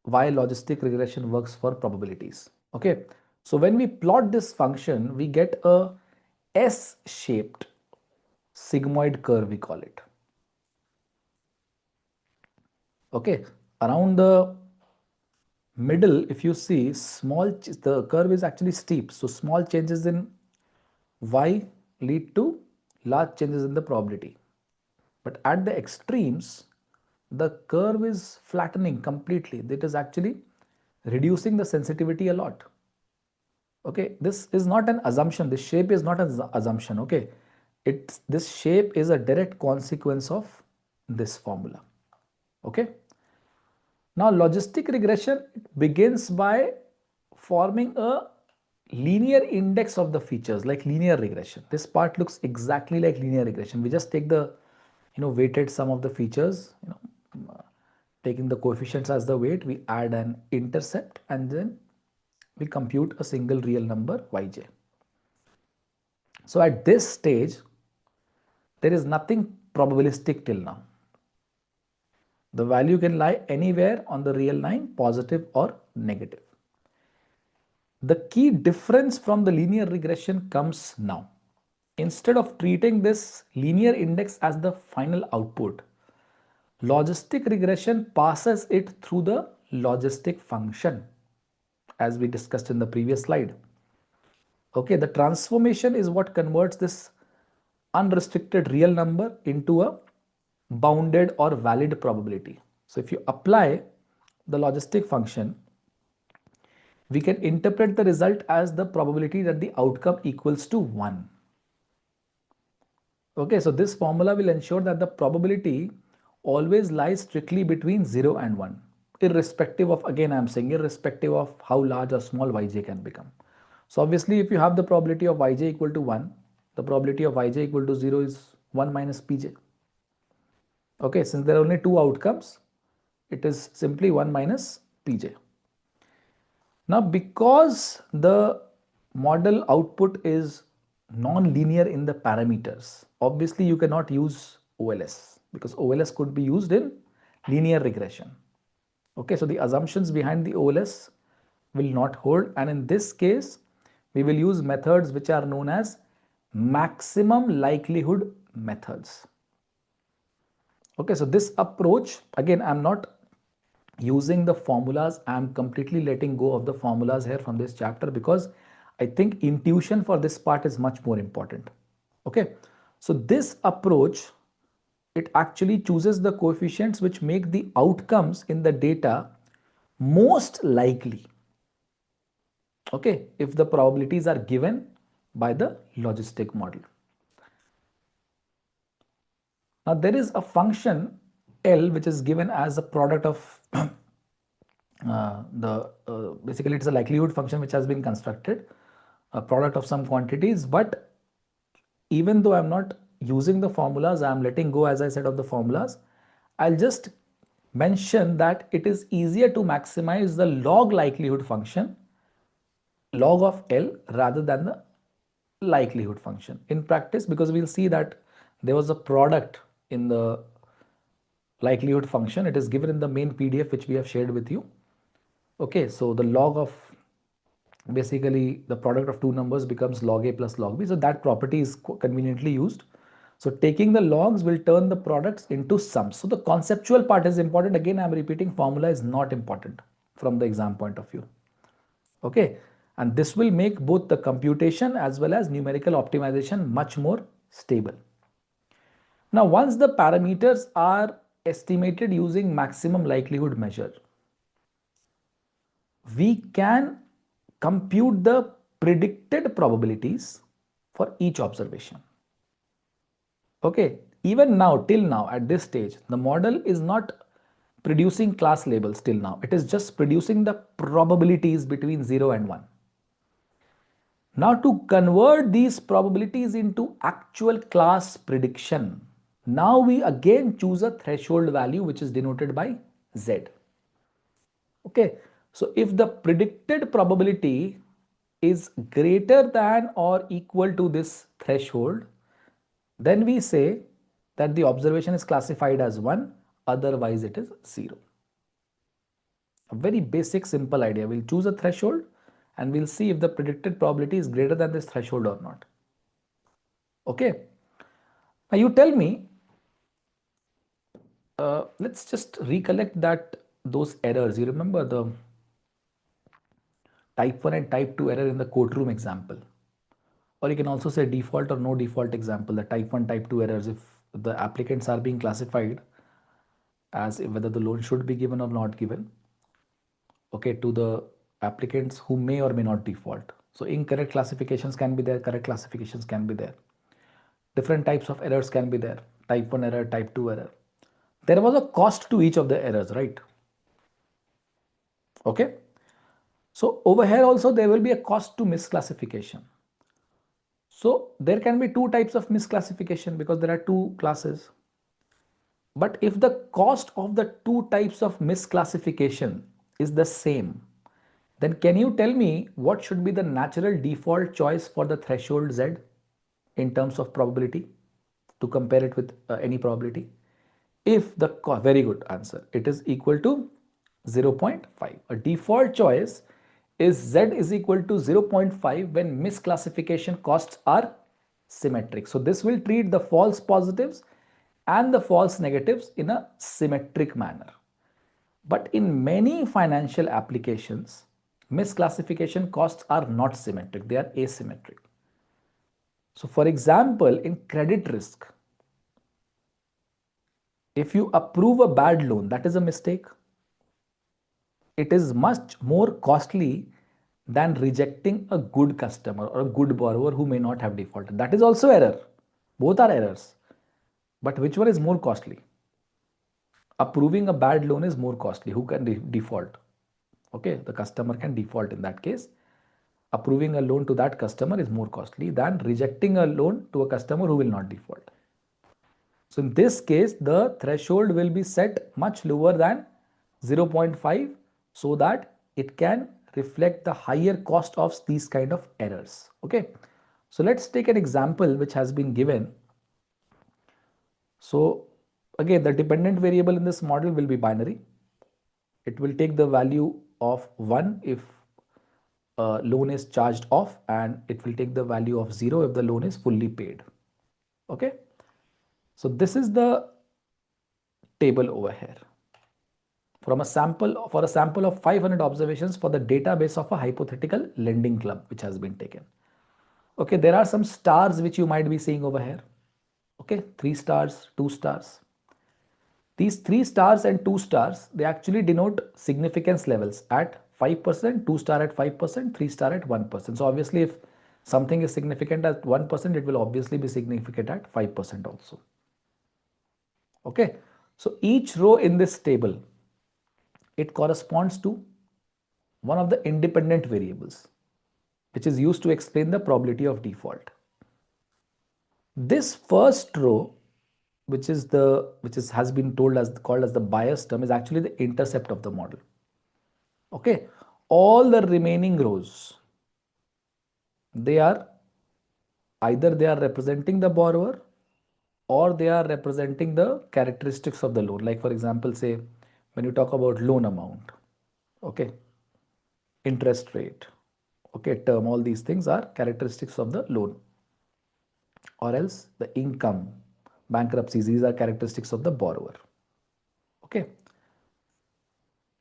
why logistic regression works for probabilities. Okay, so when we plot this function, we get a S-shaped sigmoid curve, we call it. Okay, around the middle, if you see, the curve is actually steep, so small changes in y lead to large changes in the probability. But at the extremes, the curve is flattening completely. It is actually reducing the sensitivity a lot. Okay, this is not an assumption. This shape is not an assumption. Okay, this shape is a direct consequence of this formula. Okay, now logistic regression begins by forming a linear index of the features, like linear regression. This part looks exactly like linear regression. We just take the weighted sum of the features, taking the coefficients as the weight, we add an intercept, and then we compute a single real number yj. So at this stage, there is nothing probabilistic till now. The value can lie anywhere on the real line, positive or negative. The key difference from the linear regression comes now. Instead of treating this linear index as the final output, logistic regression passes it through the logistic function, as we discussed in the previous slide. Okay, the transformation is what converts this unrestricted real number into a bounded or valid probability. So if you apply the logistic function, we can interpret the result as the probability that the outcome equals to 1. Okay, so this formula will ensure that the probability always lies strictly between 0 and 1, irrespective of, again, I'm saying irrespective of how large or small yj can become. So obviously, if you have the probability of yj equal to 1, the probability of yj equal to 0 is 1 minus pj. Okay, since there are only two outcomes, it is simply 1 minus pj. Now, because the model output is non-linear in the parameters, obviously you cannot use OLS, because OLS could be used in linear regression. Okay, so the assumptions behind the OLS will not hold, and in this case, we will use methods which are known as maximum likelihood methods. Okay, so this approach, again, I'm not using the formulas. I'm completely letting go of the formulas here from this chapter, because I think intuition for this part is much more important. Okay, so this approach, it actually chooses the coefficients which make the outcomes in the data most likely. Okay, if the probabilities are given by the logistic model. Now there is a function L which is given as a product of basically it's a likelihood function which has been constructed, a product of some quantities. But even though I'm not using the formulas, I'm letting go, as I said, of the formulas. I'll just mention that it is easier to maximize the log likelihood function, log of L, rather than the likelihood function in practice, because we'll see that there was a product in the likelihood function. It is given in the main PDF which we have shared with you. Okay, so the log of, basically the product of two numbers becomes log a plus log b. So that property is conveniently used. So taking the logs will turn the products into sums. So the conceptual part is important. Again, I'm repeating, formula is not important from the exam point of view. Okay, and this will make both the computation as well as numerical optimization much more stable. Now, once the parameters are estimated using maximum likelihood measure, we can compute the predicted probabilities for each observation. Okay, even now, till now, at this stage, the model is not producing class labels till now. It is just producing the probabilities between 0 and 1. Now, to convert these probabilities into actual class prediction, now we again choose a threshold value which is denoted by Z. Okay, so if the predicted probability is greater than or equal to this threshold, then we say that the observation is classified as 1, otherwise it is 0. A very basic, simple idea. We'll choose a threshold and we'll see if the predicted probability is greater than this threshold or not. Okay. Now you tell me, let's just recollect that those errors. You remember the type 1 and type 2 error in the courtroom example, or you can also say default or no default example, the type 1 type 2 errors, if the applicants are being classified as whether the loan should be given or not given. okay, to the applicants who may or may not default. So incorrect classifications can be there, correct classifications can be there. Different types of errors can be there. Type 1 error, type 2 error. There was a cost to each of the errors, right? Okay. So over here also there will be a cost to misclassification. So there can be two types of misclassification because there are two classes. But if the cost of the two types of misclassification is the same, then can you tell me what should be the natural default choice for the threshold Z in terms of probability to compare it with any probability? If the very good answer, it is equal to 0.5. A default choice is Z is equal to 0.5 when misclassification costs are symmetric. So this will treat the false positives and the false negatives in a symmetric manner. But in many financial applications, misclassification costs are not symmetric, they are asymmetric. So for example, in credit risk, if you approve a bad loan, that is a mistake. It is much more costly than rejecting a good customer or a good borrower who may not have defaulted. That is also error. Both are errors. But which one is more costly? Approving a bad loan is more costly. Who can default? Okay, the customer can default in that case. Approving a loan to that customer is more costly than rejecting a loan to a customer who will not default. So in this case, the threshold will be set much lower than 0.5 so that it can reflect the higher cost of these kind of errors. Okay, so let's take an example which has been given. So again, the dependent variable in this model will be binary. It will take the value of 1 if loan is charged off, and it will take the value of 0 if the loan is fully paid. Okay, so this is the table over here from a sample for a sample of 500 observations for the database of a hypothetical lending club which has been taken. Okay, there are some stars which you might be seeing over here. Okay, 3 stars, 2 stars. These 3 stars and 2 stars, they actually denote significance levels at 5%, 2 star at 5%, 3 star at 1%. So obviously if something is significant at 1%, it will obviously be significant at 5% also. Okay, so each row in this table, it corresponds to one of the independent variables which is used to explain the probability of default. This first row, which has been told as called as the bias term, is actually the intercept of the model. Okay, all the remaining rows, they are either they are representing the borrower or they are representing the characteristics of the loan. Like for example, say when you talk about loan amount, okay, interest rate, okay, term, all these things are characteristics of the loan. Or else the income, bankruptcies, these are characteristics of the borrower. Okay,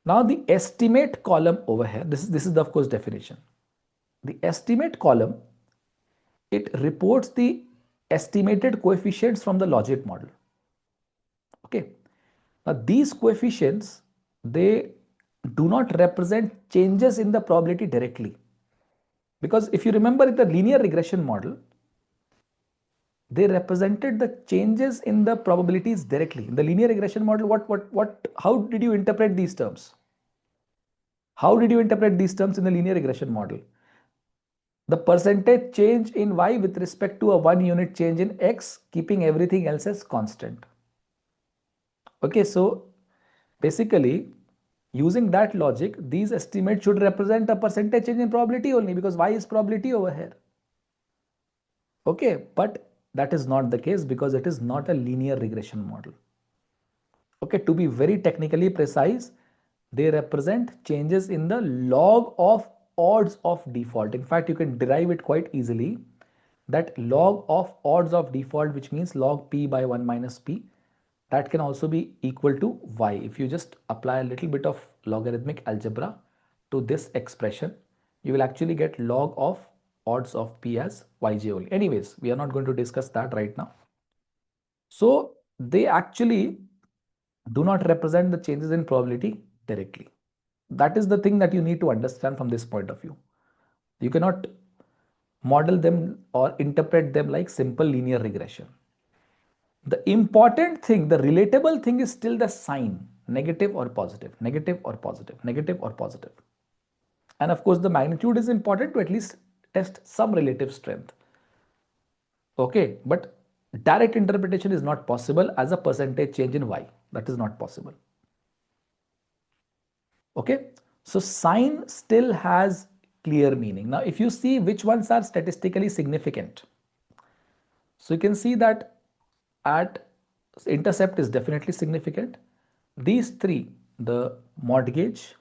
now the estimate column over here, this is the, of course, definition. The estimate column, it reports the estimated coefficients from the logic model. Okay, now these coefficients, they do not represent changes in the probability directly, because if you remember in the linear regression model, they represented the changes in the probabilities directly. In the linear regression model, how did you interpret these terms? How did you interpret these terms in the linear regression model? The percentage change in y with respect to a 1 unit change in x, keeping everything else as constant. Okay, so basically using that logic, these estimates should represent a percentage change in probability only, because y is probability over here. Okay, but that is not the case because it is not a linear regression model. Okay, to be very technically precise, they represent changes in the log of odds of default. In fact, you can derive it quite easily, that log of odds of default, which means log p by 1 minus p, that can also be equal to y. If you just apply a little bit of logarithmic algebra to this expression, you will actually get log of odds of p as yj only. Anyways, we are not going to discuss that right now. So they actually do not represent the changes in probability directly. That is the thing that you need to understand from this point of view. You cannot model them or interpret them like simple linear regression. The important thing, the relatable thing is still the sign, negative or positive, negative or positive, negative or positive. And of course, the magnitude is important to at least test some relative strength. Okay, but direct interpretation is not possible as a percentage change in y. That is not possible. Okay, so sign still has clear meaning. Now, if you see which ones are statistically significant, so you can see that at intercept is definitely significant. These three, the mortgage,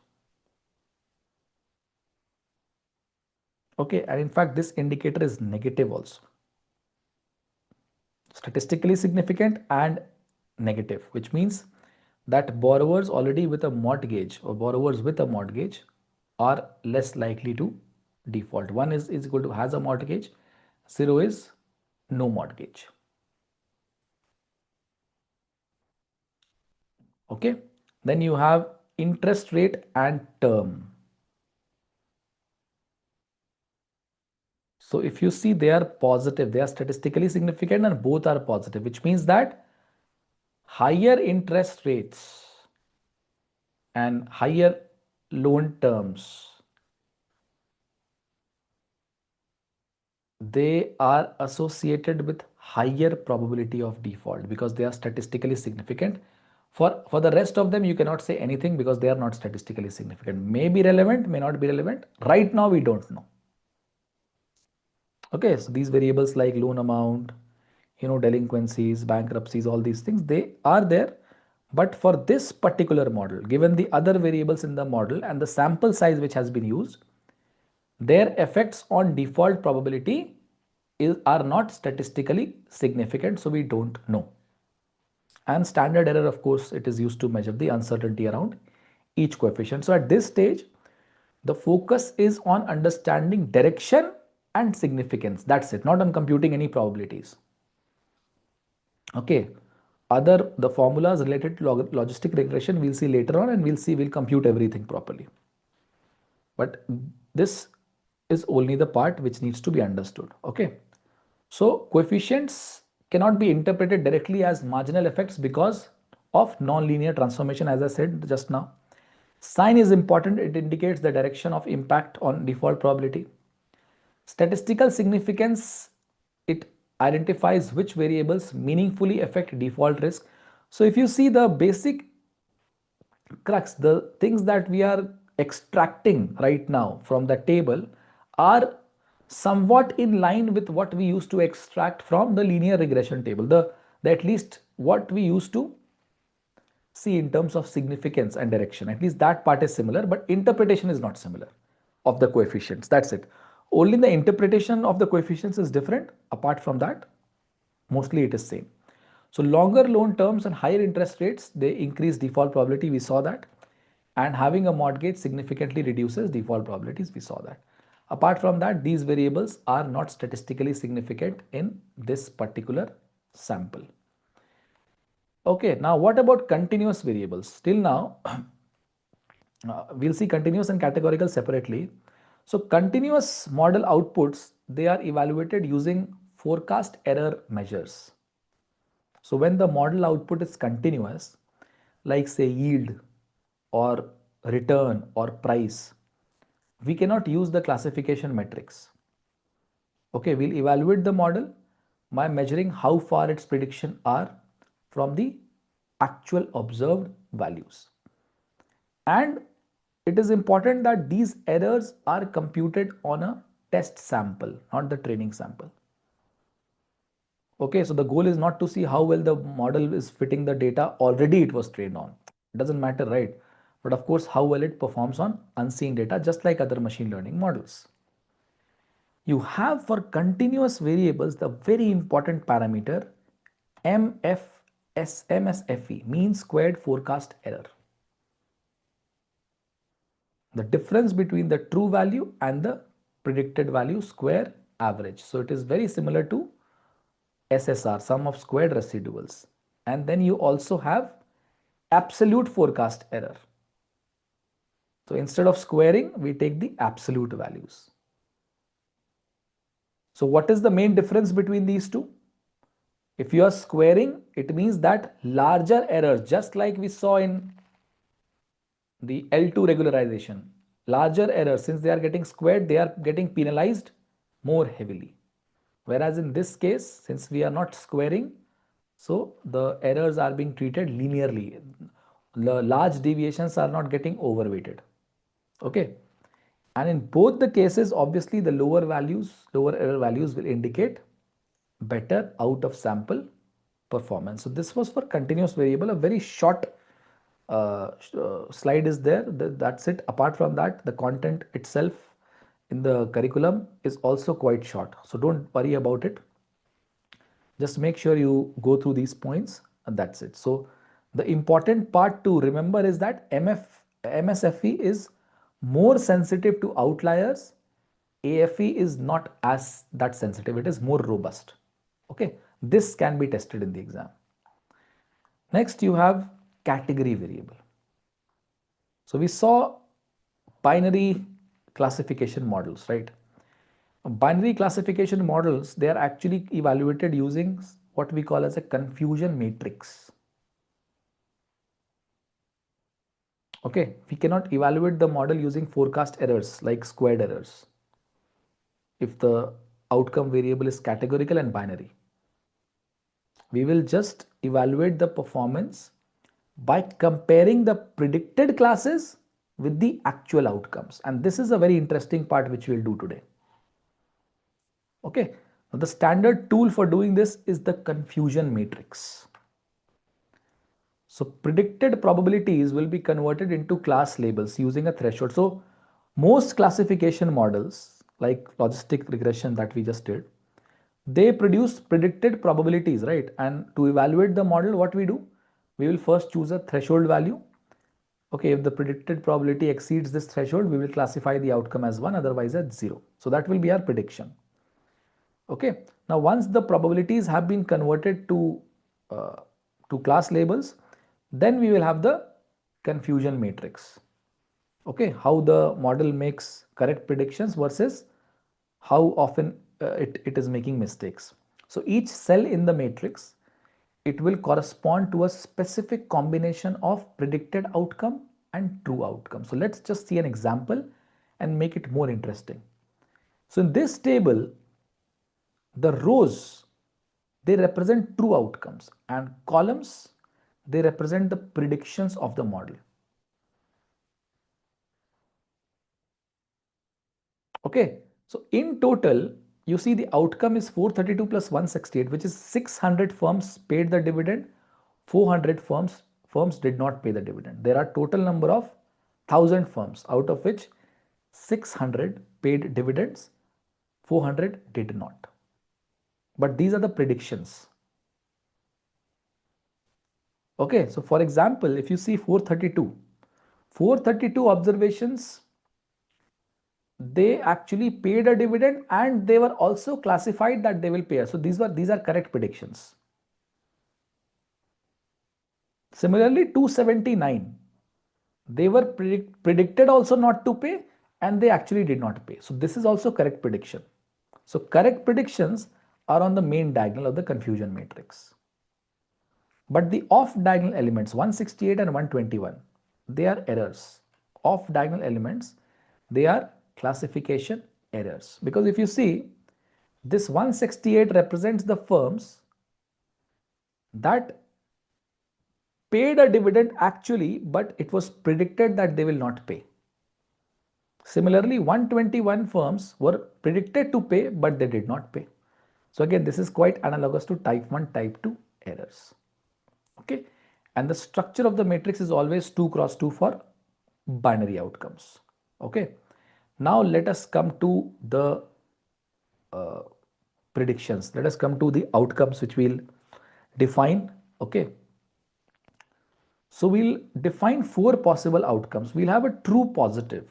okay, and in fact, this indicator is negative also. Statistically significant and negative, which means that borrowers already with a mortgage or borrowers with a mortgage are less likely to default. One is equal to has a mortgage, zero is no mortgage. Okay, then you have interest rate and term. So if you see, they are positive, they are statistically significant and both are positive, which means that higher interest rates and higher loan terms, they are associated with higher probability of default because they are statistically significant. For the rest of them, you cannot say anything because they are not statistically significant. May be relevant, may not be relevant. Right now, we don't know. Okay, so these variables like loan amount, delinquencies, bankruptcies, all these things, they are there. But for this particular model, given the other variables in the model and the sample size which has been used, their effects on default probability are not statistically significant, so we don't know. And standard error, of course, it is used to measure the uncertainty around each coefficient. So at this stage, the focus is on understanding direction and significance. That's it, not on computing any probabilities. Okay. The formulas related to logistic regression we'll see later on, and we'll compute everything properly. But this is only the part which needs to be understood. Okay. So coefficients cannot be interpreted directly as marginal effects because of nonlinear transformation, as I said just now. Sign is important. It indicates the direction of impact on default probability. Statistical significance, it identifies which variables meaningfully affect default risk. So if you see the basic crux, the things that we are extracting right now from the table are somewhat in line with what we used to extract from the linear regression table, the at least what we used to see in terms of significance and direction. At least that part is similar, but interpretation is not similar of the coefficients. That's it. Only the interpretation of the coefficients is different. Apart from that, mostly it is same. So longer loan terms and higher interest rates, they increase default probability. We saw that. And having a mortgage significantly reduces default probabilities. We saw that. Apart from that, these variables are not statistically significant in this particular sample. Okay, now what about continuous variables? Still now, we'll see continuous and categorical separately. So continuous model outputs, they are evaluated using forecast error measures. So when the model output is continuous, like say yield or return or price, we cannot use the classification metrics. Okay, we'll evaluate the model by measuring how far its prediction are from the actual observed values. And it is important that these errors are computed on a test sample, not the training sample. Okay, so the goal is not to see how well the model is fitting the data already it was trained on. It doesn't matter, right? But of course, how well it performs on unseen data, just like other machine learning models. You have for continuous variables the very important parameter MSFE, mean squared forecast error. The difference between the true value and the predicted value square average. So it is very similar to SSR, sum of squared residuals. And then you also have absolute forecast error. So instead of squaring, we take the absolute values. So what is the main difference between these two? If you are squaring, it means that larger errors, just like we saw in the L2 regularization, larger errors, since they are getting squared, they are getting penalized more heavily. Whereas in this case, since we are not squaring, so the errors are being treated linearly. The large deviations are not getting overweighted. Okay. And in both the cases, obviously the lower error values will indicate better out of sample performance. So this was for continuous variable, a very short slide is there. That's it. Apart from that, the content itself in the curriculum is also quite short. So don't worry about it. Just make sure you go through these points and that's it. So the important part to remember is that MSFE is more sensitive to outliers. AFE is not as that sensitive. It is more robust. Okay. This can be tested in the exam. Next, you have category variable. So we saw binary classification models, right? Binary classification models, they are actually evaluated using what we call as a confusion matrix. Okay, we cannot evaluate the model using forecast errors like squared errors if the outcome variable is categorical and binary. We will just evaluate the performance by comparing the predicted classes with the actual outcomes. And this is a very interesting part which we'll do today. Okay, now the standard tool for doing this is the confusion matrix. So predicted probabilities will be converted into class labels using a threshold. So most classification models like logistic regression that we just did, they produce predicted probabilities, right? And to evaluate the model, what we do? We will first choose a threshold value. Okay, if the predicted probability exceeds this threshold, we will classify the outcome as 1, otherwise as 0. So that will be our prediction. Okay, now once the probabilities have been converted uh, to class labels, then we will have the confusion matrix. Okay, how the model makes correct predictions versus how often it is making mistakes. So each cell in the matrix, it will correspond to a specific combination of predicted outcome and true outcome. So let's just see an example and make it more interesting. So in this table, the rows, they represent true outcomes and columns, they represent the predictions of the model. Okay, so in total, you see the outcome is 432 plus 168, which is 600 firms paid the dividend, 400 firms did not pay the dividend. There are total number of 1000 firms, out of which 600 paid dividends, 400 did not. But these are the predictions. Okay, so for example, if you see 432 observations, they actually paid a dividend and they were also classified that they will pay. So these are correct predictions. Similarly, 279, they were predicted also not to pay and they actually did not pay. So this is also correct prediction. So correct predictions are on the main diagonal of the confusion matrix. But the off diagonal elements 168 and 121, they are errors. Off diagonal elements, they are classification errors. Because if you see, this 168 represents the firms that paid a dividend actually, but it was predicted that they will not pay. Similarly, 121 firms were predicted to pay, but they did not pay. So again, this is quite analogous to type 1, type 2 errors. Okay, and the structure of the matrix is always 2 cross 2 for binary outcomes. Okay, now let us come to the uh, predictions. Let us come to the outcomes which we'll define. Okay, so we'll define 4 possible outcomes. We'll have a true positive.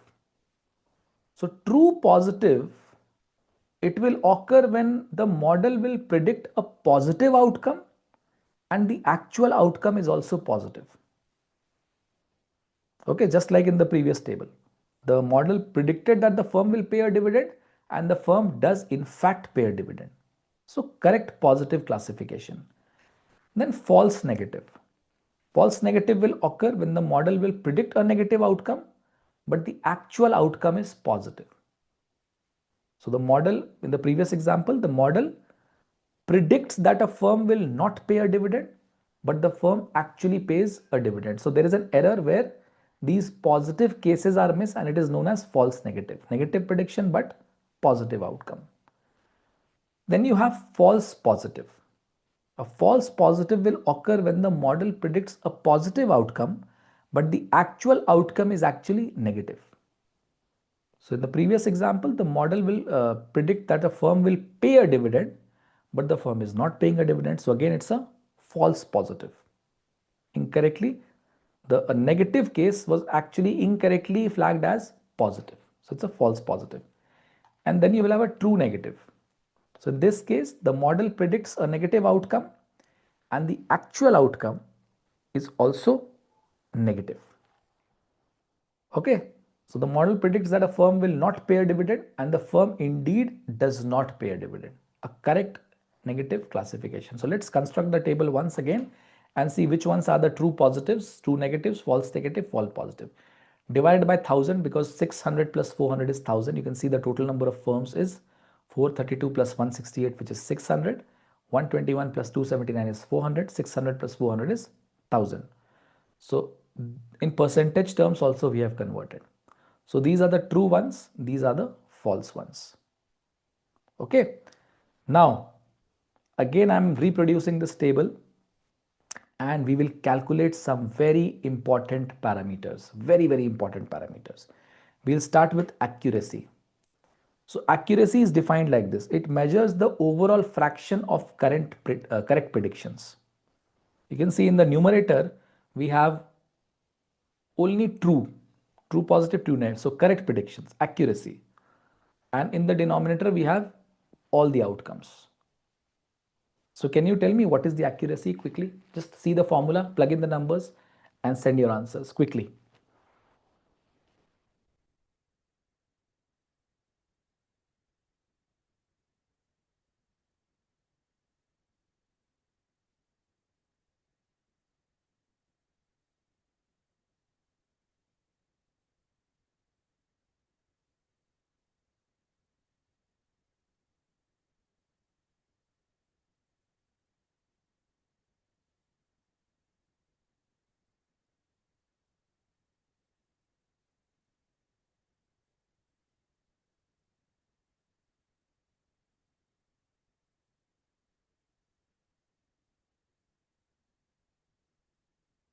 So true positive, it will occur when the model will predict a positive outcome and the actual outcome is also positive. Okay, just like in the previous table. The model predicted that the firm will pay a dividend and the firm does in fact pay a dividend. So correct positive classification. Then false negative. False negative will occur when the model will predict a negative outcome, but the actual outcome is positive. So the model, in the previous example, the model predicts that a firm will not pay a dividend, but the firm actually pays a dividend. So there is an error where these positive cases are missed and it is known as false negative. Negative prediction but positive outcome. Then you have false positive. A false positive will occur when the model predicts a positive outcome, but the actual outcome is actually negative. So in the previous example, the model will predict that a firm will pay a dividend, but the firm is not paying a dividend. So again, it's a false positive. Incorrectly, a negative case was actually incorrectly flagged as positive. So it's a false positive. And then you will have a true negative. So in this case, the model predicts a negative outcome and the actual outcome is also negative. Okay, so the model predicts that a firm will not pay a dividend and the firm indeed does not pay a dividend. A correct negative classification. So let's construct the table once again and see which ones are the true positives, true negatives, false negative, false positive. Divided by 1000 because 600 plus 400 is 1000. You can see the total number of firms is 432 plus 168, which is 600. 121 plus 279 is 400. 600 plus 400 is 1000. So in percentage terms also we have converted. So these are the true ones, these are the false ones. Okay. Now again I'm reproducing this table and we will calculate some very important parameters, very important parameters. We'll start with accuracy. So accuracy is defined like this. It measures the overall fraction of correct predictions. You can see in the numerator we have only true positive, true negative. So correct predictions, accuracy. And in the denominator, we have all the outcomes. So can you tell me what is the accuracy quickly? Just see the formula, plug in the numbers and send your answers quickly.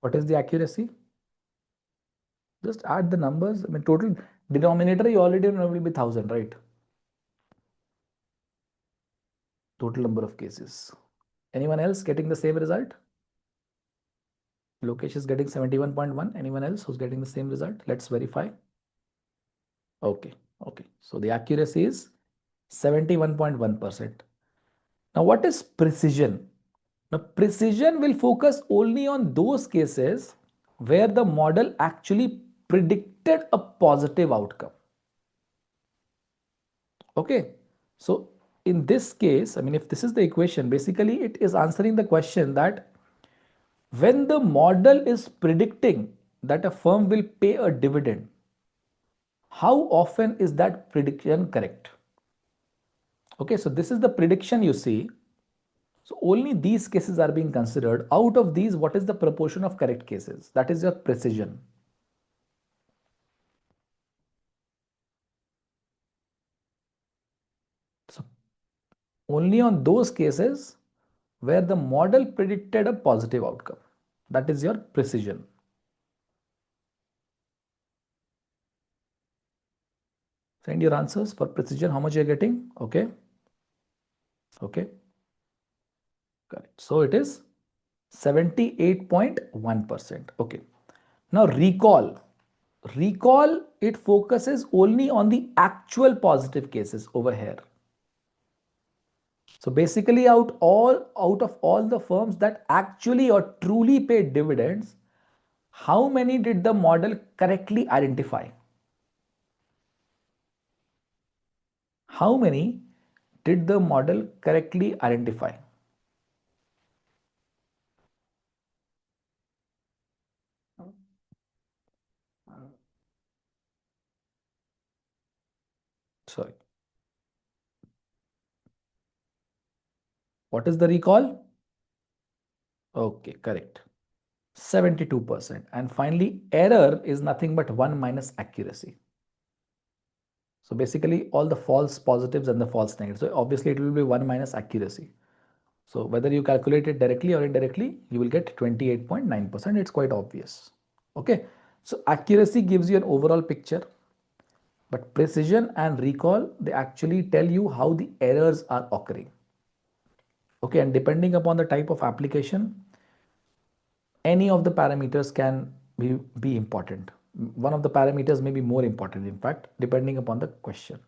What is the accuracy? Just add the numbers. I mean, total denominator you already know will be 1000, right? Total number of cases. Anyone else getting the same result? Lokesh is getting 71.1. Anyone else who's getting the same result? Let's verify. Okay. Okay. So the accuracy is 71.1%. Now, what is precision? Now, precision will focus only on those cases where the model actually predicted a positive outcome. Okay. So, in this case, I mean, if this is the equation, basically it is answering the question that when the model is predicting that a firm will pay a dividend, how often is that prediction correct? Okay, so this is the prediction you see. So only these cases are being considered. Out of these, what is the proportion of correct cases? That is your precision. So only on those cases where the model predicted a positive outcome. That is your precision. Send your answers for precision, how much you're getting. Okay. Okay. Correct. So it is 78.1%. Okay. Now recall. Recall, it focuses only on the actual positive cases over here. So basically out of all the firms that actually or truly paid dividends, how many did the model correctly identify? how many did the model correctly identify? Sorry. What is the recall? Okay, correct. 72%. And finally, error is nothing but 1 minus accuracy. So basically all the false positives and the false negatives. So obviously it will be 1 minus accuracy. So whether you calculate it directly or indirectly, you will get 28.9%. It's quite obvious. Okay. So accuracy gives you an overall picture, but precision and recall, they actually tell you how the errors are occurring. Okay. And depending upon the type of application, any of the parameters can be important. One of the parameters may be more important, in fact, depending upon the question.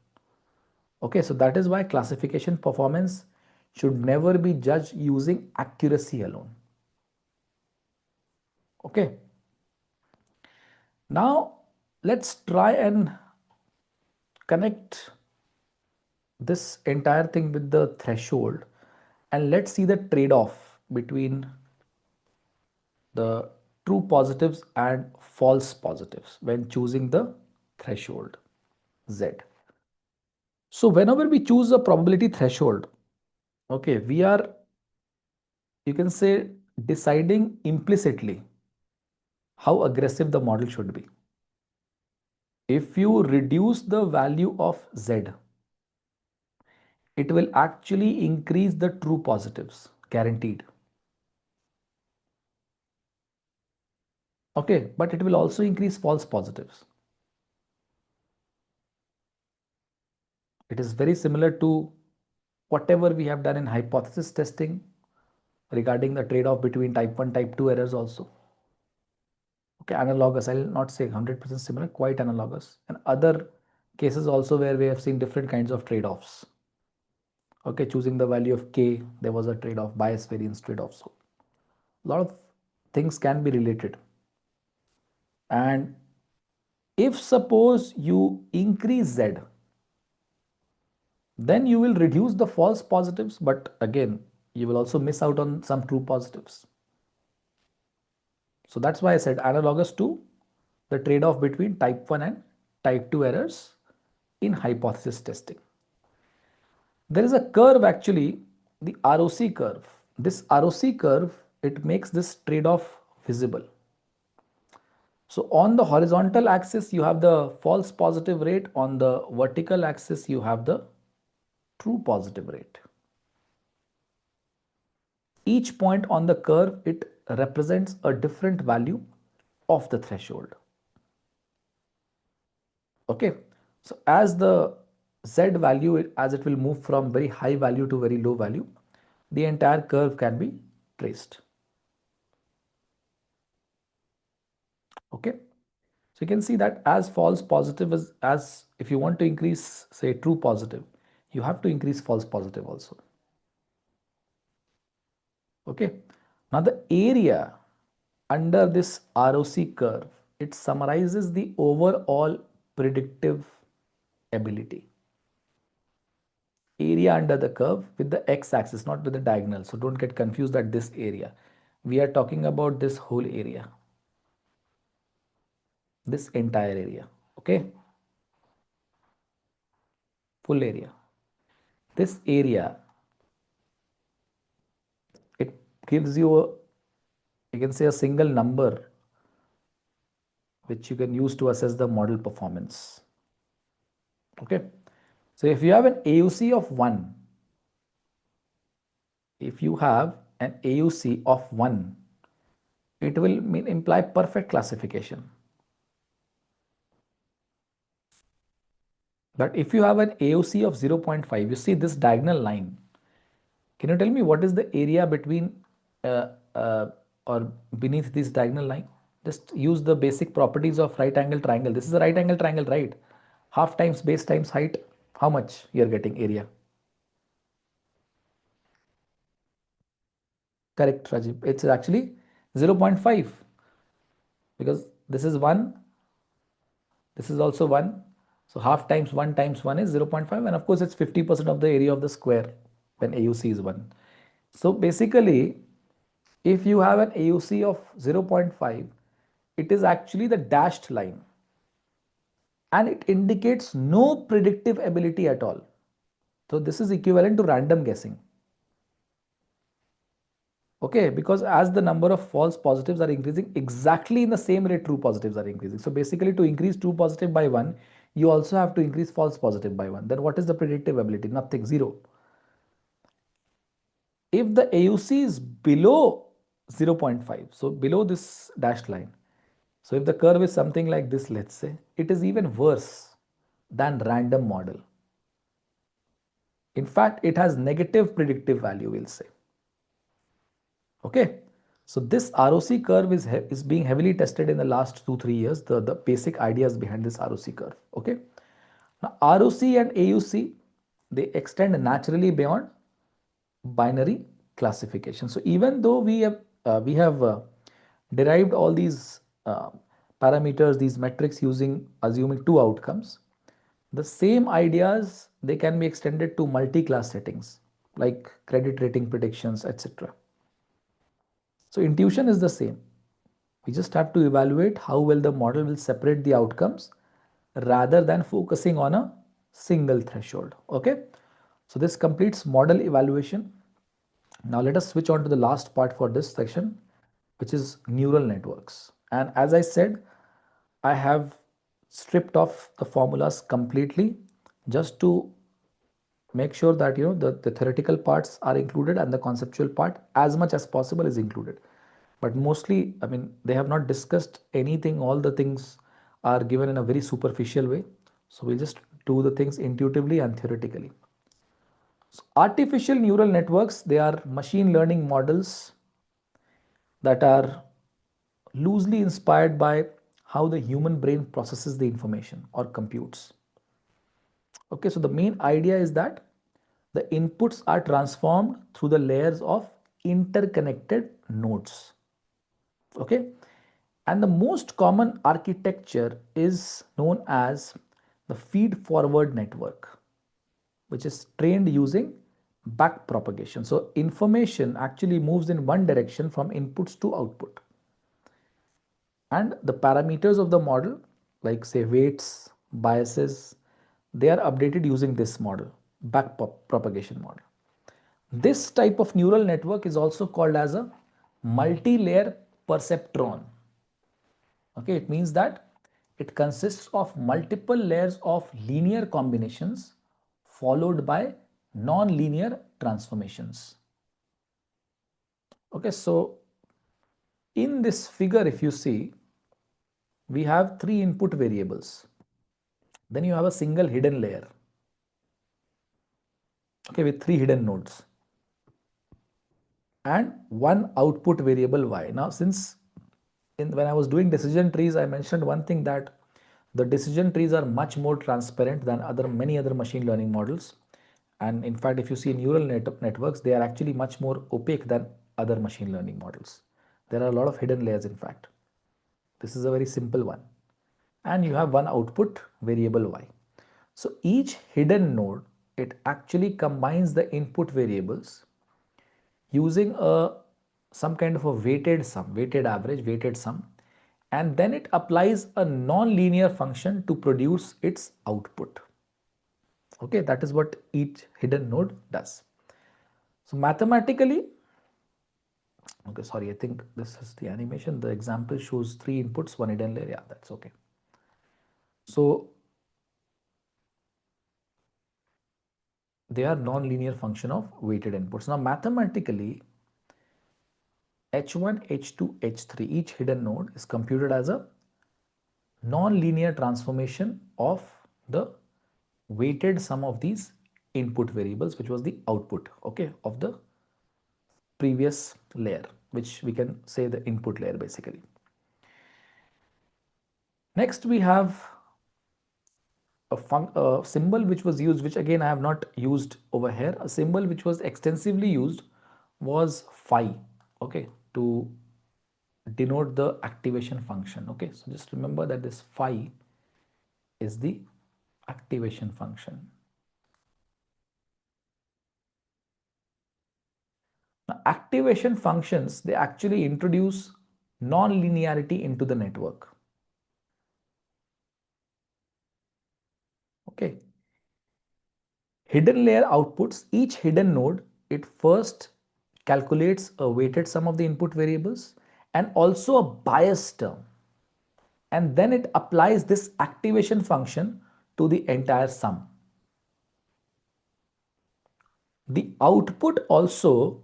Okay, so that is why classification performance should never be judged using accuracy alone. Okay, now let's try and connect this entire thing with the threshold, and let's see the trade-off between the true positives and false positives when choosing the threshold Z. So whenever we choose a probability threshold, okay, we are, you can say, deciding implicitly how aggressive the model should be. If you reduce the value of Z, it will actually increase the true positives, guaranteed. Okay, but it will also increase false positives. It is very similar to whatever we have done in hypothesis testing regarding the trade-off between type 1, type 2 errors also. Okay, analogous, I will not say 100% similar, quite analogous. And other cases also where we have seen different kinds of trade-offs. Okay, choosing the value of K, there was a trade-off, bias variance trade-off. So a lot of things can be related. And if suppose you increase Z, then you will reduce the false positives, but again, you will also miss out on some true positives. So that's why I said analogous to the trade-off between type 1 and type 2 errors in hypothesis testing. There is a curve actually, the ROC curve. This ROC curve, it makes this trade-off visible. So on the horizontal axis, you have the false positive rate. On the vertical axis, you have the true positive rate. Each point on the curve, it represents a different value of the threshold. Okay, so as the Z value, as it will move from very high value to very low value, the entire curve can be traced. Okay, so you can see that as false positive as if you want to increase, say, true positive, you have to increase false positive also. Okay, now the area under this ROC curve, it summarizes the overall predictive ability. Area under the curve with the x-axis, not with the diagonal. So don't get confused at this area. We are talking about this whole area, this entire area. Okay, full area. This area, it gives you a, you can say, a single number which you can use to assess the model performance. Okay, so if you have an AUC of 1, if you have an AUC of 1, it will imply perfect classification. But if you have an AUC of 0.5, you see this diagonal line. Can you tell me what is the area between uh, uh, or beneath this diagonal line? Just use the basic properties of right angle triangle. This is a right angle triangle, right? Half times base times height. How much you are getting area? Correct, Rajiv. It's actually 0.5 because this is 1, this is also 1. So half times 1 is 0.5, and of course it's 50% of the area of the square when AUC is 1. So basically, if you have an AUC of 0.5, it is actually the dashed line and it indicates no predictive ability at all. So this is equivalent to random guessing. Okay, because as the number of false positives are increasing, exactly in the same rate true positives are increasing. So basically, to increase true positive by 1, you also have to increase false positive by 1. Then what is the predictive ability? Nothing, 0. If the AUC is below 0.5, so below this dashed line, so if the curve is something like this, let's say, it is even worse than random model. In fact, it has negative predictive value, we'll say. Okay. So this ROC curve is being heavily tested in the last 2-3 years, the basic ideas behind this ROC curve. Okay. Now ROC and AUC, they extend naturally beyond binary classification. So even though we have derived all these parameters, these metrics using assuming two outcomes, the same ideas, they can be extended to multi-class settings like credit rating predictions, etc. So intuition is the same. We just have to evaluate how well the model will separate the outcomes rather than focusing on a single threshold. Okay. So this completes model evaluation. Now let us switch on to the last part for this section, which is neural networks. And as I said, I have stripped off the formulas completely just to make sure that the theoretical parts are included and the conceptual part as much as possible is included. But mostly, I mean, they have not discussed anything. All the things are given in a very superficial way. So we'll just do the things intuitively and theoretically. So artificial neural networks, they are machine learning models that are loosely inspired by how the human brain processes the information or computes. Okay, so the main idea is that the inputs are transformed through the layers of interconnected nodes. Okay, and the most common architecture is known as the feed forward network, which is trained using back propagation. So information actually moves in one direction from inputs to output. And the parameters of the model, like say weights, biases, they are updated using this model, back propagation model. This type of neural network is also called as a multi-layer perceptron. Okay, it means that it consists of multiple layers of linear combinations followed by non-linear transformations. Okay, so in this figure, if you see, we have three input variables. Then you have a single hidden layer, okay, with three hidden nodes and one output variable y. Now, since when I was doing decision trees, I mentioned one thing, that the decision trees are much more transparent than many other machine learning models. And in fact, if you see neural networks, they are actually much more opaque than other machine learning models. There are a lot of hidden layers, in fact. This is a very simple one. And you have one output variable y. So each hidden node, it actually combines the input variables using some kind of a weighted sum, weighted average, weighted sum, and then it applies a non-linear function to produce its output. Okay, that is what each hidden node does. So mathematically, okay, sorry, I think this is the animation. The example shows three inputs, one hidden layer. Yeah, that's okay. So they are non-linear function of weighted inputs. Now mathematically, H1, H2, H3, each hidden node is computed as a non-linear transformation of the weighted sum of these input variables, which was the output, okay, of the previous layer, which we can say the input layer basically. Next, we have a symbol which was used, which again I have not used over here. A symbol which was extensively used was phi, okay, to denote the activation function. Okay, so just remember that this phi is the activation function. Now, activation functions, they actually introduce non-linearity into the network. Okay. Hidden layer outputs, each hidden node, it first calculates a weighted sum of the input variables and also a bias term. And then it applies this activation function to the entire sum. The output also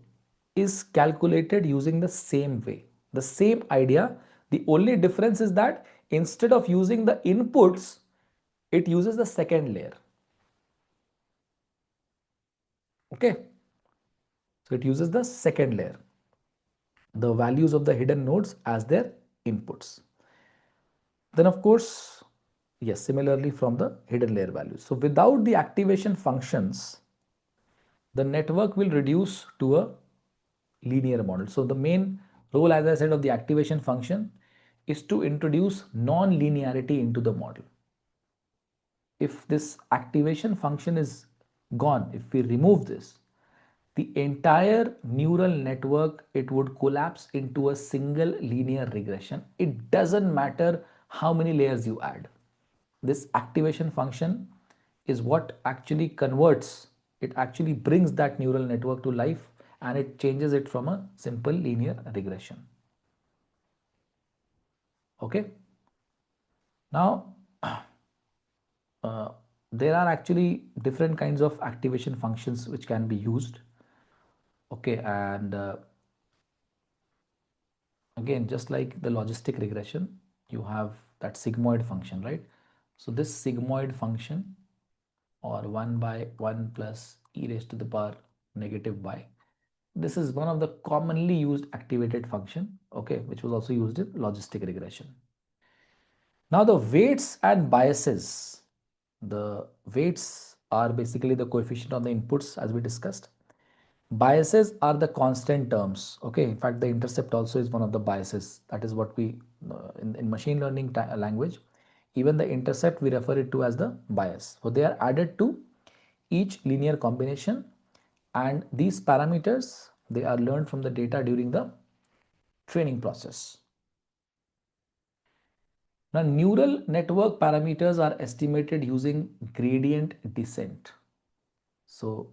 is calculated using the same way, the same idea. The only difference is that instead of using the inputs, it uses the second layer. Okay. So it uses the second layer, the values of the hidden nodes as their inputs. Then of course, yes, similarly from the hidden layer values. So without the activation functions, the network will reduce to a linear model. So the main role, as I said, of the activation function is to introduce non-linearity into the model. If this activation function is gone, if we remove this, the entire neural network, it would collapse into a single linear regression. It doesn't matter how many layers you add. This activation function is what actually converts, it actually brings that neural network to life, and it changes it from a simple linear regression. Okay. Now, there are actually different kinds of activation functions which can be used. Okay. And again, just like the logistic regression, you have that sigmoid function, right? So this sigmoid function, or 1 by 1 plus e raised to the power negative y, this is one of the commonly used activated function, okay, which was also used in logistic regression. Now the weights and biases, the weights are basically the coefficient on the inputs, as we discussed. Biases are the constant terms. Okay, in fact, the intercept also is one of the biases. That is what we, in machine learning language, even the intercept we refer it to as the bias. So they are added to each linear combination, and these parameters, they are learned from the data during the training process. Now, neural network parameters are estimated using gradient descent. So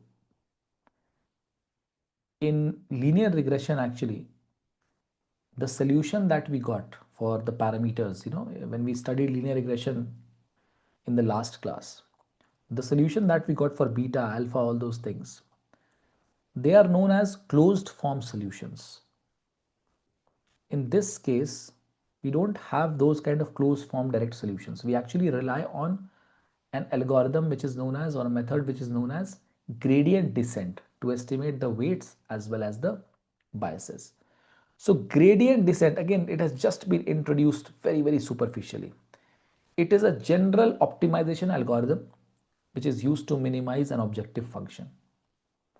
in linear regression, actually, the solution that we got for the parameters, when we studied linear regression in the last class, the solution that we got for beta, alpha, all those things, they are known as closed form solutions. In this case, we don't have those kind of closed form direct solutions. We actually rely on an algorithm which is known as, or a method which is known as gradient descent, to estimate the weights as well as the biases. So gradient descent, again, it has just been introduced very, very superficially. It is a general optimization algorithm which is used to minimize an objective function.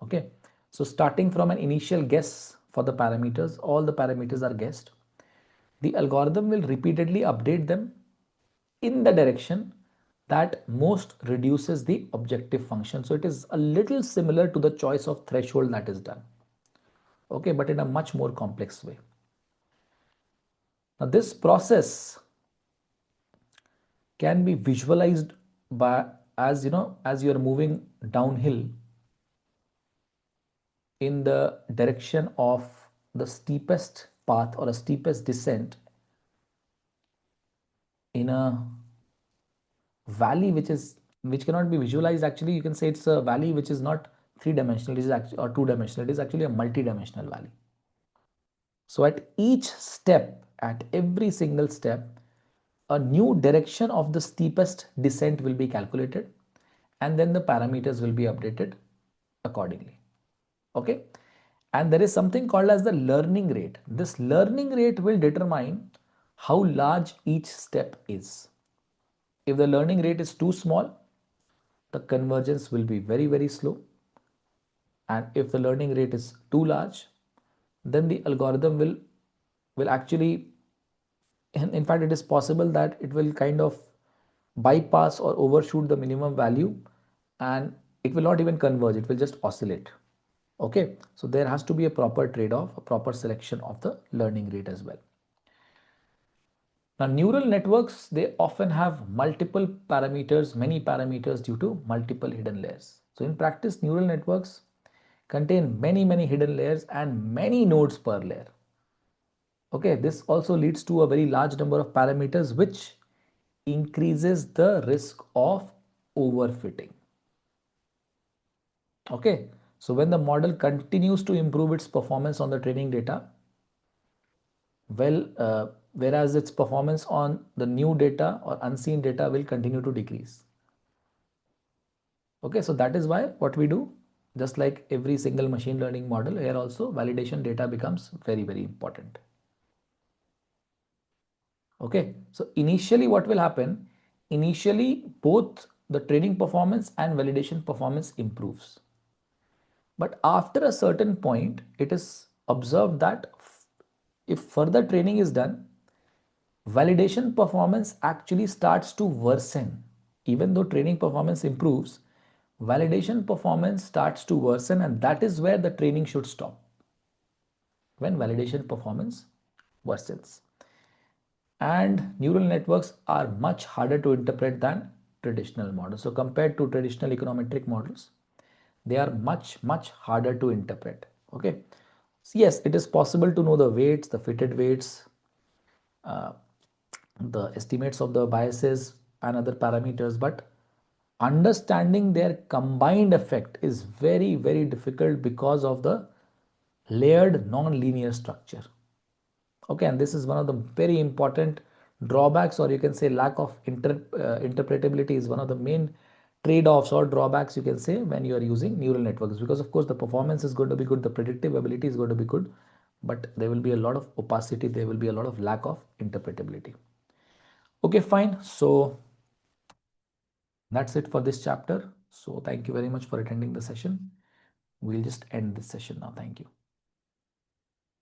Okay. So starting from an initial guess for the parameters, all the parameters are guessed. The algorithm will repeatedly update them in the direction that most reduces the objective function. So it is a little similar to the choice of threshold that is done. Okay, but in a much more complex way. Now this process can be visualized by, as as you are moving downhill in the direction of the steepest path or a steepest descent in a valley which cannot be visualized. Actually, you can say it's a valley which is not three-dimensional, it is actually, or two-dimensional, it is actually a multi-dimensional valley. So at each step, at every single step, a new direction of the steepest descent will be calculated, and then the parameters will be updated accordingly. Okay. And there is something called as the learning rate. This learning rate will determine how large each step is. If the learning rate is too small, the convergence will be very, very slow. And if the learning rate is too large, then the algorithm will actually, in fact, it is possible that it will kind of bypass or overshoot the minimum value, and it will not even converge, it will just oscillate. Okay, so there has to be a proper trade-off, a proper selection of the learning rate as well. Now, neural networks, they often have multiple parameters, many parameters due to multiple hidden layers. So in practice, neural networks contain many hidden layers and many nodes per layer. Okay, this also leads to a very large number of parameters, which increases the risk of overfitting. Okay, so when the model continues to improve its performance on the training data, whereas its performance on the new data or unseen data will continue to decrease. Okay, so that is why what we do, just like every single machine learning model, here also validation data becomes very important. Okay, so initially what will happen, initially both the training performance and validation performance improves. But after a certain point, it is observed that if further training is done, validation performance actually starts to worsen. Even though training performance improves, validation performance starts to worsen, and that is where the training should stop, when validation performance worsens. And neural networks are much harder to interpret than traditional models. So compared to traditional econometric models, they are much harder to interpret. Okay, so yes, it is possible to know the weights, the fitted weights, uh, the estimates of the biases and other parameters, but understanding their combined effect is very difficult because of the layered non-linear structure. Okay, and this is one of the very important drawbacks, or you can say lack of interpretability is one of the main trade-offs or drawbacks, you can say, when you are using neural networks, because of course the performance is going to be good, the predictive ability is going to be good, but there will be a lot of opacity, there will be a lot of lack of interpretability. Okay, fine. So that's it for this chapter. So thank you very much for attending the session. We'll just end this session now. Thank you.